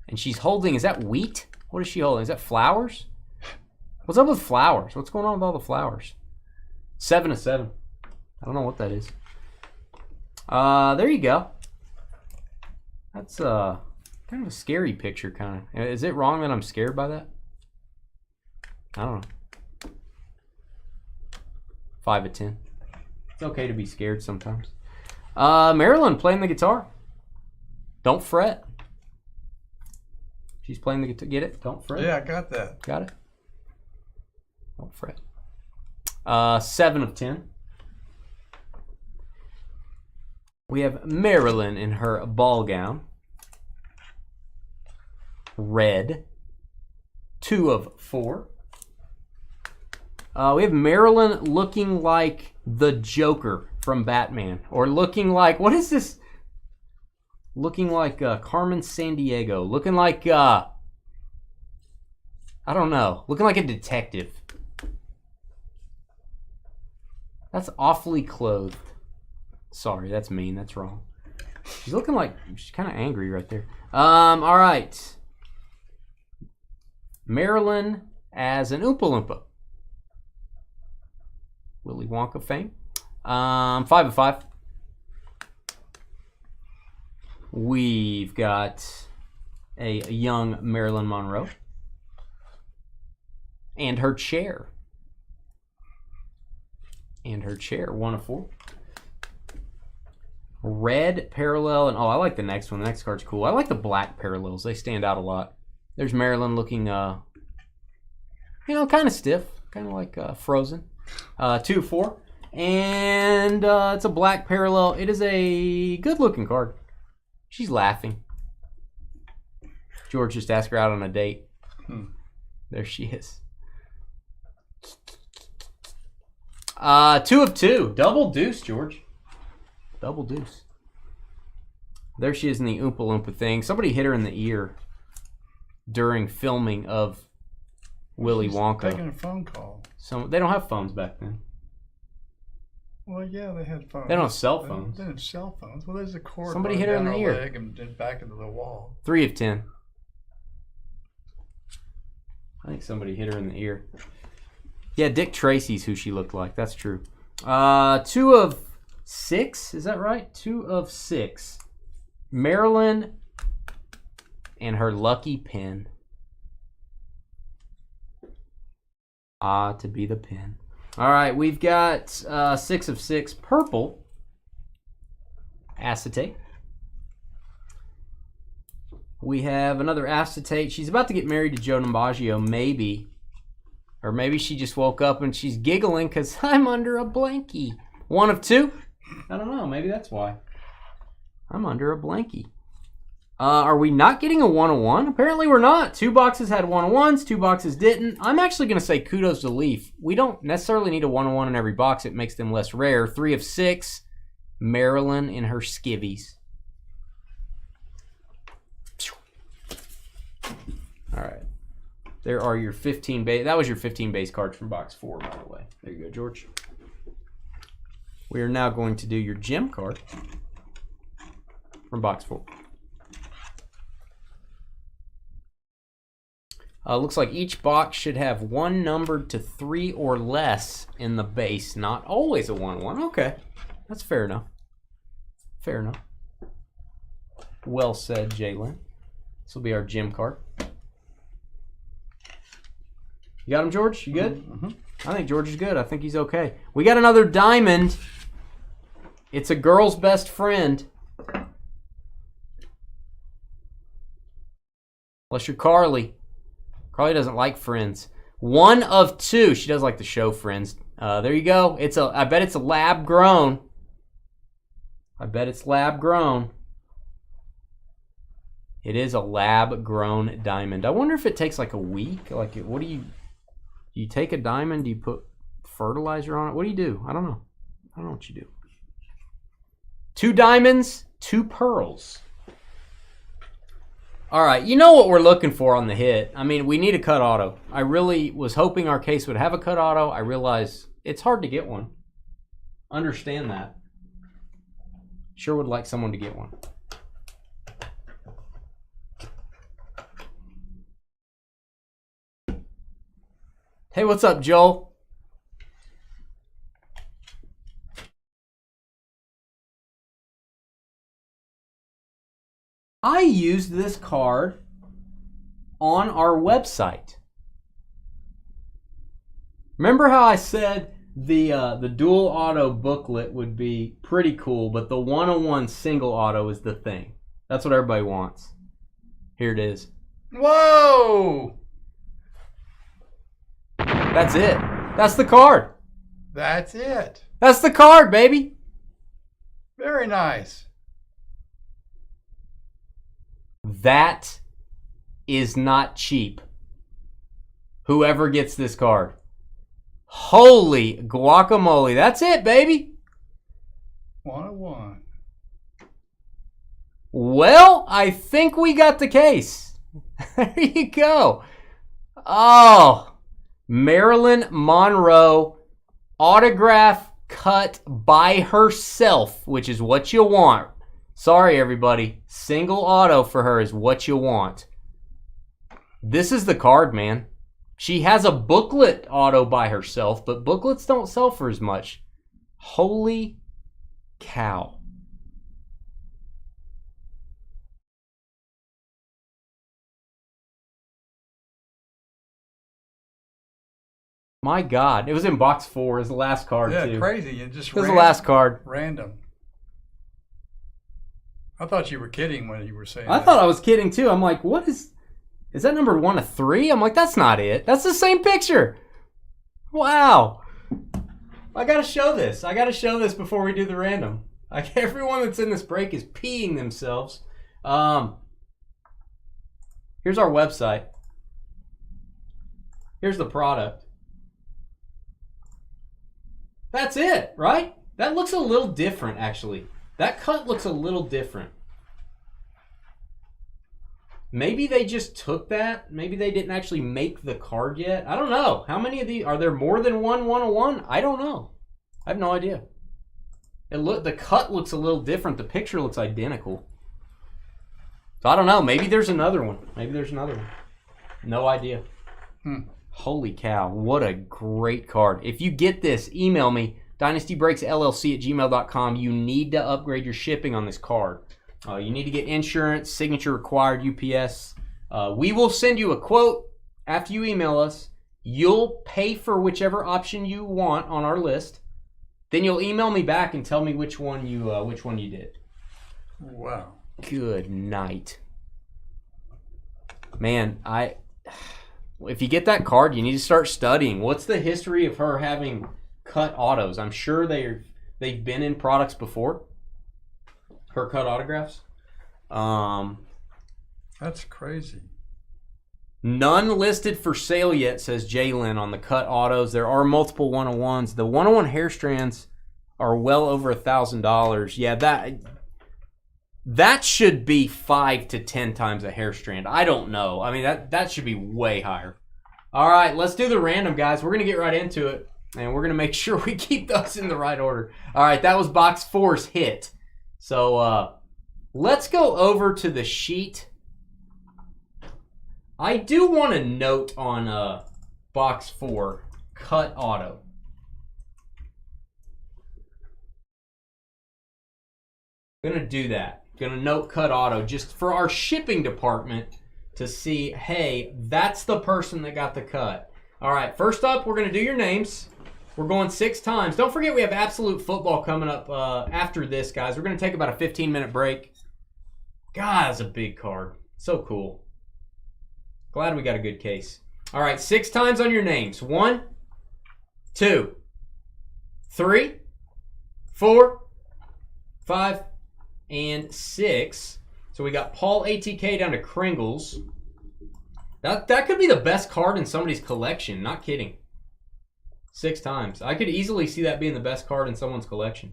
And she's holding... Is that wheat? What is she holding? Is that flowers? What's up with flowers? What's going on with all the flowers? 7 of 7. I don't know what that is. There you go. That's kind of a scary picture, kind of. Is it wrong that I'm scared by that? I don't know. 5 of 10. It's okay to be scared sometimes. Marilyn playing the guitar. Don't fret. She's playing the guitar. Get it? Don't fret. Yeah, I got that. Got it? Don't fret. 7 of 10. We have Marilyn in her ball gown. Red. 2 of 4. We have Marilyn looking like the Joker from Batman. Or looking like, what is this? Looking like Carmen Sandiego. Looking like, I don't know. Looking like a detective. That's awfully clothed. Sorry, that's mean. That's wrong. She's looking like, she's kind of angry right there. All right. Marilyn as an Oompa Loompa. Willy Wonka fame. 5 of 5. We've got a young Marilyn Monroe. And her chair. And her chair. 1 of 4. Red parallel, and oh, I like the next one. The next card's cool. I like the black parallels. They stand out a lot. There's Marilyn looking, kind of stiff, kind of like Frozen. 2 of 4, and it's a black parallel. It is a good-looking card. She's laughing. George just asked her out on a date. There she is. 2 of 2, double deuce, George. Double deuce. There she is in the Oompa Loompa thing. Somebody hit her in the ear during filming of Willy Wonka. Taking a phone call. They don't have phones back then. Well, yeah, they had phones. They don't have cell phones. They didn't have cell phones. Well, there's a cord. Somebody hit her in the ear. Leg and back into the wall. 3 of 10. I think somebody hit her in the ear. Yeah, Dick Tracy's who she looked like. That's true. 2 of 6. Is that right? 2 of 6. Marilyn and her lucky pin. To be the pin. All right, we've got 6 of 6. Purple. Acetate. We have another acetate. She's about to get married to Joe Namaggio, maybe. Or maybe she just woke up and she's giggling because I'm under a blankie. 1 of 2. I don't know. Maybe that's why. I'm under a blankie. Are we not getting a 101? Apparently we're not. 2 boxes had 101s. 2 boxes didn't. I'm actually going to say kudos to Leaf. We don't necessarily need a 101 in every box. It makes them less rare. 3 of 6. Marilyn in her skivvies. All right. There are your 15 base. That was your 15 base cards from box 4, by the way. There you go, George. We are now going to do your gem card from box 4. Looks like each box should have 1 numbered to 3 or less in the base. Not always a 1-1. Okay. That's fair enough. Fair enough. Well said, Jalen. This will be our gem card. You got him, George? You good? Mm-hmm. I think George is good. I think he's okay. We got another diamond. It's a girl's best friend. Unless you're Carly. Carly doesn't like Friends. 1 of 2. She does like the show Friends. There you go. I bet it's a lab grown. I bet it's lab grown. It is a lab grown diamond. I wonder if it takes like a week. Like, what do you take a diamond? Do you put fertilizer on it? What do you do? I don't know. I don't know what you do. 2 diamonds, 2 pearls. All right, you know what we're looking for on the hit. I mean, we need a cut auto. I really was hoping our case would have a cut auto. I realize it's hard to get one. Understand that. Sure would like someone to get one. Hey, what's up, Joel? I used this card on our website. Remember how I said the dual auto booklet would be pretty cool, but the 101 single auto is the thing. That's what everybody wants. Here it is. Whoa! That's it. That's the card. That's it. That's the card, baby. Very nice. That is not cheap. Whoever gets this card. Holy guacamole. That's it, baby. 101. Well, I think we got the case. There you go. Oh, Marilyn Monroe autograph cut by herself, which is what you want. Sorry, everybody. Single auto for her is what you want. This is the card, man. She has a booklet auto by herself, but booklets don't sell for as much. Holy cow. My God. It was in box 4. It was the last card, Yeah, too. crazy. It just It was the last card. Random. I thought you were kidding when you were saying I that. thought I was kidding, too. I'm like, what is that number 1 of 3? I'm like, that's not it. That's the same picture. Wow. I got to show this. I got to show this before we do the random. Like, everyone that's in this break is peeing themselves. Here's our website. Here's the product. That's it, right? That looks a little different, actually. That cut looks a little different. Maybe they just took that. Maybe they didn't actually make the card yet. I don't know. How many of these? Are there more than one 101? I don't know. I have no idea. The cut looks a little different. The picture looks identical. So I don't know. Maybe there's another one. No idea. Holy cow. What a great card. If you get this, email me, dynastybreaksllc@gmail.com. You need to upgrade your shipping on this card. You need to get insurance, signature required, UPS. We will send you a quote after you email us. You'll pay for whichever option you want on our list. Then you'll email me back and tell me which one you did. Wow. Good night. Man, if you get that card, you need to start studying. What's the history of her having cut autos? I'm sure they've been in products before. Her cut autographs. That's crazy. None listed for sale yet, says Jalen on the cut autos. There are multiple 101s. The 101 hair strands are well over $1,000. Yeah, that should be 5 to 10 times a hair strand. I don't know. I mean, that should be way higher. All right, let's do the random, guys. We're going to get right into it, and we're going to make sure we keep those in the right order. All right, that was box 4's hit. So let's go over to the sheet. I do want to note on box 4, cut auto. I'm going to do that. I'm going to note cut auto just for our shipping department to see, hey, that's the person that got the cut. All right, first up, we're going to do your names. We're going 6 times. Don't forget we have Absolute Football coming up after this, guys. We're going to take about a 15-minute break. God, that's a big card. So cool. Glad we got a good case. All right, 6 times on your names. 1, 2, 3, 4, 5, and 6. So we got Paul ATK down to Kringles. That could be the best card in somebody's collection. Not kidding. 6 times. I could easily see that being the best card in someone's collection.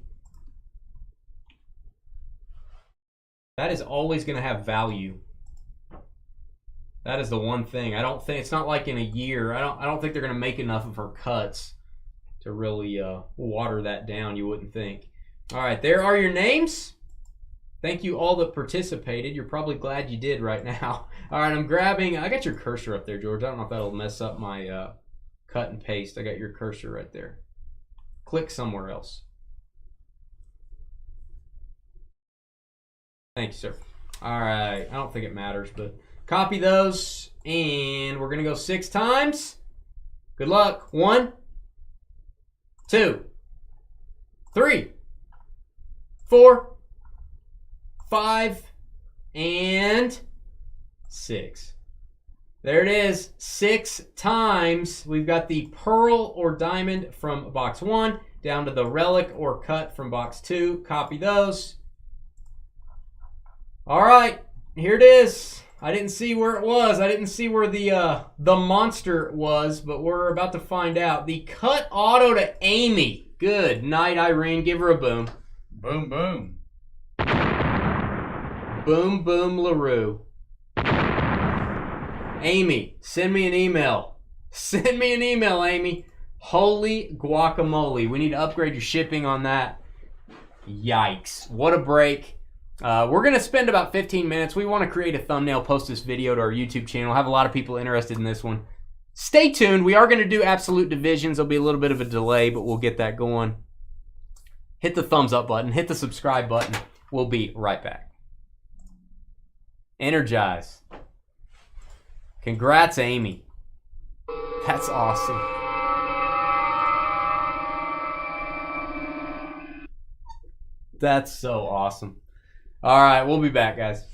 That is always going to have value. That is the one thing. I don't think it's not like in a year. I don't think they're going to make enough of her cuts to really water that down. You wouldn't think. All right, there are your names. Thank you all that participated. You're probably glad you did right now. All right, I'm grabbing. I got your cursor up there, George. I don't know if that'll mess up my cut and paste. I got your cursor right there. Click somewhere else. Thank you, sir. All right. I don't think it matters, but copy those, and we're going to go 6 times. Good luck. 1, 2, 3, 4, 5, and 6. There it is. 6 times. We've got the pearl or diamond from box 1 down to the relic or cut from box 2. Copy those. All right, here it is. I didn't see where it was. I didn't see where the monster was, but we're about to find out. The cut auto to Amy. Good night, Irene. Give her a boom. Boom, boom. Boom, boom, LaRue. Amy, send me an email. Send me an email, Amy. Holy guacamole. We need to upgrade your shipping on that. Yikes. What a break. We're going to spend about 15 minutes. We want to create a thumbnail, post this video to our YouTube channel. Have a lot of people interested in this one. Stay tuned. We are going to do absolute divisions. There'll be a little bit of a delay, but we'll get that going. Hit the thumbs up button. Hit the subscribe button. We'll be right back. Energize. Congrats, Amy. That's awesome. That's so awesome. All right, we'll be back, guys.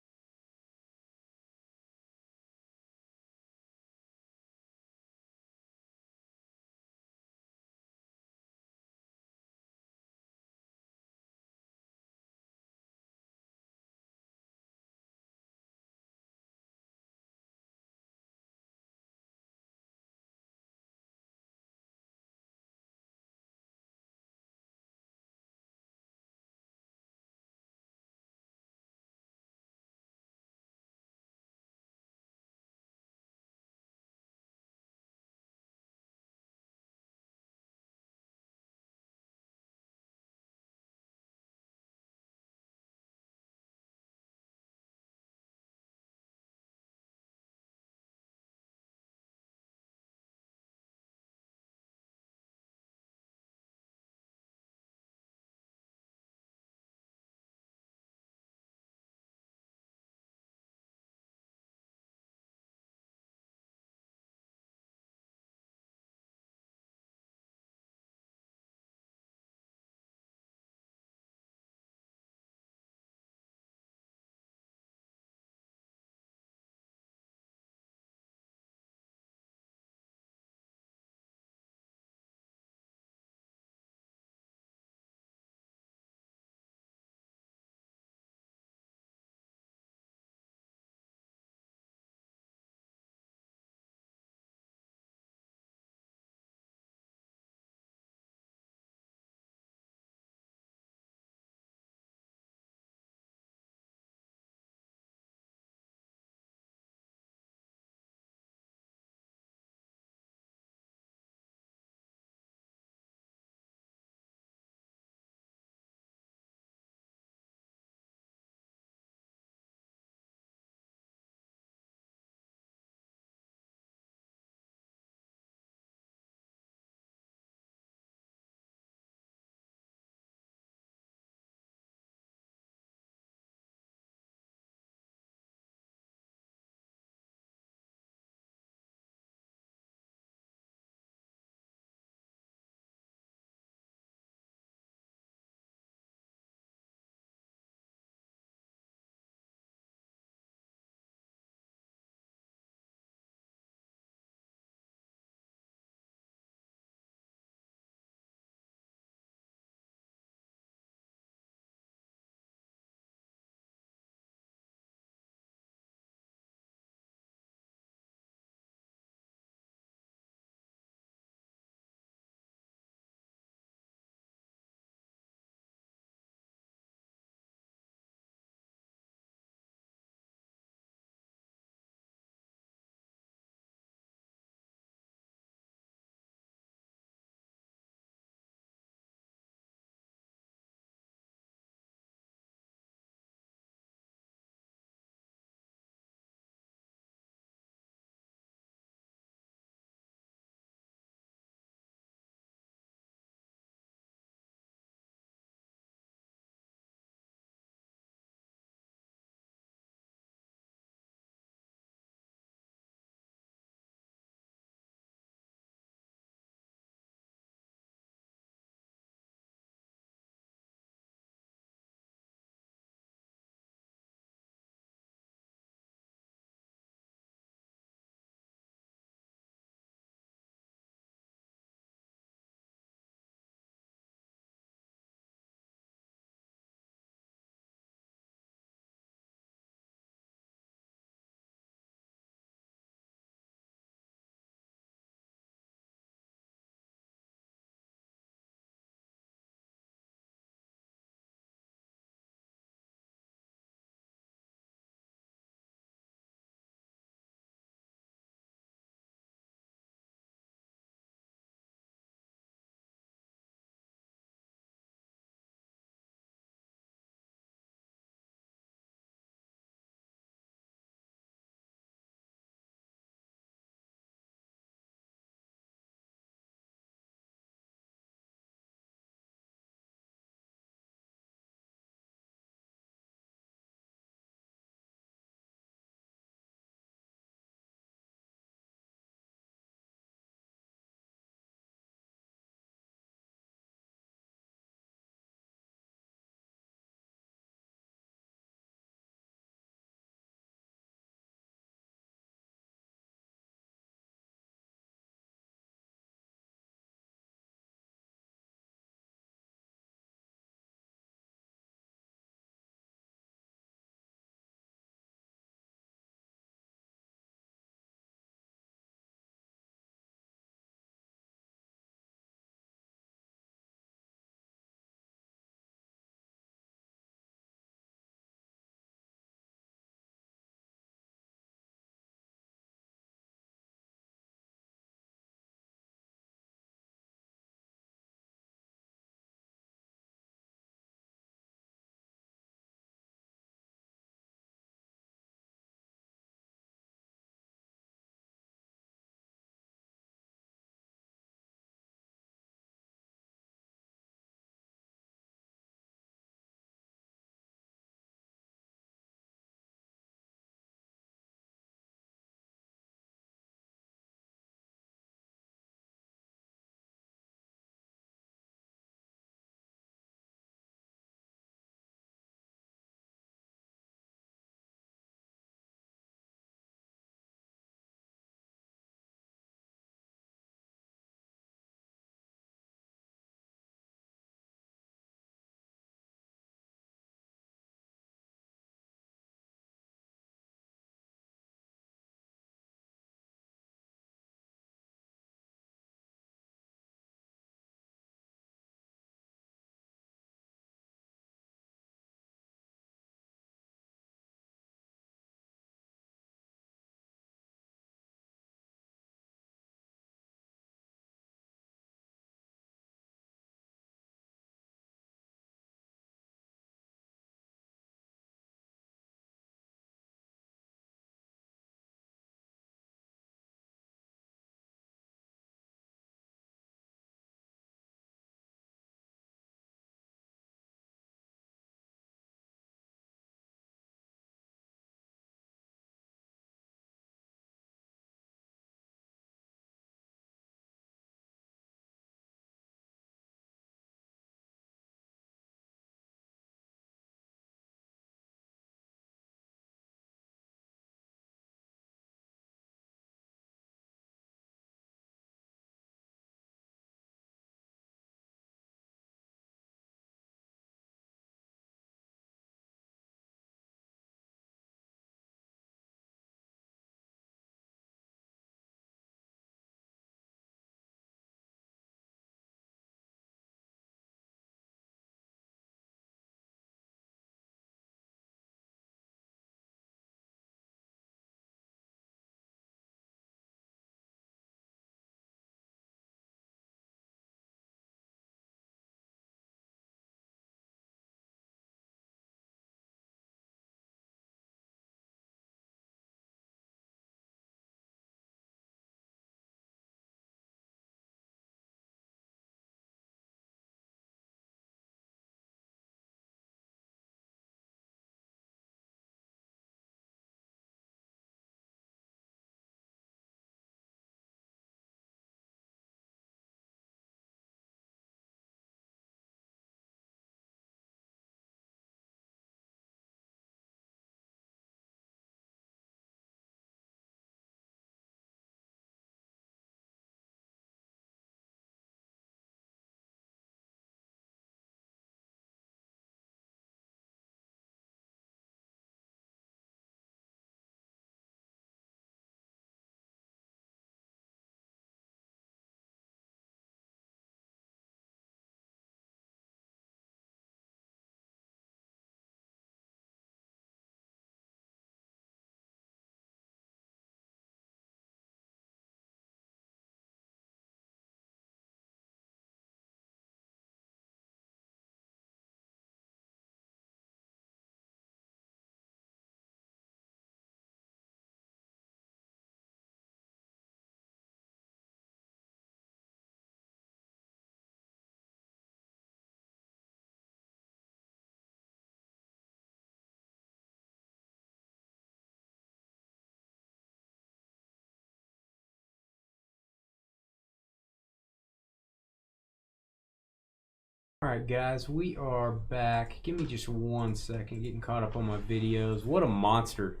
Alright guys, we are back. Give me just 1 second, getting caught up on my videos. What a monster.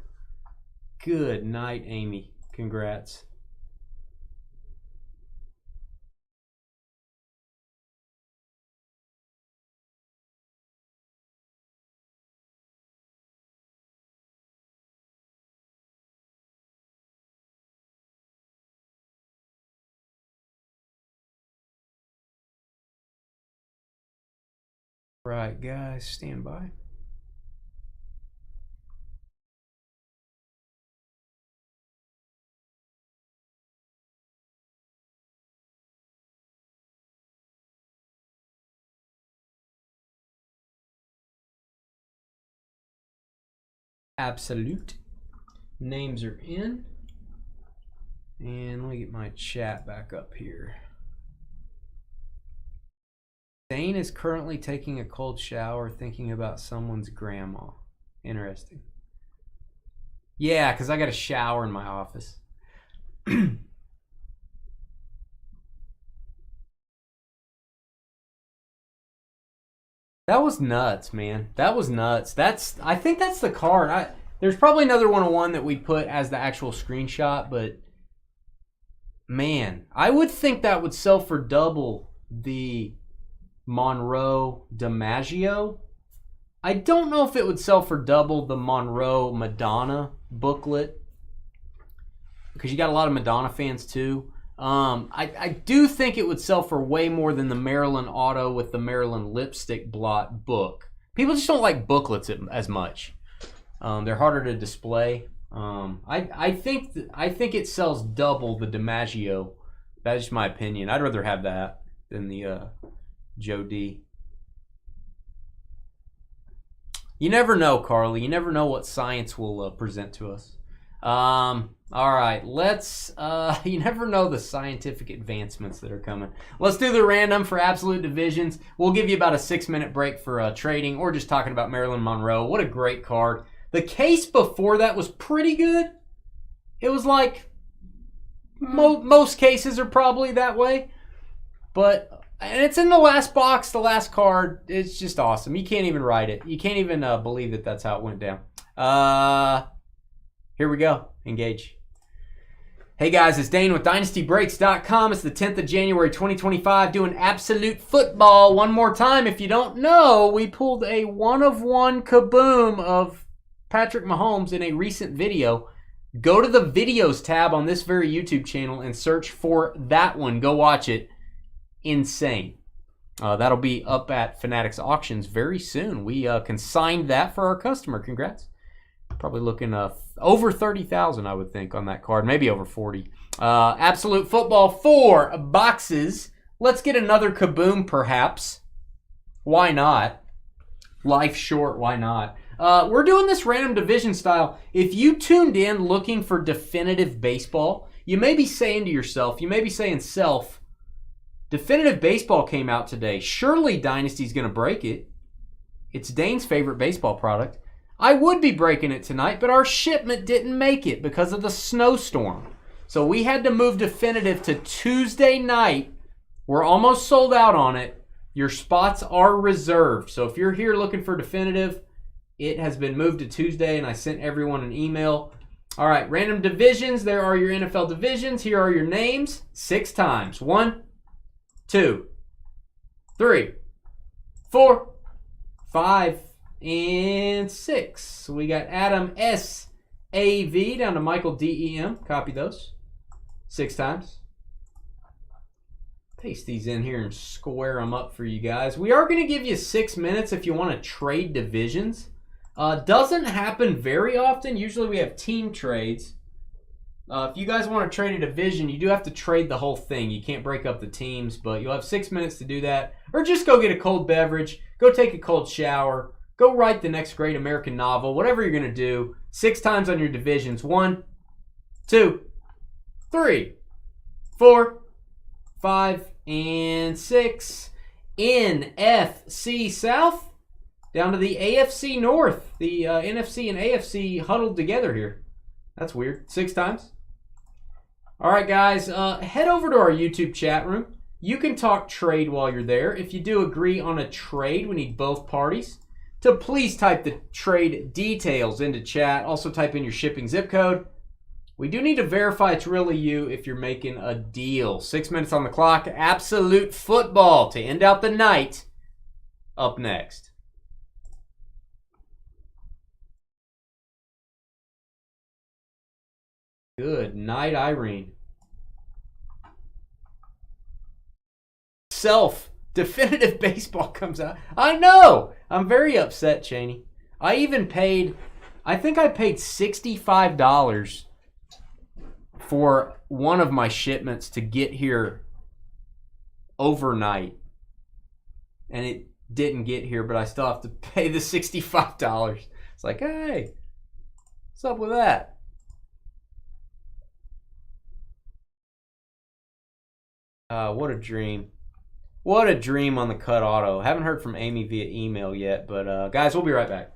Good night, Amy. Congrats. Right, guys, stand by. Absolute. Names are in. And let me get my chat back up here. Dane is currently taking a cold shower thinking about someone's grandma. Interesting. Yeah, because I got a shower in my office. That was nuts, man. That was nuts. I think that's the card. There's probably another 101 that we put as the actual screenshot, but man, I would think that would sell for double the Monroe DiMaggio. I don't know if it would sell for double the Monroe Madonna booklet, because you got a lot of Madonna fans too. I do think it would sell for way more than the Marilyn Auto with the Marilyn lipstick blot book. People just don't like booklets as much. They're harder to display. I think it sells double the DiMaggio. That's just my opinion. I'd rather have that than the Joe D. You never know, Carly. You never know what science will present to us. All right, let's. You never know the scientific advancements that are coming. Let's do the random for absolute divisions. We'll give you about a 6-minute break for trading or just talking about Marilyn Monroe. What a great card. The case before that was pretty good. It was like most cases are probably that way, but. And it's in the last box, the last card. It's just awesome. You can't even write it. You can't even believe that that's how it went down. Here we go. Engage. Hey guys, it's Dane with DynastyBreaks.com. It's the 10th of January, 2025, doing absolute football. One more time, if you don't know, we pulled a 1-of-1 kaboom of Patrick Mahomes in a recent video. Go to the videos tab on this very YouTube channel and search for that one. Go watch it. Insane. That'll be up at Fanatics Auctions very soon. We consigned that for our customer. Congrats. Probably looking over 30,000, I would think, on that card. Maybe over 40. Absolute Football 4 boxes. Let's get another kaboom, perhaps. Why not? Life short, why not? We're doing this random division style. If you tuned in looking for definitive baseball, you may be saying to yourself, you may be saying, self, Definitive Baseball came out today. Surely Dynasty's going to break it. It's Dane's favorite baseball product. I would be breaking it tonight, but our shipment didn't make it because of the snowstorm. So we had to move Definitive to Tuesday night. We're almost sold out on it. Your spots are reserved. So if you're here looking for Definitive, it has been moved to Tuesday, and I sent everyone an email. All right, random divisions. There are your NFL divisions. Here are your names. 6 times. 1, 2, 3, 4, 5, and 6. So we got Adam S.A.V. down to Michael D.E.M. Copy those. 6 times. Paste these in here and square them up for you guys. We are going to give you 6 minutes if you want to trade divisions. Doesn't happen very often. Usually we have team trades. If you guys want to trade a division, you do have to trade the whole thing. You can't break up the teams, but you'll have 6 minutes to do that. Or just go get a cold beverage, go take a cold shower, go write the next great American novel, whatever you're going to do. 6 times on your divisions. 1, 2, 3, 4, 5, and 6. NFC South down to the AFC North. The NFC and AFC huddled together here. That's weird. 6 times. All right, guys, head over to our YouTube chat room. You can talk trade while you're there. If you do agree on a trade, we need both parties to please type the trade details into chat. Also type in your shipping zip code. We do need to verify it's really you if you're making a deal. 6 minutes on the clock. Absolute football to end out the night. Up next. Good night, Irene. Definitive baseball comes out. I know. I'm very upset, Cheney. I think I paid $65 for one of my shipments to get here overnight. And it didn't get here, but I still have to pay the $65. It's like, hey, what's up with that? What a dream. What a dream on the cut auto. Haven't heard from Amy via email yet, but guys, we'll be right back.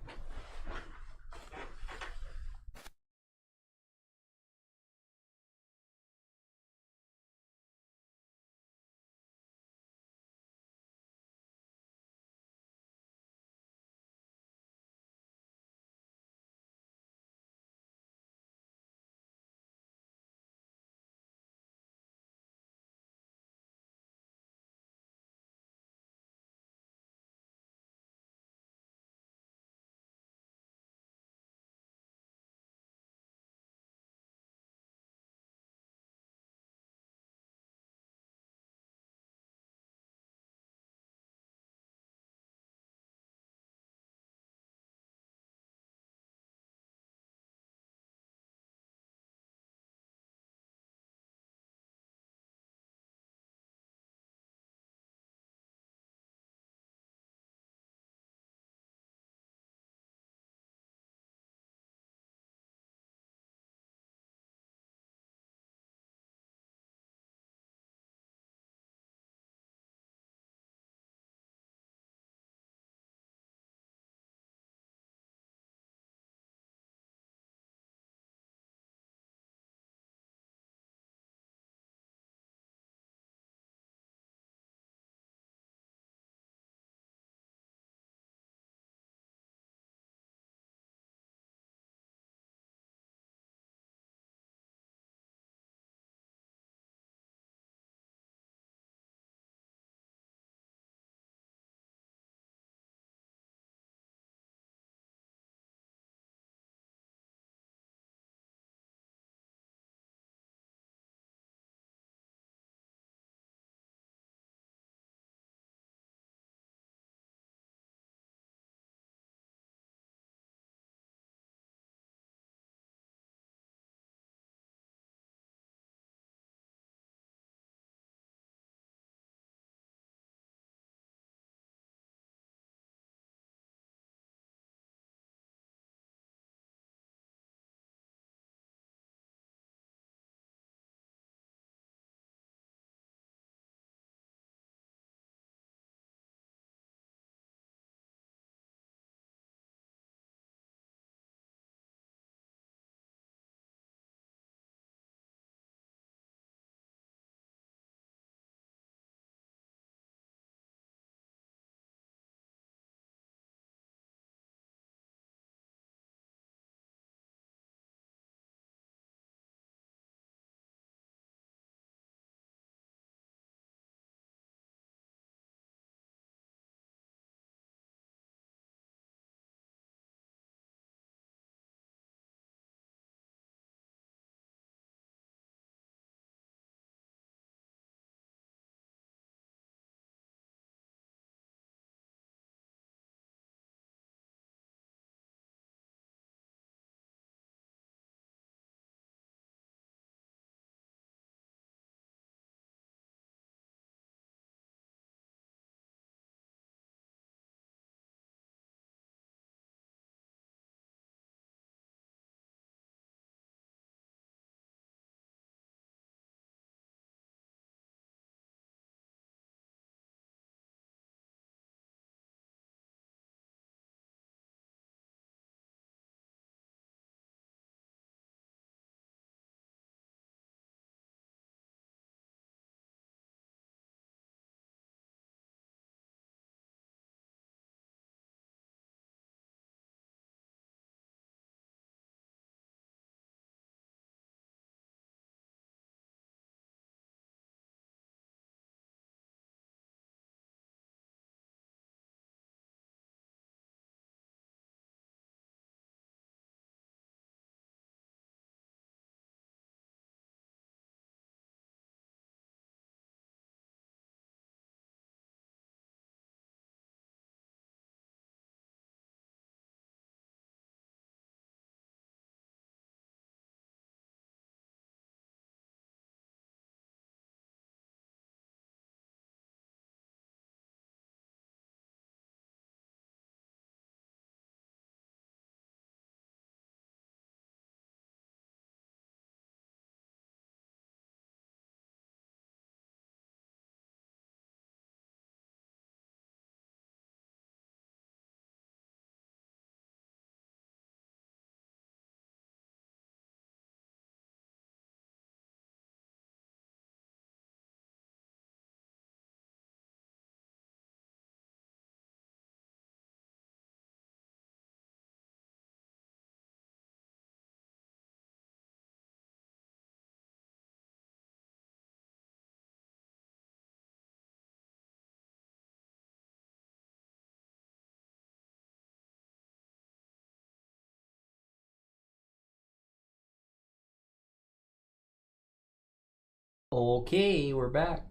Okay, we're back.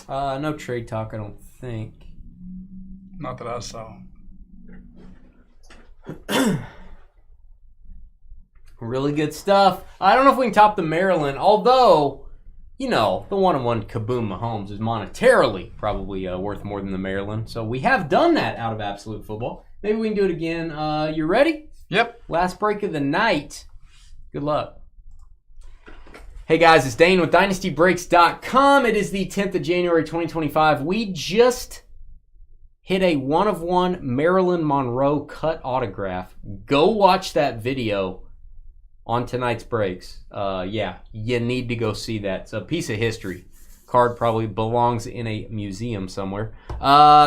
No trade talk, I don't think. Not that I saw. Really good stuff. I don't know if we can top the Maryland, although, you know, the one-on-one Kaboom Mahomes is monetarily probably worth more than the Maryland. So we have done that out of Absolute Football. Maybe we can do it again. You ready? Yep. Last break of the night. Good luck. Hey guys, it's Dane with DynastyBreaks.com. It is the 10th of January, 2025. We just hit a 1-of-1 Marilyn Monroe cut autograph. Go watch that video on tonight's breaks. Yeah, you need to go see that. It's a piece of history. Card probably belongs in a museum somewhere.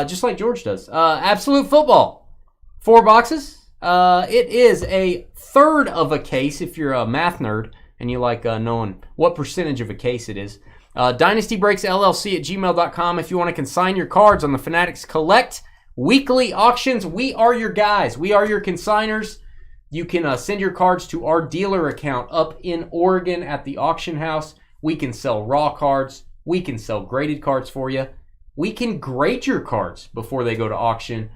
Just like George does. Absolute Football. 4 boxes. It is a third of a case if you're a math nerd and you like knowing what percentage of a case it is. Dynasty Breaks LLC at gmail.com if you want to consign your cards on the Fanatics Collect weekly auctions. We are your guys. We are your consigners. You can send your cards to our dealer account up in Oregon at the auction house. We can sell raw cards. We can sell graded cards for you. We can grade your cards before they go to auction.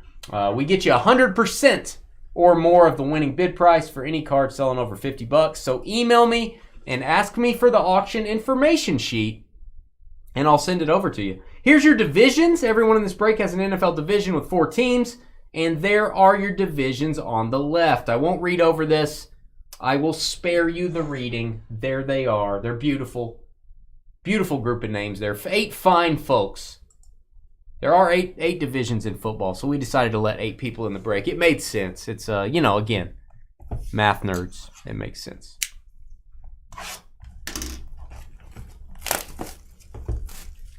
We get you 100% or more of the winning bid price for any card selling over $50. So email me and ask me for the auction information sheet, and I'll send it over to you. Here's your divisions. Everyone in this break has an NFL division with 4 teams, and there are your divisions on the left. I won't read over this. I will spare you the reading. There they are. They're beautiful. Beautiful group of names there. 8 fine folks. There are 8 divisions in football, so we decided to let 8 people in the break. It made sense. It's, you know, again, math nerds. It makes sense.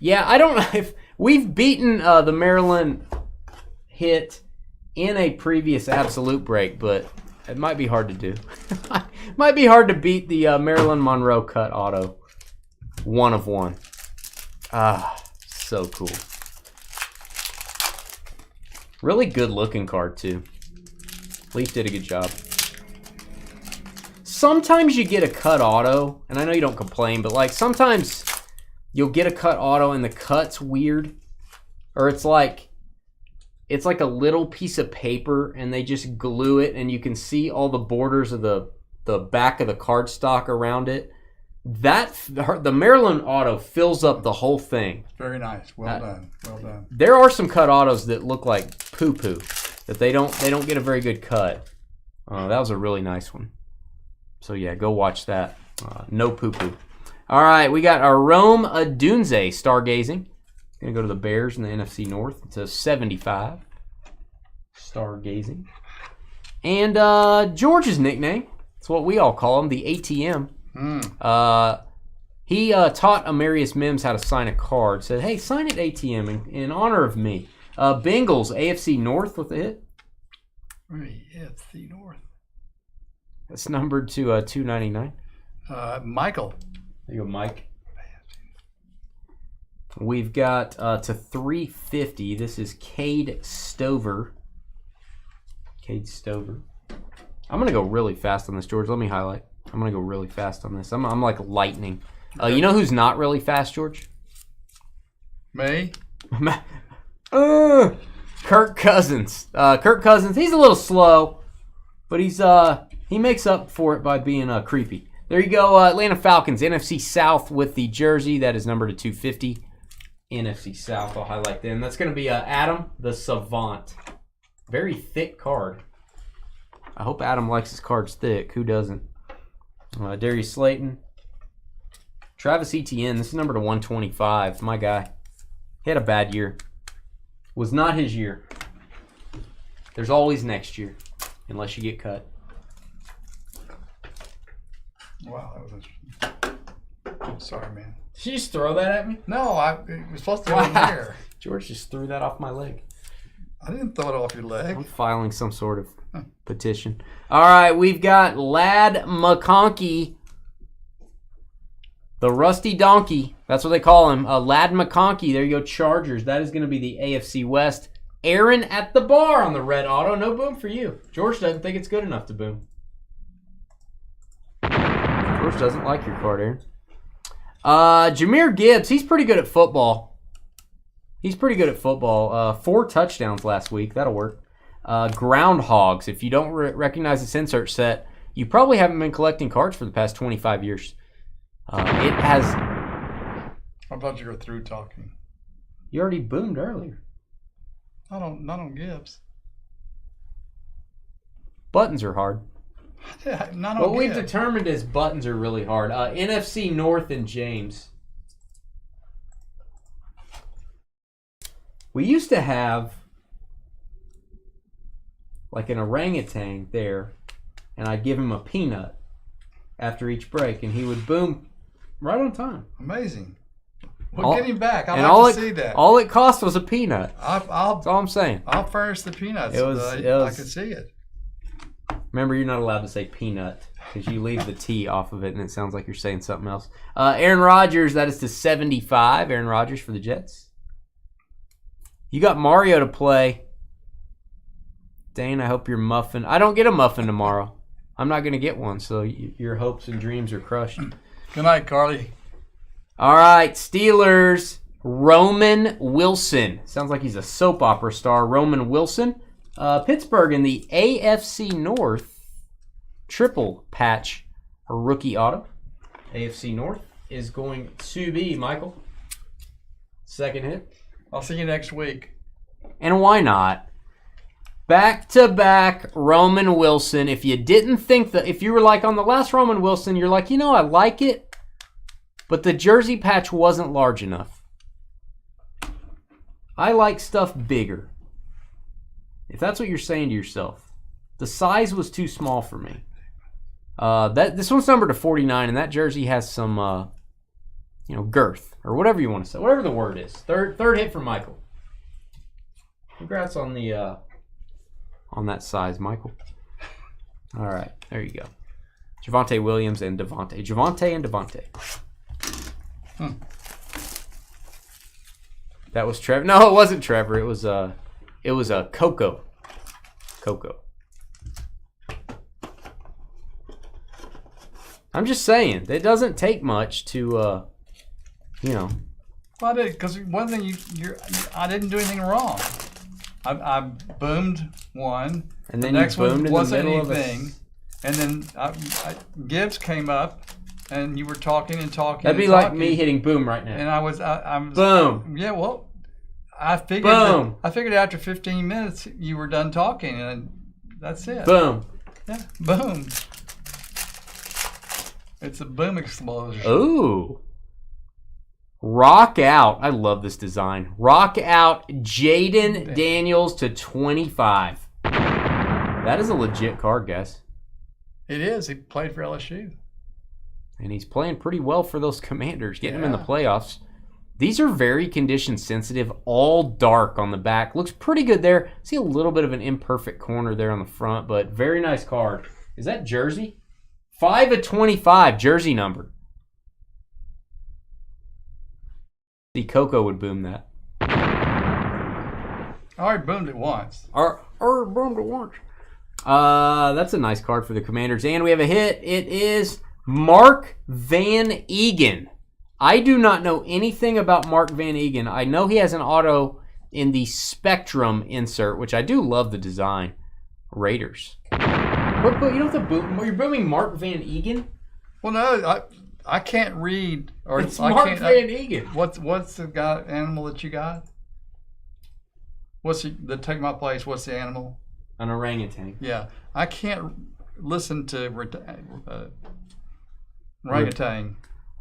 Yeah, I don't know if we've beaten the Maryland hit in a previous Absolute break, but it might be hard to do. Might be hard to beat the Marilyn Monroe cut auto. 1-of-1. Ah, so cool. Really good looking card too. Leaf did a good job. Sometimes you get a cut auto, and I know you don't complain, but like sometimes you'll get a cut auto and the cut's weird. Or it's like a little piece of paper and they just glue it and you can see all the borders of the back of the cardstock around it. The Maryland auto fills up the whole thing. Very nice. Well done. Well done. There are some cut autos that look like poo-poo, that they don't get a very good cut. That was a really nice one. So yeah, go watch that. No poo-poo. All right, we got our Rome Odunze stargazing. Gonna go to the Bears in the NFC North. It's a 75 stargazing. And George's nickname, it's what we all call him, the ATM. He taught Amarius Mims how to sign a card. Said, hey, sign it ATM in honor of me. Bengals, AFC North with a hit. AFC North. That's numbered to 299. Michael. There you go, Mike. We've got to 350. This is Cade Stover. Cade Stover. I'm going to go really fast on this, George. Let me highlight. I'm going to go really fast on this. I'm like lightning. You know who's not really fast, George? Me? Kirk Cousins. Kirk Cousins, he's a little slow, but he makes up for it by being creepy. There you go, Atlanta Falcons, NFC South with the jersey. That is numbered to 250. NFC South, I'll highlight them. That's going to be Adam the Savant. Very thick card. I hope Adam likes his cards thick. Who doesn't? Darius Slayton. Travis Etienne. This is numbered to 125. My guy. He had a bad year. Was not his year. There's always next year, unless you get cut. Wow, that was interesting. Sorry, man. Did you just throw that at me? No, it was supposed to go in there. George just threw that off my leg. I didn't throw it off your leg. I'm filing some sort of petition. All right, we've got Ladd McConkey, the Rusty Donkey. That's what they call him. Ladd McConkey. There you go, Chargers. That is going to be the AFC West. Aaron at the bar on the red auto. No boom for you. George doesn't think it's good enough to boom. George doesn't like your card, Aaron. Jahmyr Gibbs, he's pretty good at football. 4 touchdowns last week. That'll work. Groundhogs. If you don't recognize this insert set, you probably haven't been collecting cards for the past 25 years. It has... I thought you were through talking. You already boomed earlier. Not on Gibbs. Buttons are hard. Not on What we've Gibbs. determined is buttons are really hard. NFC North and James. We used to have like an orangutan there, and I'd give him a peanut after each break, and he would boom right on time. Amazing. Well, get him back. I'd and like to see that. All it cost was a peanut. That's I'll all I'm saying. furnish the peanuts. I can see it. Remember, you're not allowed to say peanut because you leave the T off of it, and it sounds like you're saying something else. Aaron Rodgers, that is to 75. Aaron Rodgers for the Jets. You got Mario to play. Dane, I hope you're muffin. I don't get a muffin tomorrow. I'm not going to get one, so your hopes and dreams are crushed. Good night, Carly. All right, Steelers, Roman Wilson. Sounds like he's a soap opera star. Roman Wilson. Pittsburgh in the AFC North triple patch rookie auto. AFC North is going to be, Michael, second hit. I'll see you next week. And why not? Back-to-back Roman Wilson. If you didn't think that, if you were like on the last Roman Wilson, you're like, I like it, but the jersey patch wasn't large enough. I like stuff bigger. If that's what you're saying to yourself, the size was too small for me. This one's numbered to 49, and that jersey has some, girth or whatever you want to say, whatever the word is. Third hit for Michael. Congrats on the on that size, Michael. All right, there you go. Javonte Williams and Devontae. Javonte and Devontae. That was Trevor. No, it wasn't Trevor. It was Coco. Coco. I'm just saying, it doesn't take much to, Well, I did, because one thing I didn't do anything wrong. I boomed one. And then the next you boomed one in the wasn't middle anything. And then Gibbs came up, and you were talking and talking. That'd be like me hitting boom right now. And I'm boom. Yeah, well, I figured. Boom. I figured after 15 minutes you were done talking, and that's it. Boom. Yeah, boom. It's a boom explosion. Ooh. Rock out. I love this design. Rock out Jaden Daniels to 25. That is a legit card, guys. It is. He played for LSU. And he's playing pretty well for those Commanders, getting them in the playoffs. These are very condition sensitive, all dark on the back. Looks pretty good there. See a little bit of an imperfect corner there on the front, but very nice card. Is that jersey? 5/25 jersey number. The Coco would boom that. I already boomed it once. Boomed it once. That's a nice card for the Commanders. And we have a hit. It is Mark Van Egan. I do not know anything about Mark Van Egan. I know he has an auto in the Spectrum insert, which I do love the design. Raiders. What, you don't have to boom. You're booming Mark Van Egan? Well, no, I can't read. Or It's I Mark can't, Van Egan. What's the animal that you got? Take my place. What's the animal? An orangutan. Yeah, I can't listen to orangutan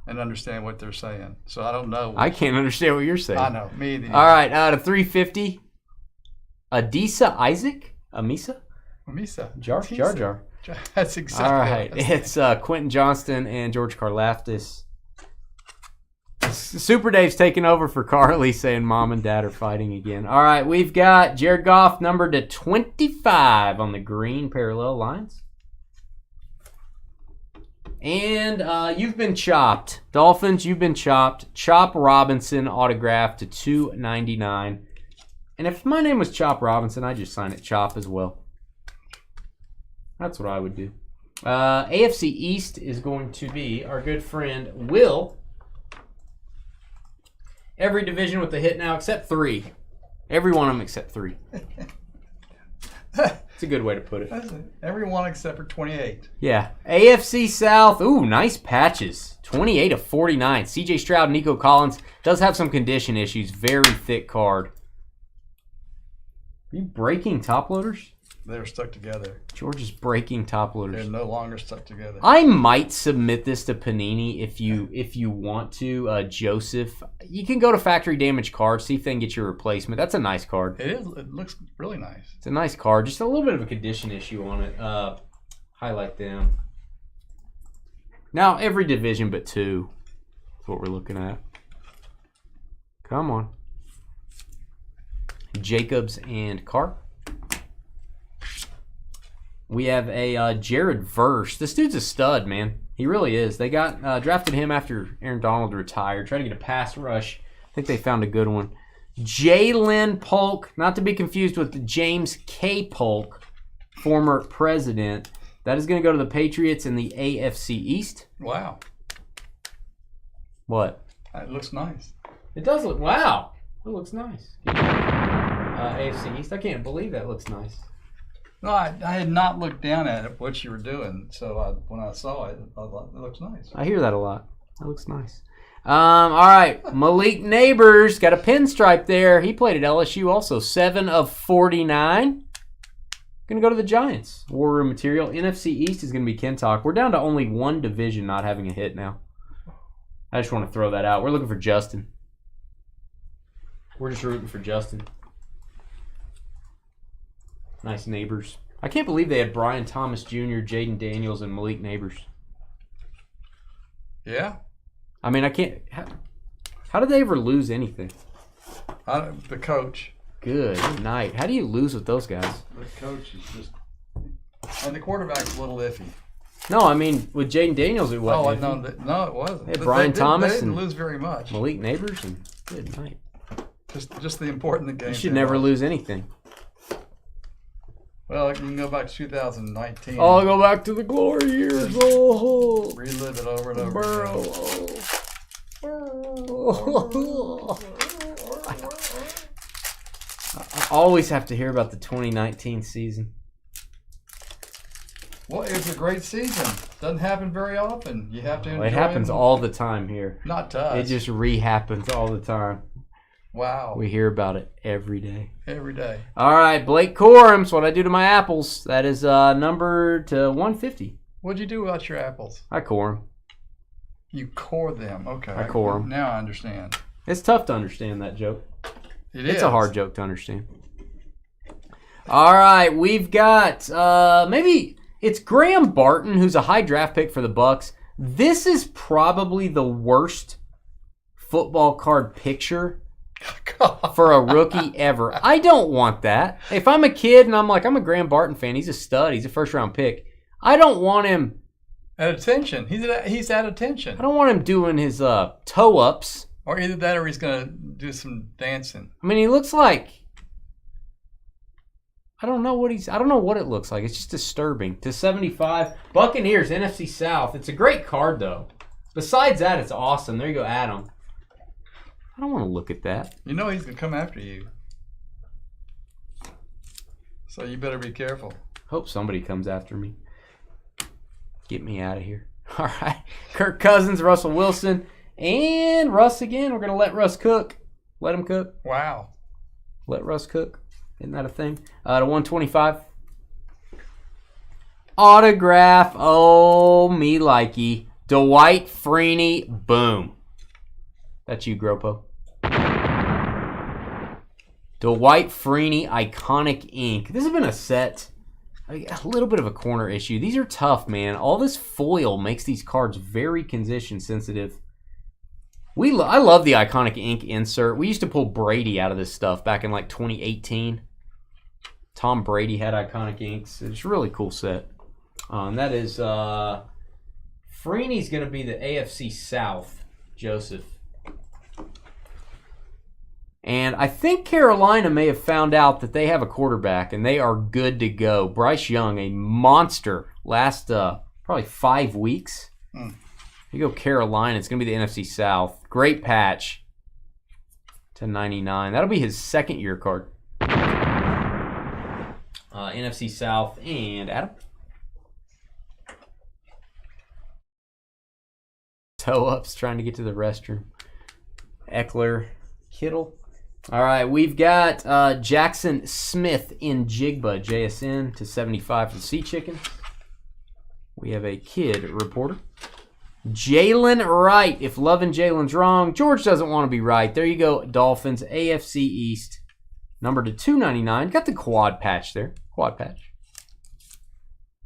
and understand what they're saying. So I don't know. I can't understand what you're saying. I know. Me either. All right, out of 350. Adisa Isaac? Amisa? Misa. Jar Jar. That's exactly. All right, it's Quentin Johnston and George Karlaftis. Super Dave's taking over for Carly, saying mom and dad are fighting again. All right, we've got Jared Goff numbered to 25 on the green parallel lines. And you've been chopped. Dolphins, you've been chopped. Chop Robinson autographed to $2.99. And if my name was Chop Robinson, I'd just sign it Chop as well. That's what I would do. AFC East is going to be our good friend Will Every division with a hit now except 3. Every one of them except 3. It's a good way to put it. Everyone except for 28. Yeah. AFC South. Ooh, nice patches. 28 of 49. CJ Stroud, Nico Collins. Does have some condition issues. Very thick card. Are you breaking top loaders? They're stuck together. George is breaking top loaders. They're no longer stuck together. I might submit this to Panini if you want to, Joseph. You can go to Factory Damage Cards, see if they can get your replacement. That's a nice card. It is. It looks really nice. It's a nice card. Just a little bit of a condition issue on it. Highlight them. Now, every division but 2 is what we're looking at. Come on. Jacobs and Carr. We have a Jared Verse. This dude's a stud, man. He really is. They got drafted him after Aaron Donald retired. Trying to get a pass rush. I think they found a good one. Jalen Polk, not to be confused with James K. Polk, former president. That is going to go to the Patriots in the AFC East. Wow. What? It looks nice. It does look, wow. It looks nice. AFC East. I can't believe that looks nice. No, I had not looked down at it, what you were doing. So when I saw it, I thought it looks nice. I hear that a lot. That looks nice. All right. Malik Neighbors got a pinstripe there. He played at LSU also. 7 of 49. Going to go to the Giants. War Room material. NFC East is going to be Kentuck. We're down to only 1 division not having a hit now. I just want to throw that out. We're looking for Justin. We're just rooting for Justin. Nice Neighbors. I can't believe they had Brian Thomas Jr., Jaden Daniels, and Malik Neighbors. Yeah. I mean, I can't. How did they ever lose anything? The coach. Good night. How do you lose with those guys? The coach is just. And the quarterback's a little iffy. No, I mean, with Jaden Daniels, it wasn't. Oh, no, it wasn't. They had Brian Thomas they didn't and lose very much. Malik Neighbors, and good night. Just the important games. You should never lose anything. Well, you can go back to 2019. Oh, I'll go back to the glory years. Oh, relive it over and over again. I always have to hear about the 2019 season. Well, it was a great season. Doesn't happen very often. You have to enjoy it happens all the time here. Not to us. It just re-happens all the time. Wow. We hear about it every day. Every day. All right, Blake Corum's what I do to my apples. That is numbered to 150. What'd you do about your apples? I core them. You core them. Okay. I core them. Now I understand. It's tough to understand that joke. It's a hard joke to understand. All right, we've got maybe it's Graham Barton, who's a high draft pick for the Bucks. This is probably the worst football card picture for a rookie ever. I don't want that. If I'm a kid and I'm a Graham Barton fan, he's a stud. He's a first-round pick. I don't want him at attention. He's at attention. I don't want him doing his toe-ups. Or either that or he's going to do some dancing. I mean, he looks like I don't know what it looks like. It's just disturbing. To 75. Buccaneers, NFC South. It's a great card, though. Besides that, it's awesome. There you go, Adam. I don't want to look at that. You know he's going to come after you. So you better be careful. Hope somebody comes after me. Get me out of here. All right. Kirk Cousins, Russell Wilson, and Russ again. We're going to let Russ cook. Let him cook. Wow. Let Russ cook. Isn't that a thing? To 125. Autograph. Oh, me likey. Dwight Freeney. Boom. That's you, Gropo. Dwight Freeney, Iconic Ink. This has been a set. A little bit of a corner issue. These are tough, man. All this foil makes these cards very condition sensitive. I love the Iconic Ink insert. We used to pull Brady out of this stuff back in 2018. Tom Brady had Iconic Inks. It's a really cool set. That is Freeney's going to be the AFC South, Joseph. And I think Carolina may have found out that they have a quarterback, and they are good to go. Bryce Young, a monster, last probably 5 weeks. Here you go, Carolina. It's going to be the NFC South. Great patch. 299. That'll be his second year card. NFC South and Adam. Toe ups trying to get to the restroom. Eckler, Kittle. All right, we've got Jackson Smith in Jigba, JSN to 75 for the Sea Chicken. We have a kid reporter. Jalen Wright. If loving Jalen's wrong, George doesn't want to be right. There you go, Dolphins, AFC East. Number to 299. Got the quad patch there. Quad patch.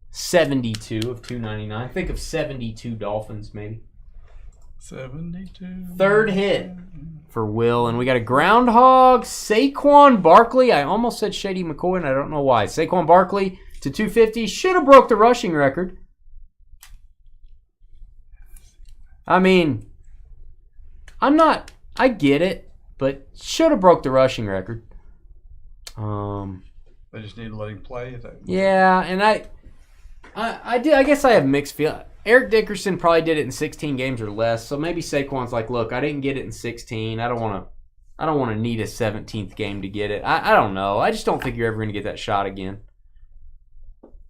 72 of 299. Think of 72 Dolphins, maybe. 72. Third hit for Will. And we got a groundhog, Saquon Barkley. I almost said Shady McCoy, and I don't know why. Saquon Barkley to 250. Should have broke the rushing record. I mean, I get it, but should have broke the rushing record. They just need to let him play. Yeah, and I guess I have mixed feelings. Eric Dickerson probably did it in 16 games or less, so maybe Saquon's like, look, I didn't get it in 16. I don't want to need a 17th game to get it. I don't know. I just don't think you're ever going to get that shot again.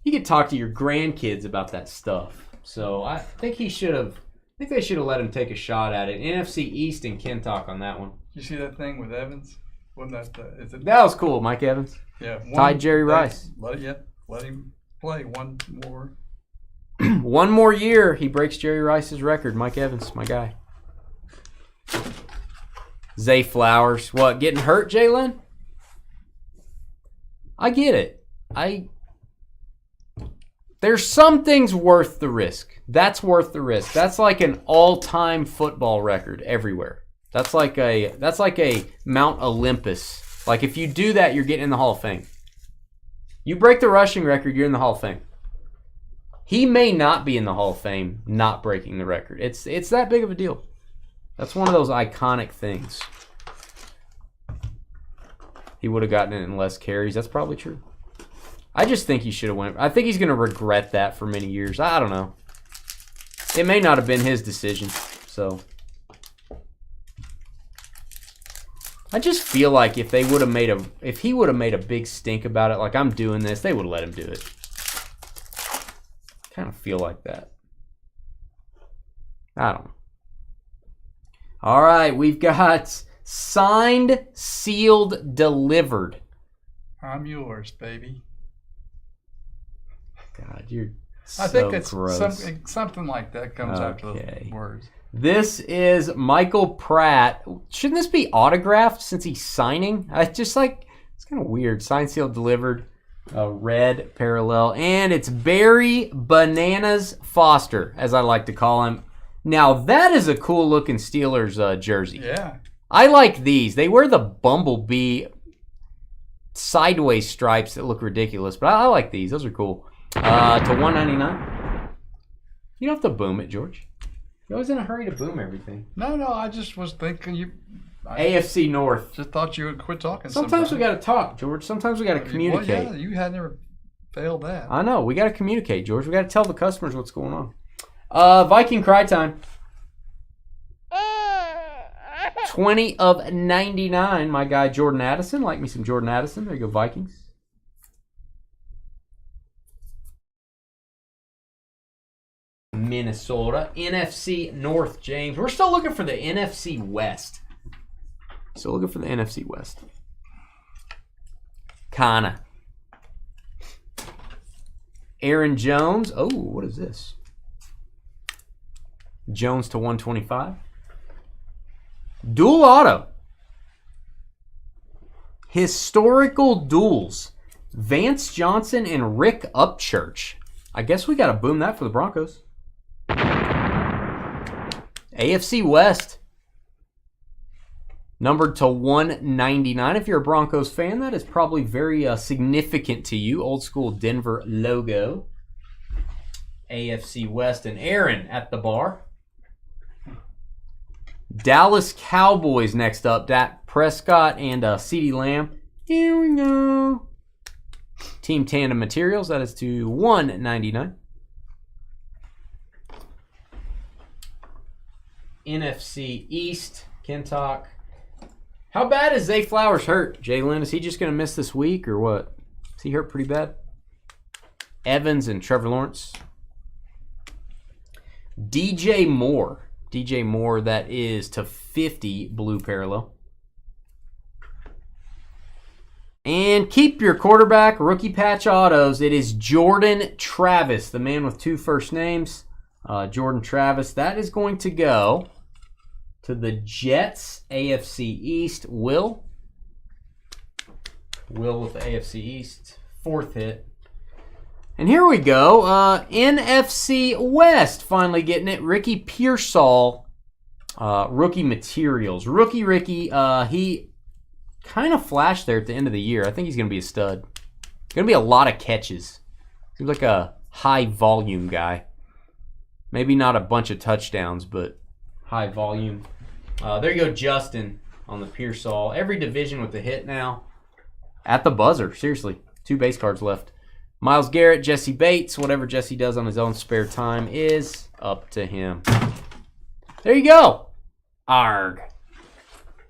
You could talk to your grandkids about that stuff. So I think they should have let him take a shot at it. NFC East and Ken talk on that one. You see that thing with Evans? Wasn't that that was cool, Mike Evans. Yeah. Tied Jerry Rice. Let him play one more. One more year, he breaks Jerry Rice's record. Mike Evans, my guy. Zay Flowers. What, getting hurt, Jalen? I get it. There's some things worth the risk. That's worth the risk. That's like an all-time football record everywhere. That's like a Mount Olympus. Like if you do that, you're getting in the Hall of Fame. You break the rushing record, you're in the Hall of Fame. He may not be in the Hall of Fame not breaking the record. It's that big of a deal. That's one of those iconic things. He would have gotten it in less carries. That's probably true. I just think he should have went. I think he's going to regret that for many years. I don't know. It may not have been his decision. So I just feel like if he would have made a big stink about it, like I'm doing this, they would have let him do it. Kind of feel like that. I don't know. All right, we've got signed, sealed, delivered. I'm yours, baby. God, you're so I think it's gross. something like that comes after the words. This is Michael Pratt. Shouldn't this be autographed since he's signing? It's kind of weird. Signed, sealed, delivered. Red parallel. And it's Barry Bananas Foster, as I like to call him. Now, that is a cool looking Steelers jersey. Yeah. I like these. They wear the bumblebee sideways stripes that look ridiculous, but I like these. Those are cool. To $199. You don't have to boom it, George. You're always in a hurry to boom everything. No, I just was thinking AFC North. Just thought you would quit talking. Sometimes we got to talk, George. Sometimes we got to communicate. Well, yeah, you had never failed that. I know. We got to communicate, George. We got to tell the customers what's going on. Viking cry time. 20 of 99. My guy Jordan Addison. Like me some Jordan Addison. There you go, Vikings. Minnesota. NFC North, James. We're still looking for the NFC West. Still looking for the NFC West. Kana. Aaron Jones. Oh, what is this? Jones to 125. Dual auto. Historical duels. Vance Johnson and Rick Upchurch. I guess we got to boom that for the Broncos. AFC West. Numbered to 199. If you're a Broncos fan, that is probably very significant to you. Old school Denver logo. AFC West and Aaron at the bar. Dallas Cowboys next up. Dak Prescott and CeeDee Lamb. Here we go. Team Tandem Materials. That is to $199. NFC East. Ken talk. How bad is Zay Flowers hurt, Jalen? Is he just going to miss this week or what? Is he hurt pretty bad? Evans and Trevor Lawrence. DJ Moore. DJ Moore, that is /50 blue parallel. And keep your quarterback, rookie patch autos. It is Jordan Travis, the man with 2 first names. Jordan Travis. That is going to go to the Jets, AFC East. Will with the AFC East. 4th hit. And here we go. NFC West finally getting it. Ricky Pearsall, rookie materials. Rookie Ricky, he kind of flashed there at the end of the year. I think he's going to be a stud. Going to be a lot of catches. Seems like a high volume guy. Maybe not a bunch of touchdowns, but high volume. There you go, Justin on the Pearsall. Every division with the hit now. At the buzzer, seriously. 2 base cards left. Myles Garrett, Jesse Bates. Whatever Jesse does on his own spare time is up to him. There you go. Arg.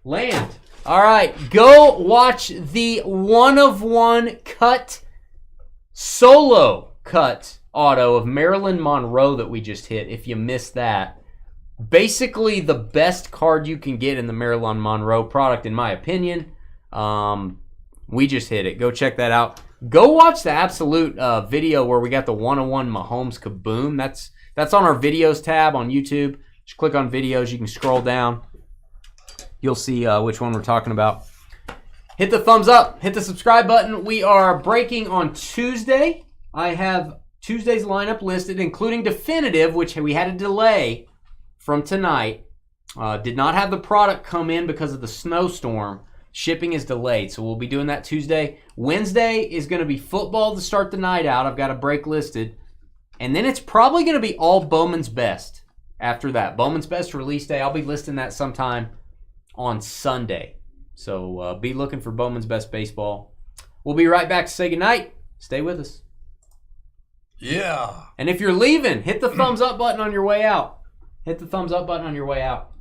Land. All right, go watch the 1-of-1 cut, solo cut auto of Marilyn Monroe that we just hit, if you missed that. Basically the best card you can get in the Marilyn Monroe product, in my opinion. We just hit it. Go check that out. Go watch the Absolute video where we got the 1-of-1 Mahomes Kaboom. That's on our videos tab on YouTube. Just click on videos. You can scroll down. You'll see which one we're talking about. Hit the thumbs up. Hit the subscribe button. We are breaking on Tuesday. I have Tuesday's lineup listed, including definitive, which we had a delay from tonight. Did not have the product come in because of the snowstorm. Shipping is delayed, so we'll be doing that Tuesday. Wednesday is going to be football to start the night out. I've got a break listed. And then it's probably going to be all Bowman's Best after that. Bowman's Best release day. I'll be listing that sometime on Sunday. So be looking for Bowman's Best Baseball. We'll be right back to say goodnight. Stay with us. Yeah. And if you're leaving, hit the thumbs up button on your way out. Hit the thumbs up button on your way out.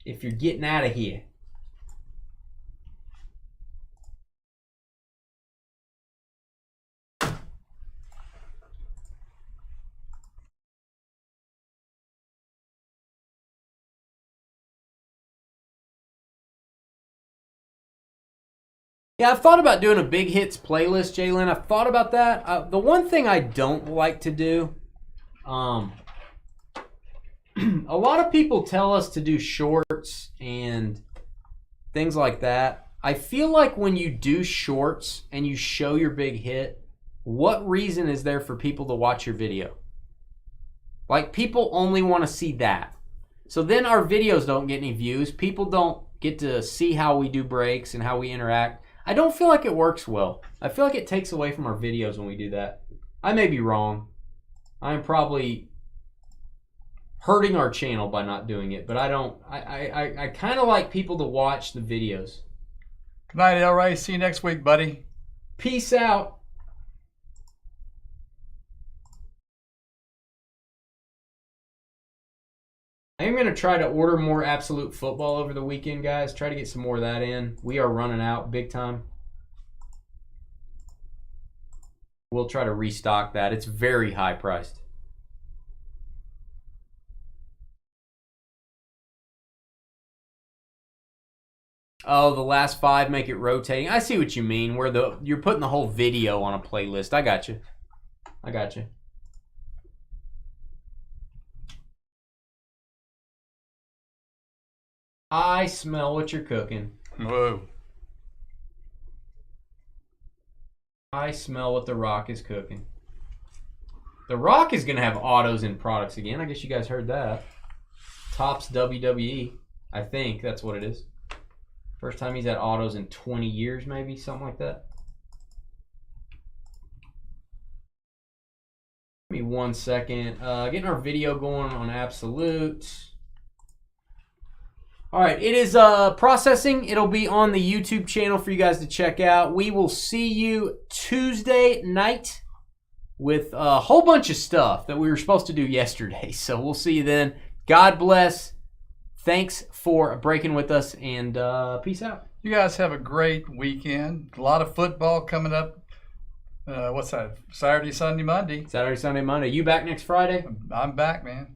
If you're getting out of here. Yeah, I've thought about doing a big hits playlist, Jalen. I've thought about that. The one thing I don't like to do, a lot of people tell us to do shorts and things like that. I feel like when you do shorts and you show your big hit, what reason is there for people to watch your video? Like, people only want to see that. So then our videos don't get any views. People don't get to see how we do breaks and how we interact. I don't feel like it works well. I feel like it takes away from our videos when we do that. I may be wrong. I am probably hurting our channel by not doing it, but I don't. I kind of like people to watch the videos. Good night, El Ray. See you next week, buddy. Peace out. I'm going to try to order more Absolute Football over the weekend, guys. Try to get some more of that in. We are running out big time. We'll try to restock that. It's very high priced. Oh, the last 5 make it rotating. I see what you mean, where you're putting the whole video on a playlist. I got you. I got you. I smell what you're cooking. Whoa. I smell what The Rock is cooking. The Rock is going to have autos in products again. I guess you guys heard that. Tops WWE. I think that's what it is. First time he's had autos in 20 years, maybe, something like that. Give me 1 second. Getting our video going on Absolute. All right, it is processing. It'll be on the YouTube channel for you guys to check out. We will see you Tuesday night with a whole bunch of stuff that we were supposed to do yesterday. So we'll see you then. God bless. Thanks for breaking with us, and peace out. You guys have a great weekend. A lot of football coming up. What's that? Saturday, Sunday, Monday. Saturday, Sunday, Monday. You back next Friday? I'm back, man.